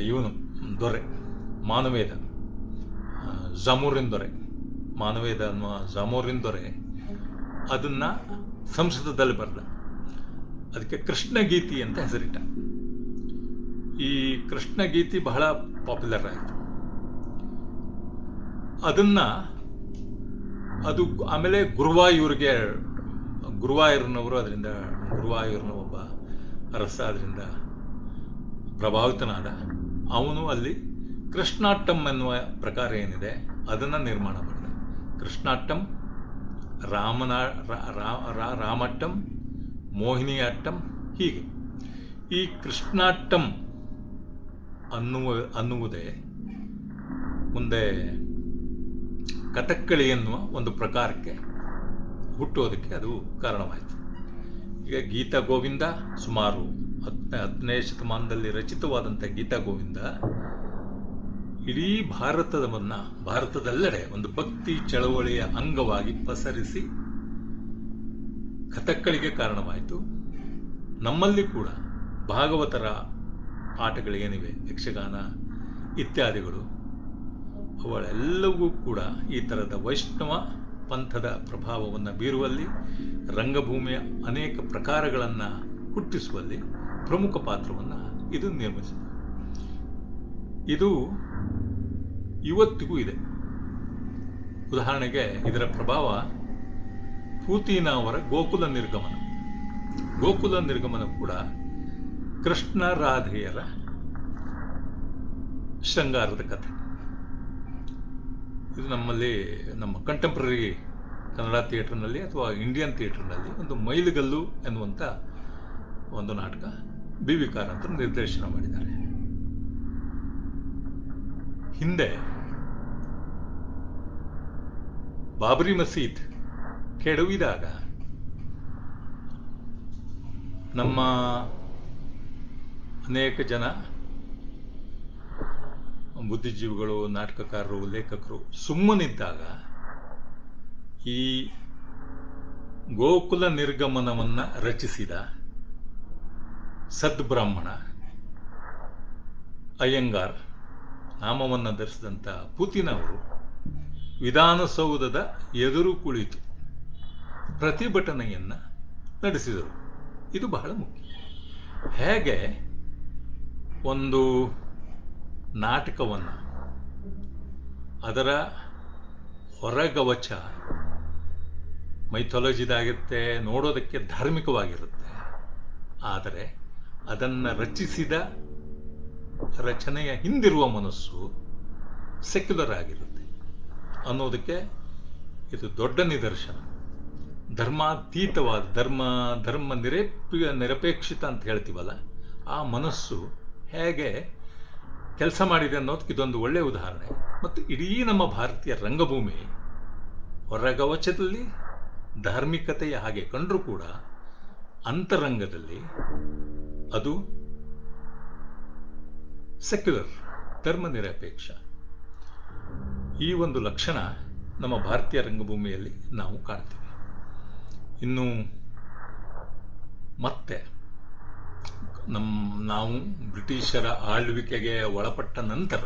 S1: ಇವನು ದೊರೆ, ಮಾನವೇದ, ಜಾಮೋರಿನ್ ದೊರೆ, ಮಾನವೇದ ಅನ್ನುವ ಜಾಮೋರಿನ್ ದೊರೆ ಅದನ್ನ ಸಂಸ್ಕೃತದಲ್ಲಿ ಬರೆದ. ಅದಕ್ಕೆ ಕೃಷ್ಣಗೀತಿ ಅಂತ ಹೆಸರಿಟ್ಟ. ಈ ಕೃಷ್ಣಗೀತಿ ಬಹಳ ಪಾಪ್ಯುಲರ್ ಆಯಿತು. ಅದು ಆಮೇಲೆ ಗುರುವಾಯೂರ್ನವರು ಅದರಿಂದ, ಗುರುವಾಯೂರ್ನ ಒಬ್ಬ ಅರಸ ಅದರಿಂದ ಪ್ರಭಾವಿತನಾದ. ಅವನು ಅಲ್ಲಿ ಕೃಷ್ಣಾಟ್ಟಂ ಎನ್ನುವ ಪ್ರಕಾರ ಏನಿದೆ ಅದನ್ನು ನಿರ್ಮಾಣ ಮಾಡಿದ. ಕೃಷ್ಣಾಟ್ಟಂ, ರಾಮಟ್ಟಂ, ಮೋಹಿನಿಯಾಟ್ಟಂ, ಹೀಗೆ. ಈ ಕೃಷ್ಣಾಟ್ಟಂ ಅನ್ನುವುದೇ ಮುಂದೆ ಕಥಕ್ಕಳಿ ಎನ್ನುವ ಒಂದು ಪ್ರಕಾರಕ್ಕೆ ಹುಟ್ಟೋದಕ್ಕೆ ಅದು ಕಾರಣವಾಯಿತು. ಈಗ ಗೀತಾ ಗೋವಿಂದ ಸುಮಾರು 10ನೇ ಶತಮಾನದಲ್ಲಿ ರಚಿತವಾದಂಥ ಗೀತಾ ಗೋವಿಂದ ಇಡೀ ಭಾರತದೆಲ್ಲೆಡೆ ಒಂದು ಭಕ್ತಿ ಚಳವಳಿಯ ಅಂಗವಾಗಿ ಪಸರಿಸಿ ಕಥಕ್ಕಳಿಗೆ ಕಾರಣವಾಯಿತು. ನಮ್ಮಲ್ಲಿ ಕೂಡ ಭಾಗವತರ ಆಟಗಳೇನಿವೆ, ಯಕ್ಷಗಾನ ಇತ್ಯಾದಿಗಳು, ಅವುಗಳೆಲ್ಲವೂ ಕೂಡ ಈ ಥರದ ವೈಷ್ಣವ ಪಂಥದ ಪ್ರಭಾವವನ್ನು ಬೀರುವಲ್ಲಿ, ರಂಗಭೂಮಿಯ ಅನೇಕ ಪ್ರಕಾರಗಳನ್ನು ಹುಟ್ಟಿಸುವಲ್ಲಿ ಪ್ರಮುಖ ಪಾತ್ರವನ್ನು ಇದು ನಿರ್ಮಿಸಿದೆ. ಇದು ಇವತ್ತಿಗೂ ಇದೆ. ಉದಾಹರಣೆಗೆ ಇದರ ಪ್ರಭಾವ ಪೂತಿನ ಅವರ ಗೋಕುಲ ನಿರ್ಗಮನ ಕೂಡ ಕೃಷ್ಣ ರಾಧೆಯರ ಶೃಂಗಾರದ ಕಥೆ. ಇದು ನಮ್ಮಲ್ಲಿ ನಮ್ಮ ಕಂಟೆಂಪ್ರರಿ ಕನ್ನಡ ಥಿಯೇಟರ್ನಲ್ಲಿ ಅಥವಾ ಇಂಡಿಯನ್ ಥಿಯೇಟರ್ನಲ್ಲಿ ಒಂದು ಮೈಲಿಗಲ್ಲು ಎನ್ನುವಂಥ ಒಂದು ನಾಟಕ ಬಿ.ವಿ. ಕಾರಂತರು ನಿರ್ದೇಶನ ಮಾಡಿದ್ದಾರೆ. ಹಿಂದೆ ಬಾಬರಿ ಮಸೀದ್ ಕೆಡವಿದಾಗ ನಮ್ಮ ಅನೇಕ ಜನ ಬುದ್ಧಿಜೀವಿಗಳು, ನಾಟಕಕಾರರು, ಲೇಖಕರು ಸುಮ್ಮನಿದ್ದಾಗ ಈ ಗೋಕುಲ ನಿರ್ಗಮನವನ್ನು ರಚಿಸಿದ ಸದ್ಬ್ರಾಹ್ಮಣ ಅಯ್ಯಂಗಾರ್ ನಾಮವನ್ನು ಧರಿಸಿದಂಥ ಪೂತಿನವರು ವಿಧಾನಸೌಧದ ಎದುರು ಕುಳಿತು ಪ್ರತಿಭಟನೆಯನ್ನು ನಡೆಸಿದರು. ಇದು ಬಹಳ ಮುಖ್ಯ. ಹೇಗೆ ಒಂದು ನಾಟಕವನ್ನು ಅದರ ಹೊರಗವಚ ಮೈಥಾಲಜಿದಾಗಿರುತ್ತೆ, ನೋಡೋದಕ್ಕೆ ಧಾರ್ಮಿಕವಾಗಿರುತ್ತೆ, ಆದರೆ ಅದನ್ನು ರಚಿಸಿದ ರಚನೆಯ ಹಿಂದಿರುವ ಮನಸ್ಸು ಸೆಕ್ಯುಲರ್ ಆಗಿರುತ್ತೆ ಅನ್ನೋದಕ್ಕೆ ಇದು ದೊಡ್ಡ ನಿದರ್ಶನ. ಧರ್ಮಾತೀತವಾದ ಧರ್ಮ ನಿರಪೇಕ್ಷಿತ ಅಂತ ಹೇಳ್ತೀವಲ್ಲ, ಆ ಮನಸ್ಸು ಹೇಗೆ ಕೆಲಸ ಮಾಡಿದೆ ಅನ್ನೋದಕ್ಕೆ ಇದೊಂದು ಒಳ್ಳೆಯ ಉದಾಹರಣೆ. ಮತ್ತು ಇಡೀ ನಮ್ಮ ಭಾರತೀಯ ರಂಗಭೂಮಿ ಹೊರಗವಚದಲ್ಲಿ ಧಾರ್ಮಿಕತೆಯ ಹಾಗೆ ಕಂಡರೂ ಕೂಡ ಅಂತರಂಗದಲ್ಲಿ ಅದು ಸೆಕ್ಯುಲರ್, ಧರ್ಮ ನಿರಪೇಕ್ಷ. ಈ ಒಂದು ಲಕ್ಷಣ ನಮ್ಮ ಭಾರತೀಯ ರಂಗಭೂಮಿಯಲ್ಲಿ ನಾವು ಕಾಣ್ತೀವಿ. ಇನ್ನು ಮತ್ತೆ ನಾವು ಬ್ರಿಟಿಷರ ಆಳ್ವಿಕೆಗೆ ಒಳಪಟ್ಟ ನಂತರ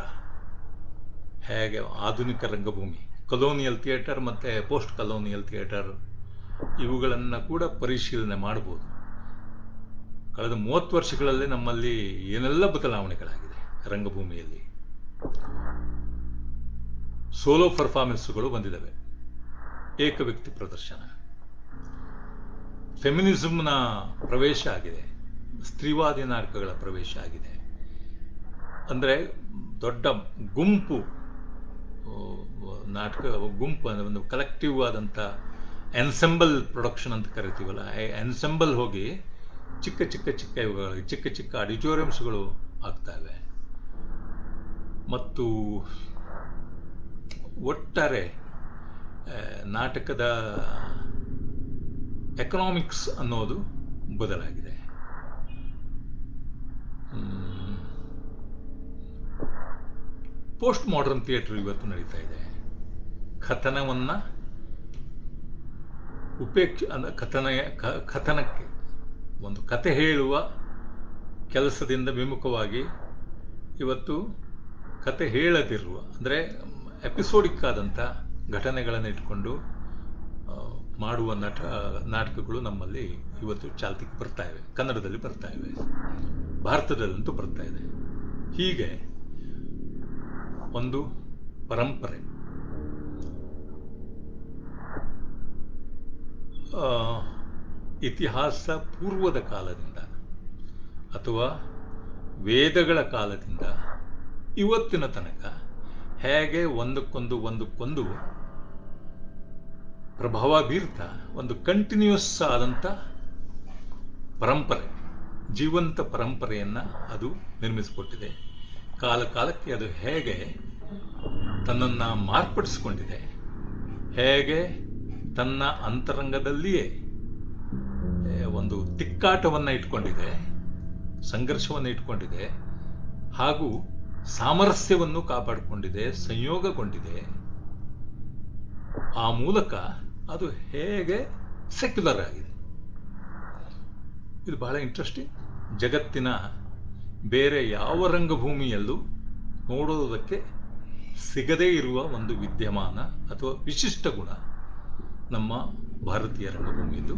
S1: ಹೇಗೆ ಆಧುನಿಕ ರಂಗಭೂಮಿ, ಕಲೋನಿಯಲ್ ಥಿಯೇಟರ್ ಮತ್ತು ಪೋಸ್ಟ್ ಕಲೋನಿಯಲ್ ಥಿಯೇಟರ್ ಇವುಗಳನ್ನು ಕೂಡ ಪರಿಶೀಲನೆ ಮಾಡ್ಬೋದು. ಕಳೆದ 30 ವರ್ಷಗಳಲ್ಲಿ ನಮ್ಮಲ್ಲಿ ಏನೆಲ್ಲ ಬದಲಾವಣೆಗಳಾಗಿದೆ ರಂಗಭೂಮಿಯಲ್ಲಿ. ಸೋಲೋ ಪರ್ಫಾರ್ಮೆನ್ಸ್ಗಳು ಬಂದಿದ್ದಾವೆ, ಏಕವ್ಯಕ್ತಿ ಪ್ರದರ್ಶನ, ಫೆಮಿನಿಸಮ್ನ ಪ್ರವೇಶ ಆಗಿದೆ, ಸ್ತ್ರೀವಾದಿ ನಾಟಕಗಳ ಪ್ರವೇಶ ಆಗಿದೆ. ಅಂದರೆ ದೊಡ್ಡ ಗುಂಪು ನಾಟಕ, ಗುಂಪು ಅಂದರೆ ಒಂದು ಕಲೆಕ್ಟಿವ್ ಆದಂಥ ಎನ್ಸೆಂಬಲ್ ಪ್ರೊಡಕ್ಷನ್ ಅಂತ ಕರಿತೀವಲ್ಲ, ಎನ್ಸೆಂಬಲ್ ಹೋಗಿ ಚಿಕ್ಕ ಚಿಕ್ಕ ಆಡಿಟೋರಿಯಮ್ಸ್ಗಳು ಆಗ್ತವೆ. ಮತ್ತು ಒಟ್ಟಾರೆ ನಾಟಕದ ಎಕನಾಮಿಕ್ಸ್ ಅನ್ನೋದು ಬದಲಾಗಿದೆ. ಪೋಸ್ಟ್ ಮಾಡರ್ನ್ ಥಿಯೇಟರ್ ಇವತ್ತು ನಡೀತಾ ಇದೆ. ಕಥನವನ್ನು ಕಥನಕ್ಕೆ ಒಂದು ಕತೆ ಹೇಳುವ ಕೆಲಸದಿಂದ ವಿಮುಖವಾಗಿ ಇವತ್ತು ಕತೆ ಹೇಳದಿರುವ, ಅಂದರೆ ಎಪಿಸೋಡಿಕ್ ಆದಂಥ ಘಟನೆಗಳನ್ನು ಇಟ್ಕೊಂಡು ಮಾಡುವ ನಾಟಕಗಳು ನಮ್ಮಲ್ಲಿ ಇವತ್ತು ಚಾಲ್ತಿಗೆ ಬರ್ತಾ ಇವೆ, ಕನ್ನಡದಲ್ಲಿ ಬರ್ತಾ ಇವೆ, ಭಾರತದಲ್ಲಂತೂ ಬರ್ತಾ ಇದೆ. ಹೀಗೆ ಒಂದು ಪರಂಪರೆ ಇತಿಹಾಸ ಪೂರ್ವದ ಕಾಲದಿಂದ ಅಥವಾ ವೇದಗಳ ಕಾಲದಿಂದ ಇವತ್ತಿನ ತನಕ ಹೇಗೆ ಒಂದಕ್ಕೊಂದು ಪ್ರಭಾವ ಬೀರ್ತಾ ಒಂದು ಕಂಟಿನ್ಯೂಸ್ ಆದಂಥ ಪರಂಪರೆ, ಜೀವಂತ ಪರಂಪರೆಯನ್ನು ಅದು ನಿರ್ಮಿಸಿಕೊಟ್ಟಿದೆ. ಕಾಲಕ್ಕೆ ಅದು ಹೇಗೆ ತನ್ನನ್ನು ಮಾರ್ಪಡಿಸಿಕೊಂಡಿದೆ, ಹೇಗೆ ತನ್ನ ಅಂತರಂಗದಲ್ಲಿಯೇ ಒಂದು ತಿಕ್ಕಾಟವನ್ನು ಇಟ್ಕೊಂಡಿದೆ, ಸಂಘರ್ಷವನ್ನು ಇಟ್ಕೊಂಡಿದೆ, ಹಾಗೂ ಸಾಮರಸ್ಯವನ್ನು ಕಾಪಾಡಿಕೊಂಡಿದೆ, ಸಂಯೋಗಗೊಂಡಿದೆ. ಆ ಮೂಲಕ ಅದು ಹೇಗೆ ಸೆಕ್ಯುಲರ್ ಆಗಿದೆ. ಇದು ಬಹಳ ಇಂಟ್ರೆಸ್ಟಿಂಗ್. ಜಗತ್ತಿನ ಬೇರೆ ಯಾವ ರಂಗಭೂಮಿಯಲ್ಲೂ ನೋಡೋದಕ್ಕೆ ಸಿಗದೇ ಇರುವ ಒಂದು ವಿದ್ಯಮಾನ ಅಥವಾ ವಿಶಿಷ್ಟ ಗುಣ ನಮ್ಮ ಭಾರತೀಯ ರಂಗಭೂಮಿಯದು.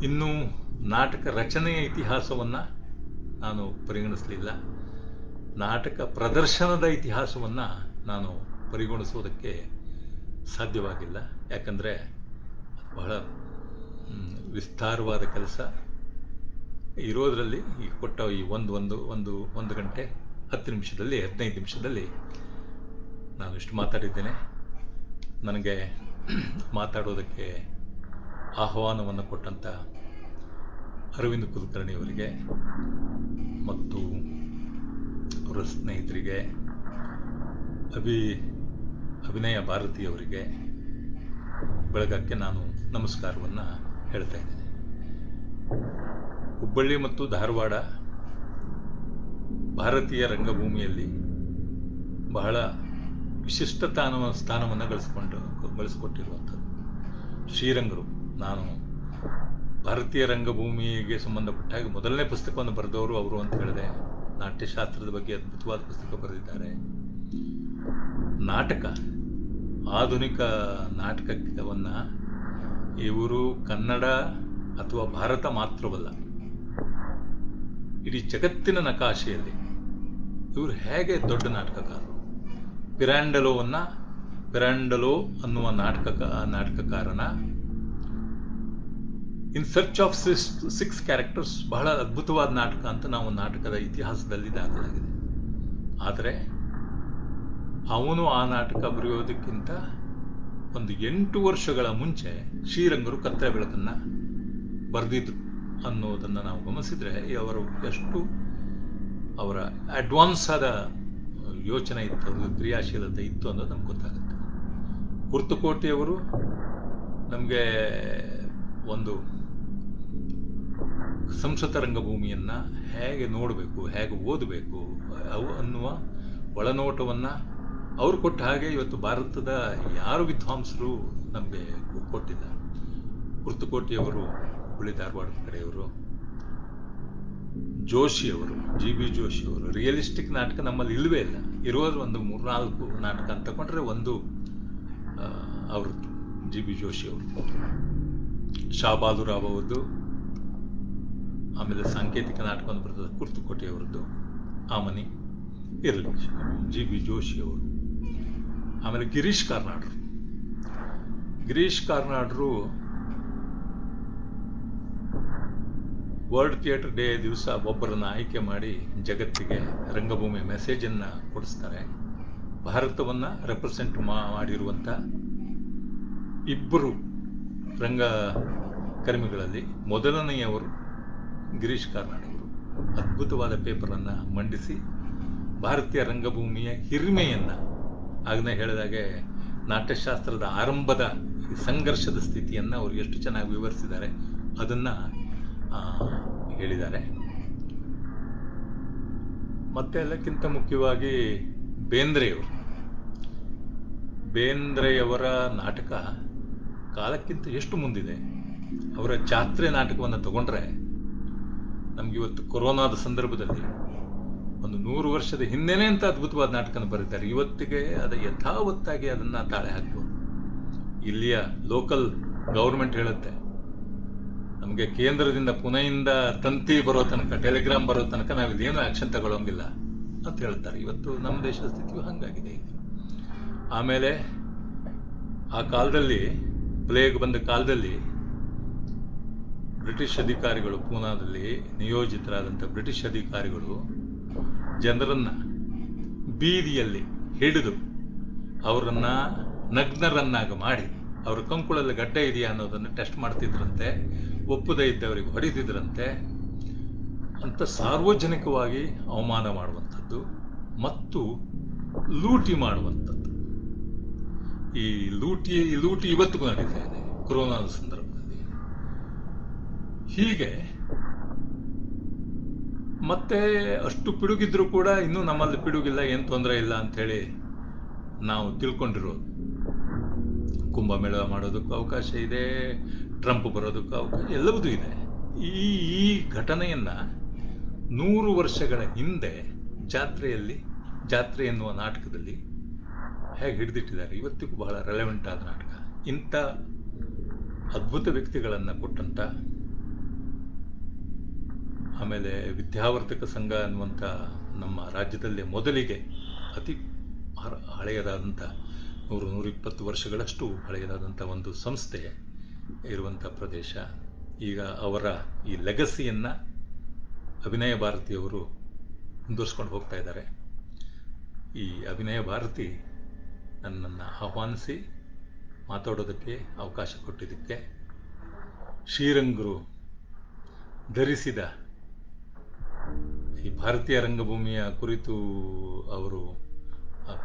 S1: ಇನ್ನು ನಾಟಕ ರಚನೆಯ ಇತಿಹಾಸವನ್ನು ನಾನು ಪರಿಗಣಿಸಲಿಲ್ಲ, ನಾಟಕ ಪ್ರದರ್ಶನದ ಇತಿಹಾಸವನ್ನು ನಾನು ಪರಿಗಣಿಸೋದಕ್ಕೆ ಸಾಧ್ಯವಾಗಿಲ್ಲ. ಯಾಕಂದರೆ ಬಹಳ ವಿಸ್ತಾರವಾದ ಕೆಲಸ ಇರೋದರಲ್ಲಿ ಈ ಕೊಟ್ಟ ಈ ಒಂದು ಗಂಟೆ 10 ನಿಮಿಷದಲ್ಲಿ 15 ನಿಮಿಷದಲ್ಲಿ ನಾನು ಇಷ್ಟು ಮಾತಾಡಿದ್ದೇನೆ. ನನಗೆ ಮಾತಾಡೋದಕ್ಕೆ ಆಹ್ವಾನವನ್ನು ಕೊಟ್ಟಂಥ ಅರವಿಂದ್ ಕುಲಕರ್ಣಿಯವರಿಗೆ ಮತ್ತು ಅವರ ಸ್ನೇಹಿತರಿಗೆ, ಅಭಿನಯ ಭಾರತಿಯವರಿಗೆ ಬೆಳಗಕ್ಕೆ ನಾನು ನಮಸ್ಕಾರವನ್ನು ಹೇಳ್ತಾ ಇದ್ದೇನೆ. ಹುಬ್ಬಳ್ಳಿ ಮತ್ತು ಧಾರವಾಡ ಭಾರತೀಯ ರಂಗಭೂಮಿಯಲ್ಲಿ ಬಹಳ ವಿಶಿಷ್ಟ ಸ್ಥಾನವನ್ನು ಗಳಿಸಿಕೊಟ್ಟಿರುವಂಥದ್ದು ಶ್ರೀರಂಗರು. ನಾನು ಭಾರತೀಯ ರಂಗಭೂಮಿಗೆ ಸಂಬಂಧಪಟ್ಟ ಹಾಗೆ ಮೊದಲನೇ ಪುಸ್ತಕವನ್ನು ಬರೆದವರು ಅವರು ಅಂತ ಹೇಳಿದೆ. ನಾಟ್ಯಶಾಸ್ತ್ರದ ಬಗ್ಗೆ ಅದ್ಭುತವಾದ ಪುಸ್ತಕ ಬರೆದಿದ್ದಾರೆ. ನಾಟಕ, ಆಧುನಿಕ ನಾಟಕವನ್ನು ಇವರು ಕನ್ನಡ ಅಥವಾ ಭಾರತ ಮಾತ್ರವಲ್ಲ, ಇಡೀ ಜಗತ್ತಿನ ನಕಾಶೆಯಲ್ಲಿ ಇವರು ಹೇಗೆ ದೊಡ್ಡ ನಾಟಕಕಾರರು. ಪಿರಾಂಡಲೋ ಅನ್ನುವ ನಾಟಕಕಾರನ ಇನ್ ಸರ್ಚ್ ಆಫ್ 6 ಕ್ಯಾರೆಕ್ಟರ್ಸ್ ಬಹಳ ಅದ್ಭುತವಾದ ನಾಟಕ ಅಂತ ನಾವು ನಾಟಕದ ಇತಿಹಾಸದಲ್ಲಿ ದಾಖಲಾಗಿದೆ. ಆದರೆ ಅವನು ಆ ನಾಟಕ ಬರೆಯೋದಕ್ಕಿಂತ ಒಂದು 8 ವರ್ಷಗಳ ಮುಂಚೆ ಶ್ರೀರಂಗರು ಕತ್ತಲೆ ಬೆಳಕನ್ನು ಬರೆದಿದ್ರು ಅನ್ನೋದನ್ನು ನಾವು ಗಮನಿಸಿದರೆ ಅವರು ಎಷ್ಟು ಅವರ ಅಡ್ವಾನ್ಸ್ ಆದ ಯೋಚನೆ ಇತ್ತು, ಅವ್ರದ್ದು ಕ್ರಿಯಾಶೀಲತೆ ಇತ್ತು ಅನ್ನೋದು ನಮ್ಗೆ ಗೊತ್ತಾಗುತ್ತೆ. ಕುರ್ತಕೋಟಿಯವರು ನಮಗೆ ಒಂದು ಸಂಸ್ಕೃತ ರಂಗಭೂಮಿಯನ್ನು ಹೇಗೆ ನೋಡಬೇಕು, ಹೇಗೆ ಓದಬೇಕು ಅನ್ನುವ ಒಳನೋಟವನ್ನು ಅವರು ಕೊಟ್ಟ ಹಾಗೆ ಇವತ್ತು ಭಾರತದ ಯಾರು ವಿದ್ವಾಂಸರು ನಮಗೆ ಕೊಟ್ಟಿಲ್ಲ. ಕುರ್ತಕೋಟಿಯವರು ಹುಬ್ಬಳ್ಳಿ ಧಾರವಾಡದ ಕಡೆಯವರು, ಜೋಶಿಯವರು, ಜಿ.ಬಿ. ಜೋಶಿಯವರು ರಿಯಲಿಸ್ಟಿಕ್ ನಾಟಕ ನಮ್ಮಲ್ಲಿ ಇಲ್ಲವೇ ಇಲ್ಲ. ಇರೋದು ಒಂದು 3-4 ನಾಟಕ ಅಂತ ತಗೊಂಡ್ರೆ ಒಂದು ಅವ್ರದ್ದು ಜಿ.ಬಿ. ಜೋಶಿಯವರು. ಶಾ ಬಾಲುರಾವ್ ಅವ್ರದ್ದು, ಆಮೇಲೆ ಸಾಂಕೇತಿಕ ನಾಟಕವನ್ನು ಬರ್ತದೆ ಕುರ್ತಕೋಟಿಯವರದ್ದು, ಆಮನಿ ಇರಲಿ, ಜಿ.ಬಿ. ಜೋಶಿಯವರು. ಆಮೇಲೆ ಗಿರೀಶ್ ಕಾರ್ನಾಡ್ರು ವರ್ಲ್ಡ್ ಥಿಯೇಟರ್ ಡೇ ದಿವಸ ಒಬ್ಬರನ್ನು ಆಯ್ಕೆ ಮಾಡಿ ಜಗತ್ತಿಗೆ ರಂಗಭೂಮಿ ಮೆಸೇಜನ್ನು ಕೊಡಿಸ್ತಾರೆ. ಭಾರತವನ್ನು ರೆಪ್ರೆಸೆಂಟ್ ಮಾಡಿರುವಂಥ 2 ರಂಗಕರ್ಮಿಗಳಲ್ಲಿ ಮೊದಲನೆಯವರು ಗಿರೀಶ್ ಕಾರ್ನಾಡ್ ಅವರು. ಅದ್ಭುತವಾದ ಪೇಪರನ್ನು ಮಂಡಿಸಿ ಭಾರತೀಯ ರಂಗಭೂಮಿಯ ಹಿರಿಮೆಯನ್ನು, ಆಗಲೇ ಹೇಳಿದಾಗೆ ನಾಟ್ಯಶಾಸ್ತ್ರದ ಆರಂಭದ ಸಂಘರ್ಷದ ಸ್ಥಿತಿಯನ್ನು ಅವರು ಎಷ್ಟು ಚೆನ್ನಾಗಿ ವಿವರಿಸಿದ್ದಾರೆ ಅದನ್ನು ಹೇಳಿದ್ದಾರೆ. ಮತ್ತೆ ಎಲ್ಲಕ್ಕಿಂತ ಮುಖ್ಯವಾಗಿ ಬೇಂದ್ರೆಯವರು. ಬೇಂದ್ರೆಯವರ ನಾಟಕ ಕಾಲಕ್ಕಿಂತ ಎಷ್ಟು ಮುಂದಿದೆ. ಅವರ ಜಾತ್ರೆ ನಾಟಕವನ್ನು ತಗೊಂಡ್ರೆ ನಮಗಿವತ್ತು ಕೊರೋನಾದ ಸಂದರ್ಭದಲ್ಲಿ ಒಂದು 100 ವರ್ಷದ ಹಿಂದೆನೇ ಅಂತ ಅದ್ಭುತವಾದ ನಾಟಕನ ಬರೀತಾರೆ. ಇವತ್ತಿಗೆ ಅದು ಯಥಾವತ್ತಾಗಿ ಅದನ್ನು ತಾಳೆ ಹಾಕ್ಬೋದು. ಇಲ್ಲಿಯ ಲೋಕಲ್ ಗೌರ್ಮೆಂಟ್ ಹೇಳುತ್ತೆ, ನಮಗೆ ಕೇಂದ್ರದಿಂದ ಪುಣೆಯಿಂದ ತಂತಿ ಬರೋ ತನಕ, ಟೆಲಿಗ್ರಾಮ್ ಬರೋ ತನಕ ನಾವು ಇಲ್ಲೇನು ಆ್ಯಕ್ಷನ್ ತಗೊಳ್ಳೋಂಗಿಲ್ಲ ಅಂತ ಹೇಳ್ತಾರೆ. ಇವತ್ತು ನಮ್ಮ ದೇಶದ ಸ್ಥಿತಿಯು ಹಾಗಾಗಿದೆ ಈಗ. ಆಮೇಲೆ ಆ ಕಾಲದಲ್ಲಿ, ಪ್ಲೇಗ್ ಬಂದ ಕಾಲದಲ್ಲಿ, ಬ್ರಿಟಿಷ್ ಅಧಿಕಾರಿಗಳು, ಪೂನಾದಲ್ಲಿ ನಿಯೋಜಿತರಾದಂಥ ಬ್ರಿಟಿಷ್ ಅಧಿಕಾರಿಗಳು ಜನರನ್ನು ಬೀದಿಯಲ್ಲಿ ಹಿಡಿದು ಅವರನ್ನ ನಗ್ನರನ್ನಾಗಿ ಮಾಡಿ ಅವರ ಕಂಕುಳಲ್ಲಿ ಗಡ್ಡ ಇದೆಯಾ ಅನ್ನೋದನ್ನು ಟೆಸ್ಟ್ ಮಾಡ್ತಿದ್ರಂತೆ, ಒಪ್ಪದೇ ಇದ್ದವರಿಗೆ ಹೊಡಿತಿದ್ರಂತೆ ಅಂತ ಸಾರ್ವಜನಿಕವಾಗಿ ಅವಮಾನ ಮಾಡುವಂಥದ್ದು ಮತ್ತು ಲೂಟಿ ಮಾಡುವಂಥದ್ದು. ಈ ಲೂಟಿ ಇವತ್ತಿಗೂ ನಡೀತಾ ಇದೆ ಕೊರೋನಾದ ಸಂದರ್ಭದಲ್ಲಿ. ಹೀಗೆ ಮತ್ತೆ ಅಷ್ಟು ಪಿಡುಗಿದ್ರು ಕೂಡ ಇನ್ನೂ ನಮ್ಮಲ್ಲಿ ಪಿಡುಗಿಲ್ಲ, ಏನು ತೊಂದರೆ ಇಲ್ಲ ಅಂಥೇಳಿ ನಾವು ತಿಳ್ಕೊಂಡಿರೋದು. ಕುಂಭಮೇಳ ಮಾಡೋದಕ್ಕೂ ಅವಕಾಶ ಇದೆ, ಟ್ರಂಪ್ ಬರೋದಕ್ಕೂ ಅವಕಾಶ, ಎಲ್ಲವೂ ಇದೆ. ಈ ಘಟನೆಯನ್ನು 100 ವರ್ಷಗಳ ಹಿಂದೆ ಜಾತ್ರೆ ಎನ್ನುವ ನಾಟಕದಲ್ಲಿ ಹೇಗೆ ಹಿಡಿದಿಟ್ಟಿದ್ದಾರೆ. ಇವತ್ತಿಗೂ ಬಹಳ ರೆಲೆವೆಂಟ್ ಆದ ನಾಟಕ. ಇಂಥ ಅದ್ಭುತ ವ್ಯಕ್ತಿಗಳನ್ನು ಕೊಟ್ಟಂಥ, ಆಮೇಲೆ ವಿದ್ಯಾವರ್ಧಕ ಸಂಘ ಅನ್ನುವಂಥ ನಮ್ಮ ರಾಜ್ಯದಲ್ಲೇ ಮೊದಲಿಗೆ ಅತಿ ಹಳೆಯದಾದಂಥ 100-120 ವರ್ಷಗಳಷ್ಟು ಹಳೆಯದಾದಂಥ ಒಂದು ಸಂಸ್ಥೆ ಇರುವಂಥ ಪ್ರದೇಶ. ಈಗ ಅವರ ಈ ಲೆಗಸಿಯನ್ನು ಅಭಿನಯ ಭಾರತಿಯವರು ಮುಂದುವರ್ಸ್ಕೊಂಡು ಹೋಗ್ತಾ ಇದ್ದಾರೆ. ಈ ಅಭಿನಯ ಭಾರತಿ ನನ್ನನ್ನು ಆಹ್ವಾನಿಸಿ ಮಾತಾಡೋದಕ್ಕೆ ಅವಕಾಶ ಕೊಟ್ಟಿದ್ದಕ್ಕೆ, ಶ್ರೀರಂಗರು ಧರಿಸಿದ ಈ ಭಾರತೀಯ ರಂಗಭೂಮಿಯ ಕುರಿತು ಅವರು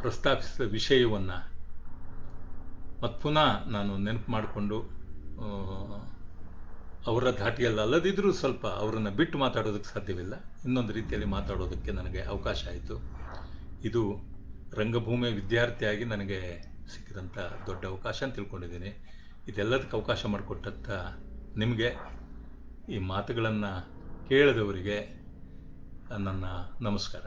S1: ಪ್ರಸ್ತಾಪಿಸಿದ ವಿಷಯವನ್ನು ಮತ್ತು ಪುನಃ ನಾನು ನೆನಪು ಮಾಡಿಕೊಂಡು, ಅವರ ಧಾಟಿಯಲ್ಲಿ ಅಲ್ಲದಿದ್ದರೂ ಸ್ವಲ್ಪ ಅವರನ್ನು ಬಿಟ್ಟು ಮಾತಾಡೋದಕ್ಕೆ ಸಾಧ್ಯವಿಲ್ಲ, ಇನ್ನೊಂದು ರೀತಿಯಲ್ಲಿ ಮಾತಾಡೋದಕ್ಕೆ ನನಗೆ ಅವಕಾಶ ಆಯಿತು. ಇದು ರಂಗಭೂಮಿಯ ವಿದ್ಯಾರ್ಥಿಯಾಗಿ ನನಗೆ ಸಿಕ್ಕಿದಂಥ ದೊಡ್ಡ ಅವಕಾಶ ಅಂತ ತಿಳ್ಕೊಂಡಿದ್ದೀನಿ. ಇದೆಲ್ಲದಕ್ಕೆ ಅವಕಾಶ ಮಾಡಿಕೊಟ್ಟಂಥ ನಿಮಗೆ, ಈ ಮಾತುಗಳನ್ನು ಕೇಳಿದವರಿಗೆ ನನ್ನ ನಮಸ್ಕಾರ.